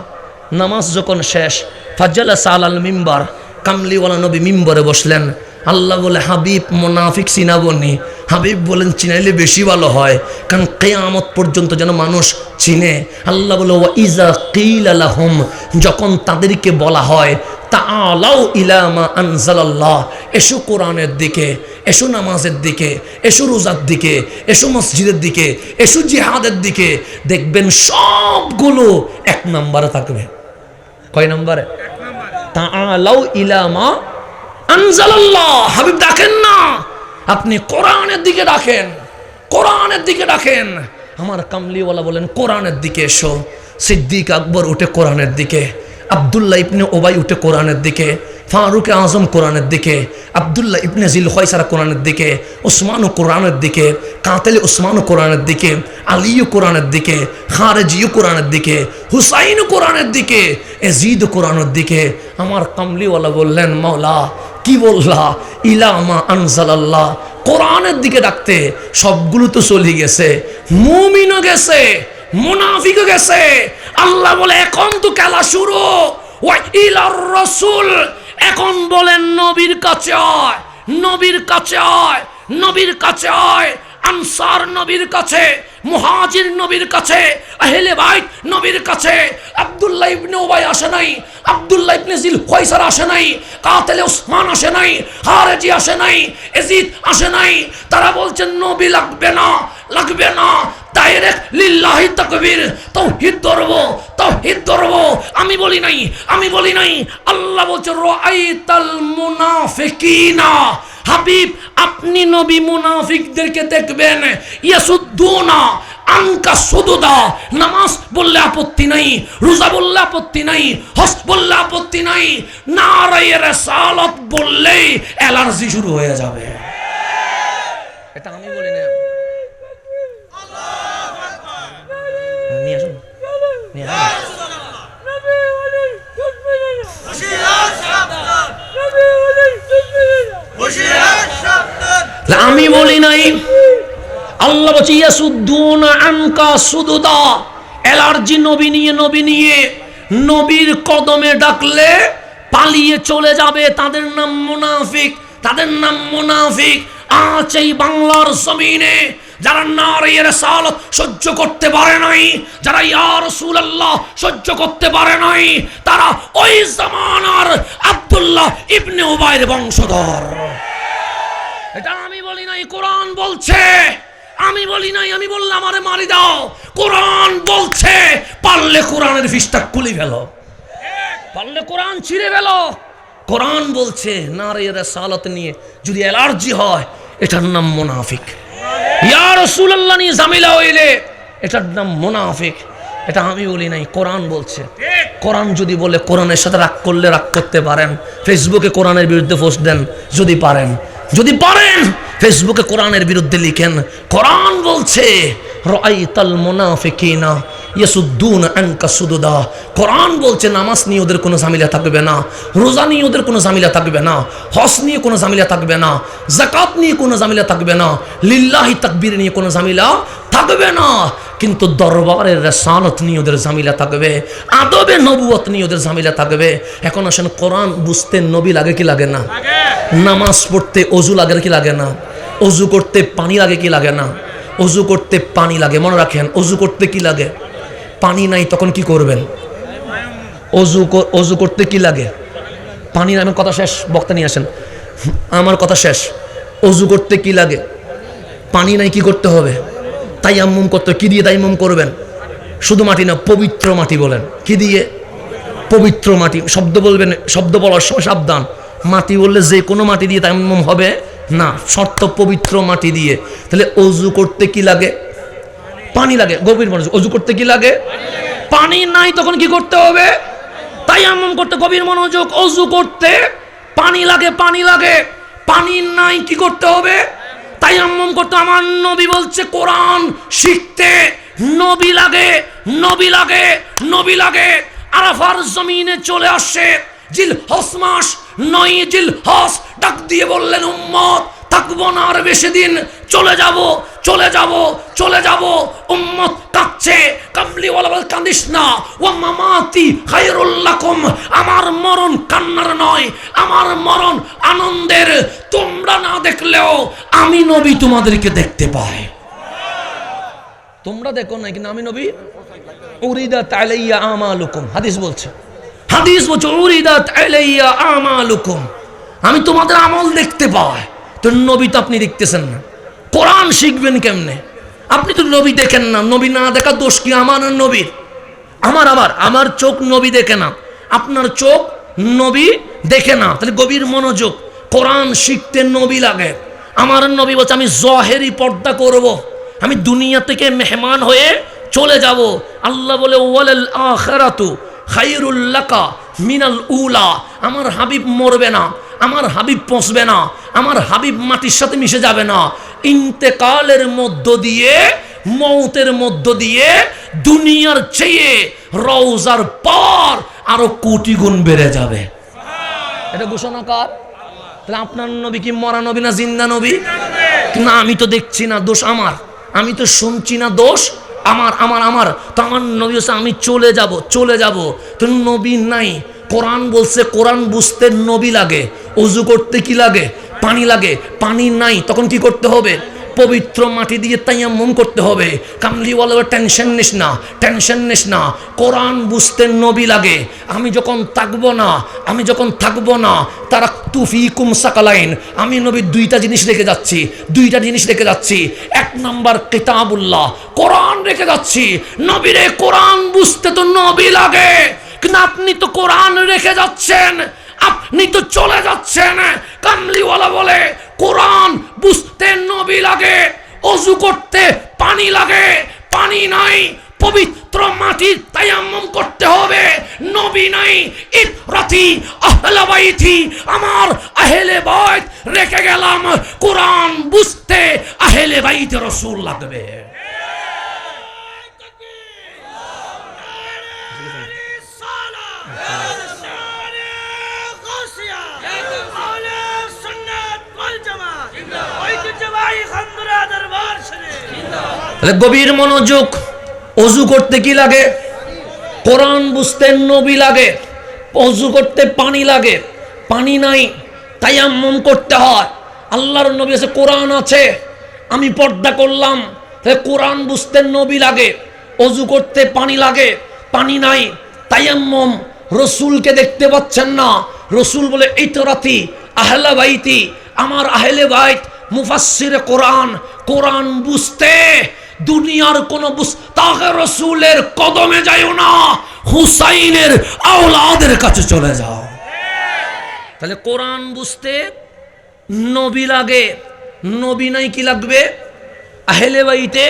নামাজ যখন শেষ, ফাজালাসা আলাল মিম্বার, কামলিওয়ালা নবী মিম্বরে বসলেন। আল্লাহ বলে হাবিব মুনাফিক চিনাবনি। হাবিব বলেন চিনাইলে বেশি ভালো হয়, কারণ কিয়ামত পর্যন্ত যেন মানুষ চিনে। আল্লাহ বলে ওয়া ইজা কিলা লাহুম, যখন তাদেরকে বলা হয় তাআলাউ ইলা মা আনজালাল্লাহ, এসো কোরআনের দিকে, এসো নামাজের দিকে, এসো রোজার দিকে, এসো মসজিদের দিকে, এসো জিহাদের দিকে, দেখবেন সবগুলো 1 নম্বরে থাকবে। কয় নম্বরে? তাআলাউ ইলা মা আনজালাল্লাহ। হাবিব ডাকেন না, আপনি কোরআনের দিকে ডাকেন, কোরআনের দিকে ডাকেন। আমার কামলিওয়ালা বলেন কোরআনের দিকে এসো। সিদ্দিক আকবর উঠে কোরআনের দিকে, আব্দুল্লাহ ইবনে ওবাই উঠে কোরআনের দিকে, ফারুক আজম কোরআনের দিকে, আব্দুল্লাহ ইবনে জিল খয়সারা কোরআনের দিকে, ওসমানও কোরআনের দিকে, কাতিল ওসমানও কোরআনের দিকে, আলীও কোরআনের দিকে, খারেজিও কোরআনের দিকে, হুসাইনও কোরআনের দিকে, এজিদ কোরআনের দিকে। আমার কামলিওয়ালা বললেন মাওলা কি বললা? ইলামা আনজালাল্লাহ, কোরআনের দিকে ডাকতে। সবগুলো তো চলে গেছে, মুমিনও গেছে, মুনাফিকও গেছে। আল্লাহ বলে এখন তো খেলা শুরু। ওয়া ইলার রাসূল, এখন বলেন নবীর কাছে আয়, নবীর কাছে আয়, নবীর কাছে আয়। আনসার নবীর কাছে, মুহাজির নবীর কাছে, আহলে বাইত নবীর কাছে। আব্দুল্লাহ ইবনে উবাই আসে নাই, আব্দুল্লাহ ইবনে জিল খয়সার আসে নাই, কাতিল ওসমান আসে নাই, খারেজি আসে নাই, এজিদ আসে নাই। তারা বলছেন নবী লাগবে না, লাগবে না, ডাইরেক্ট লিল্লাহি তাকবীর, তাওহীদ ধরবো, তাওহীদ ধরবো। আমি বলি নাই, আমি বলি নাই। আল্লাহ বলছে রাআইতাল মুনাফিকিনা, হাবিব আপনি নবী মুনাফিকদেরকে দেখবেন, ইয়াসুদ্দুনা আনকা সুদুদা, নামাজ বললে আপত্তি নাই, রোজা বললে আপত্তি নাই, হজ বললে আপত্তি নাই, নারায়ে রিসালাত বললেই অ্যালার্জি শুরু হয়ে যাবে। এটা আমি বলি না। আল্লাহু আকবার। নিয়ে আসুন, নিয়ে আসুন। আমি বলি নাই। আল্লাহ বলছে ইয়াসুদ্দুনা আনকা সুদুদা, অ্যালার্জি নবী নিয়ে, নবী নিয়ে। নবীর কদমে ডাকলে পালিয়ে চলে যাবে, তাদের নাম মুনাফিক, তাদের নাম মুনাফিক। আজ এই বাংলার জমিনে যারা নারে রিসালাত সহ্য করতে পারে নাই, যারা ইয়া রাসূলুল্লাহ সহ্য করতে পারে নাই, তারা ওই জামানার আব্দুল্লাহ ইবনে উবাইর বংশধর। এটা আমি বলি নাই, কোরআন বলছে। আমি বলি নাই, আমি বললাম আমারে মারি দাও। কোরআন বলছে, পারলে কোরআনের পৃষ্ঠা খুলে ফেলো, পারলে কোরআন ছিঁড়ে ফেলো। কোরআন বলছে নারে রিসালাত নিয়ে যদি অ্যালার্জি হয় এটার নাম মুনাফিক। ইয়া রাসূলুল্লাহ নিয়ে ঝামেলা হইলে এটার নাম মুনাফিক। এটা আমি বলি নাই, কোরআন বলছে। কোরআন যদি বলে, কোরআনের সাথে রাগ করলে রাগ করতে পারেন, ফেসবুকে কোরআনের বিরুদ্ধে পোস্ট দেন যদি পারেন, যদি পারেন ফেসবুকে কোরআনের বিরুদ্ধে লিখেন। কোরআন বলছে রাআইতাল মুনাফিকিনা ইয়াসুদ্দুনা আনকা সুদুদা। কোরআন বলছে নামাজ নিয়ে ওদের কোনো ঝামেলা থাকবে না, রোজা নিয়ে ওদের কোনো ঝামেলা থাকবে না, হজ নিয়ে কোনো ঝামেলা থাকবে না, যাকাত নিয়ে কোনো ঝামেলা থাকবে না, লিল্লাহি তাকবীর নিয়ে কোনো ঝামেলা থাকবে না। কিন্তু দরবারের রিসালাত নিয়ে ওদের ঝামেলা থাকবে, আদবে নবুয়ত নিয়ে ওদের ঝামেলা থাকবে। এখন আসেন, কোরআন বুঝতে নবী লাগে কি লাগে না? নামাজ পড়তে অজু লাগে কি লাগে না? অজু করতে পানি লাগে কি লাগে না? অজু করতে পানি লাগে, মনে রাখেন। অজু করতে কি লাগে? পানি নাই, তখন কি করবেন? অজু করতে কি লাগে? পানি নাই। আমার কথা শেষ, বক্তা নিয়ে আসেন, আমার কথা শেষ। অজু করতে কি লাগে? পানি নাই, কি করতে হবে? তায়াম্মুম করতে। কি দিয়ে তায়াম্মুম করবেন? শুধু মাটি না, পবিত্র মাটি বলেন। কি দিয়ে? পবিত্র মাটি। শব্দ বলবেন, শব্দ বলার সময় সাবধান। মাটি বললে যে কোনো মাটি দিয়ে তায়াম্মুম হবে না, শর্ত পবিত্র মাটি দিয়ে। তাহলে অজু করতে কি লাগে? পানি লাগে। গভীর মনোযোগ। অজু করতে কি লাগে? পানি নাই, তখন কি করতে হবে? তায়াম্মুম করতে। গভীর মনোযোগ। অজু করতে পানি লাগে, পানি লাগে। পানি নাই, কি করতে হবে? তায়াম্মুম করতে। আমার নবী বলছে কোরআন শিখতে নবী লাগে, নবী লাগে, নবী লাগে। আরাফার জমিনে চলে আসে জিলহজ মাস, 9 জিলহজ, ডাক দিয়ে বললেন উম্মত থাকবো না আর বেশি দিন, চলে যাব, চলে যাব, চলে যাব। উম্মত কাঁদছে, কামলিওয়ালা বল কাঁদিস না, ও মামাতি খায়রুল লাকুম, আমার মরণ কান্নার নয়, আমার মরণ আনন্দের। তোমরা না দেখলেও আমি নবী তোমাদেরকে দেখতে পাই। তোমরা দেখো না, কিন্তু আমি নবী। উরিদাত আলাইয়া আমালুকুম, হাদিস বলছে, হাদিস বলছে উরিদাত আলাইয়া আমালুকুম, আমি তোমাদের আমল দেখতে পাই। তো নবী তো আপনি দেখতেছেন না, কোরআন শিখবেন কেমনে? আপনি তো নবী দেখেন না। নবী না দেখা দোষ কি আমার নবীর? আমার চোখ নবী দেখে না, আপনার চোখ নবী দেখে না। তাহলে গভীর মনোযোগ। কোরআন শিখতে নবী লাগে। আমার নবী বলছে আমি জহেরি পর্দা করব, আমি দুনিয়া থেকে মেহমান হয়ে চলে যাব। আল্লাহ বলে ওয়ালাল আখিরাতু খায়রুল লাকা মিনাল উলা। আমার হাবিব মরবে না, আমার হাবিব পৌঁছবে না, আমার হাবিব মাটির সাথে মিশে যাবে না। ইন্তেকালের মধ্য দিয়ে, মৌতের মধ্য দিয়ে দুনিয়ার চেয়ে রওজার পর আরো কোটি গুণ বেড়ে যাবে। এটা ঘোষণা কার? তাহলে আপনার নবী কি মরা নবী না জিন্দা নবী? না, আমি তো দেখছি না, দোষ আমার। আমি তো শুনছি না, দোষ আমার। তো আমার নবী হচ্ছে আমি চলে যাব, চলে যাব। তো নবী নাই। কোরআন বলছে কোরআন বুঝতে নবী লাগে। অজু করতে কি লাগে? পানি লাগে। পানি নাই, তখন কি করতে হবে? পবিত্র মাটি দিয়ে তায়াম্মুম করতে হবে। কামলিওয়ালা টেনশন নিস না, টেনশন নিস না। কোরআন বুঝতে নবী লাগে। আমি যখন থাকবো না, তারা তুফিকুম সাকালাইন, আমি নবী দুইটা জিনিস রেখে যাচ্ছি। 1 নাম্বার কিতাবুল্লাহ, কোরআন রেখে যাচ্ছি। নবীরে কোরআন বুঝতে তো নবী লাগে, কিন্তু আপনি তো কোরআন রেখে যাচ্ছেন, আপনি তো চলে যাচ্ছেন। কামলিওয়ালা বলে কোরআন বুঝতে নবী লাগে, অজু করতে পানি লাগে। পানি নাই, পবিত্র মাটির তায়াম্মুম করতে হবে। নবী নাই, ইফরাতি আহলে বাইতি, আমার আহলে বাইত রেখে গেলাম। কোরআন বুঝতে আহলে বাইত রাসূল লাগবে। গভীর মনোযোগ। অজু করতে কি লাগে? কোরআন বুঝতে নবী লাগে, ওযু করতে পানি লাগে, পানি নাই তায়াম্মুম করতে হয়। আল্লাহর নবী আছে, কোরআন আছে, আমি পর্দা করলাম, তাহলে কোরআন বুঝতে নবী লাগে, ওযু করতে পানি লাগে, পানি নাই তায়াম্মুম। রসুলকে দেখতে পাচ্ছেন না, রসুল বলে ইতরাতি আহলে বাইতি, আমার আহলে বাইত মুফাসসিরে কোরআন, কোরআন বুঝতে দুনিয়ার কোন মুস্তাকে রসুলের কদমে যাইও না, হুসাইনের আওলাদের কাছে চলে যাও। তাহলে কোরআন বুঝতে নবী লাগে, নবী নাই কি লাগবে? আহলে বাইতে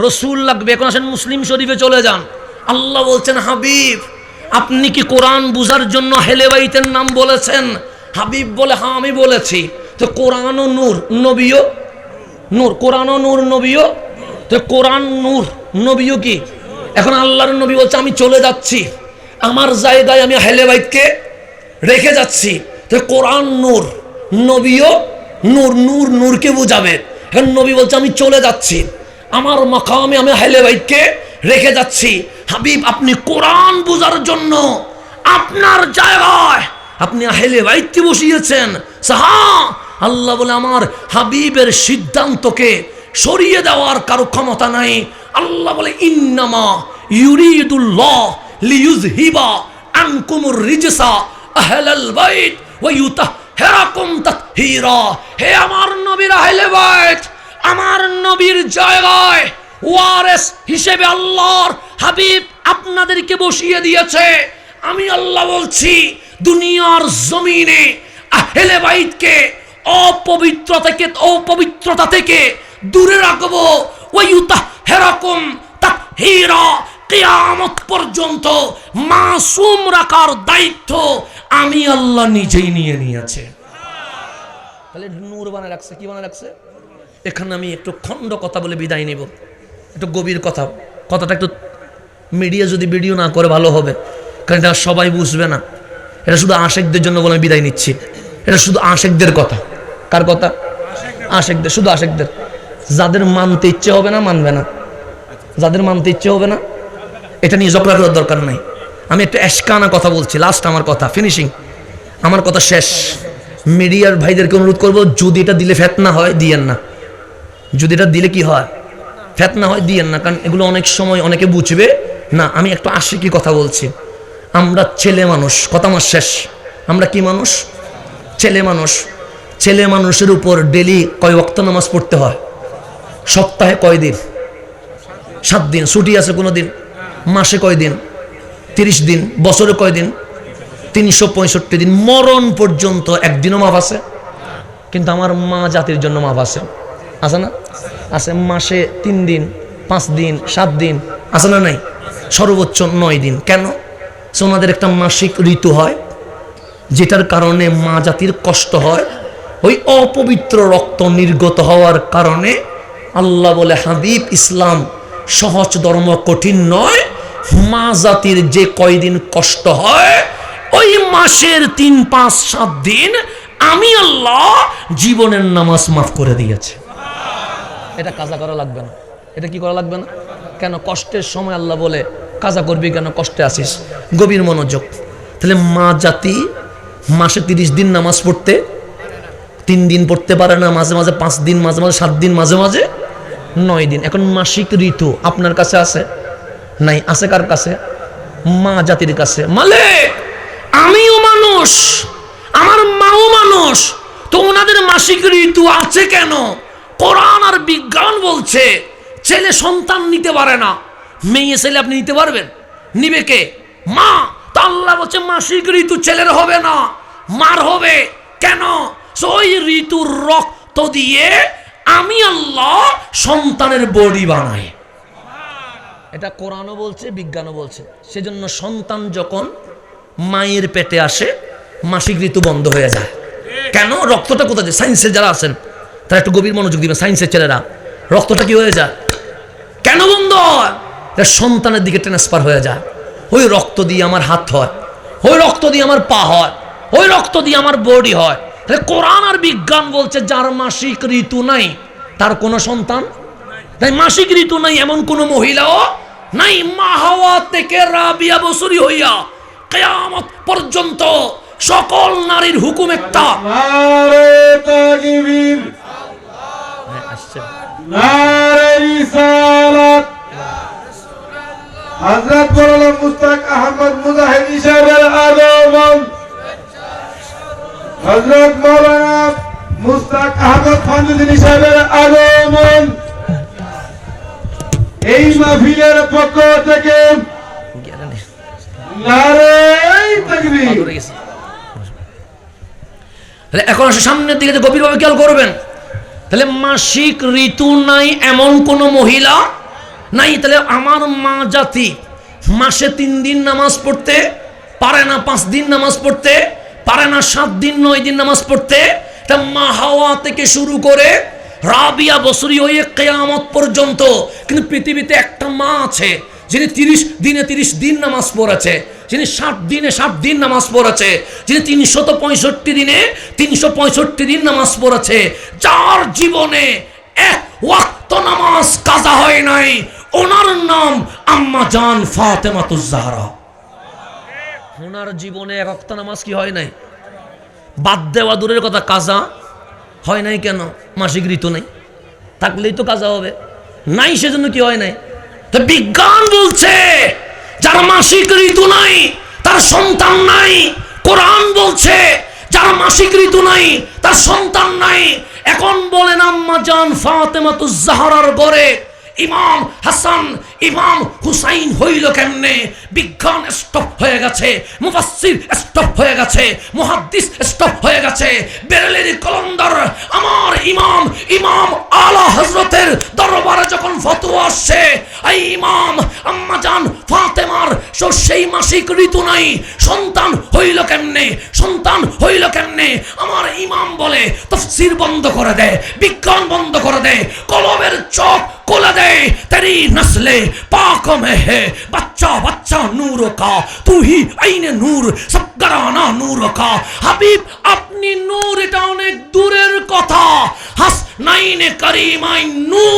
রসুল লাগবে। এখন আসেন মুসলিম শরীফে চলে যান, আল্লাহ বলছেন হাবিব আপনি কি কোরআন বুঝার জন্য আহলে বাইতের নাম বলেছেন? হাবিব বলে হ্যাঁ আমি বলেছি। তো কোরআন ও নূর, নবীও নূর, কোরআন ও নূর, নবীও তো কোরআন নূর, নবীও কি? এখন আল্লাহর নবী বলছে আমি চলে যাচ্ছি, আমার জায়গায় আমি আহলে বাইতকে রেখে যাচ্ছি। তো কোরআন নূর, নবীও নূর, নূর নূরকে বুঝাবে। এখন নবী বলছে আমি চলে যাচ্ছি, আমার মাকামে আমি আহলে বাইতকে রেখে যাচ্ছি। হাবিব আপনি কোরআন বুঝার জন্য আপনার জায়গায় আপনি আহলে বাইতকে বসিয়েছেন। হ্যাঁ, আল্লাহ বলে আমার হাবিবের সিদ্ধান্তকে সরিয়ে দেওয়ার কারো ক্ষমতা নাই। আল্লাহ বলে ইন্নামা ইউরিদুল্লাহ লিইউযহিবা আনকুমুর রিজসা আহলাল বাইত ওয়া ইউতাহহিরাকুম তাতহীরা। হে আমার নবীর আহলে বাইত, আমার নবীর জায়গায় ওয়ারিস হিসেবে আল্লাহর হাবিব আপনাদেরকে বসিয়ে দিয়েছে। আমি আল্লাহ বলছি দুনিয়ার জমিনে আহলে বাইতকে অপবিত্রতা থেকে দূরে রাখবো। ওয়ায়ুতাহহিরাকুম তাতহীরা, কিয়ামত পর্যন্ত মাসুম রাখার দায়িত্ব আমি আল্লাহ নিজেই নিয়ে নিয়েছে। তাহলে নূর বানায় রাখছে, কি বানায় রাখছে? এখানে আমি একটু খণ্ড কথা বলে বিদায় নেব, একটু গভীর কথা, কথাটা একটু মিডিয়া যদি ভিডিও না করে ভালো হবে, কারণ এটা সবাই বুঝবে না। এটা শুধু আশেকদের জন্য বলে আমি বিদায় নিচ্ছি। এটা শুধু আশেকদের কথা। কার কথা? আশেকদের, শুধু আশেকদের। যাদের মানতে ইচ্ছে হবে না মানবে না, যাদের মানতে ইচ্ছে হবে না এটা নিয়ে ঝগড়া করার দরকার নাই। আমি একটা এশকানা কথা বলছি, লাস্ট আমার কথা, ফিনিশিং, আমার কথা শেষ। মিডিয়ার ভাইদেরকে অনুরোধ করবো, যদি এটা দিলে ফেতনা হয় দিয়েন না, যদি এটা দিলে কি হয় ফেতনা হয় দিয়েন না, কারণ এগুলো অনেক সময় অনেকে বুঝবে না। আমি একটু আশিকি কথা বলছি, আমরা ছেলে মানুষ, কথা আমার শেষ। আমরা কি মানুষ? ছেলে মানুষ। ছেলে মানুষের উপর ডেলি কয় ওয়াক্ত নামাজ পড়তে হয়? সপ্তাহে কয় দিন? 7 দিন। ছুটি আছে কোনো দিন? মাসে কয় দিন? 30 দিন। বছরে কয় দিন? 365 দিন। মরণ পর্যন্ত একদিনও মাফ আছে? কিন্তু আমার মা জাতির জন্য মাফ আছে, আছে না? আছে। মাসে 3 দিন, 5 দিন, 7 দিন, আছে না নাই? সর্বোচ্চ 9 দিন। কেন? ওনাদের একটা মাসিক ঋতু হয়, যেটার কারণে মা জাতির কষ্ট হয়। ওই অপবিত্র রক্ত নির্গত হওয়ার কারণে আল্লাহ বলে হাবিব ইসলাম সহজ ধর্ম, কঠিন নয়। মা জাতির যে কয়দিন কষ্ট হয় ওই মাসের 3, 5, 7 দিন আমি আল্লাহ জীবনের নামাজ মাফ করে দিয়েছে। এটা কাজা করা লাগবে না। এটা কি করা লাগবে না? কেন? কষ্টের সময় আল্লাহ বলে কাজা করবি কেন? কষ্টে আসিস। গভীর মনোযোগ। তাহলে মা জাতি মাসে 30 দিন নামাজ পড়তে 3 দিন পড়তে পারে না, মাঝে মাঝে 5 দিন, মাঝে মাঝে 7 দিন, মাঝে মাঝে 9 দিন। এখন মাসিক ঋতু আপনার কাছে আছে নাই? আছে কার কাছে? মা জাতির কাছে। মালিক আমিও মানুষ, আমার মাও মানুষ, তো ওনাদের মাসিক ঋতু আছে কেন? কোরআন আর বিজ্ঞান বলছে ছেলে সন্তান নিতে পারে না, মেয়ে ছেলে আপনি নিতে পারবেন? নিবে কে? মা। তা আল্লাহ বলছে মাসিক ঋতু ছেলের হবে না, মার হবে। কেন? ওই ঋতুর রক্ত দিয়ে আমি আল্লাহ সন্তানের বডি বানাই। এটা কোরআনও বলছে, বিজ্ঞানও বলছে। সেজন্য সন্তান যখন মায়ের পেটে আসে মাসিক ঋতু বন্ধ হয়ে যায়। কেন? রক্তটা কোথায় যায়? সায়েন্সের যারা আছেন তারা একটু গভীর মনোযোগ দিবেন। সায়েন্সের ছেলেরা, রক্তটা কি হয়ে যায়? কেন বন্ধ হয়? এটা সন্তানের দিকে ট্রান্সফার হয়ে যায়। ওই রক্ত দিয়ে আমার হাত হয়, ওই রক্ত দিয়ে আমার পা হয়, ওই রক্ত দিয়ে আমার বডি হয়। তাহলে কোরআন আর বিজ্ঞান বলছে যার মাসিক ঋতু নাই তার কোনো সন্তান। তাই মাসিক ঋতু নাই এমন কোনো মহিলাও নাই মা হাওয়া থেকে রাবিয়া বসরি হইয়া কিয়ামত পর্যন্ত সকল নারীর হুকুম একটা। নারে তাকবীর, নারে রিসালাত। হযরত মাওলানা মুস্তাক আহমদ মুজাহিদ সাহেবের আগমন, হযরত মাওলানা মুস্তাক আহমদ ফান্ডুদ্দিন সাহেবের আগমন এই মাহফিলের পক্ষ থেকে নারে তাকবীর। এখন আসে সামনের দিকে গভীরভাবে খেয়াল করবেন। তাহলে মাসিক ঋতু নাই এমন কোন মহিলা নাই। তাহলে আমার মা জাতি মাসে 3 দিন নামাজ পড়তে পারে না, 5 দিন নামাজ পড়তে পারে না, 7 দিন 9 দিন নামাজ পড়তে। তা মা হাওয়া থেকে শুরু করে রাবিয়া বসরি হয়ে কিয়ামত পর্যন্ত। কিন্তু পৃথিবীতে একটা মা আছে যিনি 30 দিনে 30 দিন নামাজ পড়েছে, যিনি 60 দিনে 60 দিন নামাজ পড়েছে, যিনি 365 দিনে 365 দিন নামাজ পড়েছে, যার জীবনে এক ওয়াক্ত নামাজ কাজা হয় নাই। ওনার নাম আম্মা জান ফাতেমাতুজ জাহরা। ওনার জীবনে এক ওয়াক্ত নামাজ কি হয় নাই? বাদ দেওয়া দূরের কথা, কাজা হয় নাই। কেন? মাসিক ঋতু নাই, থাকলেই তো কাজা হবে। নাই সেজন্য কি হয় নাই? তো বিজ্ঞান বলছে যার মাসিক ঋতু নাই তার সন্তান নাই। কোরআন বলছে যার মাসিক ঋতু নাই তার সন্তান নাই। এখন বলেন আম্মা জান ফাতেমাতুজ জাহরার ঘরে ইমাম হাসান ইমাম হুসাইন হইল কেমনে? বিজ্ঞান স্টপ হয়ে গেছে, মুফাসসির স্টপ হয়ে গেছে, মুহাদ্দিস স্টপ হয়ে গেছে। বেরেলভী কলন্দর আমার ইমাম ইমাম আলা হযরতের দরবারে যখন ফতোয়া আসছে, এই ইমাম আম্মা জান ফাতেমার সেই মাসিক ঋতু নাই, সন্তান হইল কেমনে? সন্তান হইল কেমনে? আমার ইমাম বলে তাফসীর বন্ধ করে দেয়, বিজ্ঞান বন্ধ করে দেয়, কলবের চোখ खोला दे। तेरी नस्ले पाक में है बच्चा बच्चा नूर का, तू ही आईने नूर सब घराना नूर का। হাবিব আপনি নূর, এটা অনেক দূরের কথা। হাস নাইনে করিমাই নূর।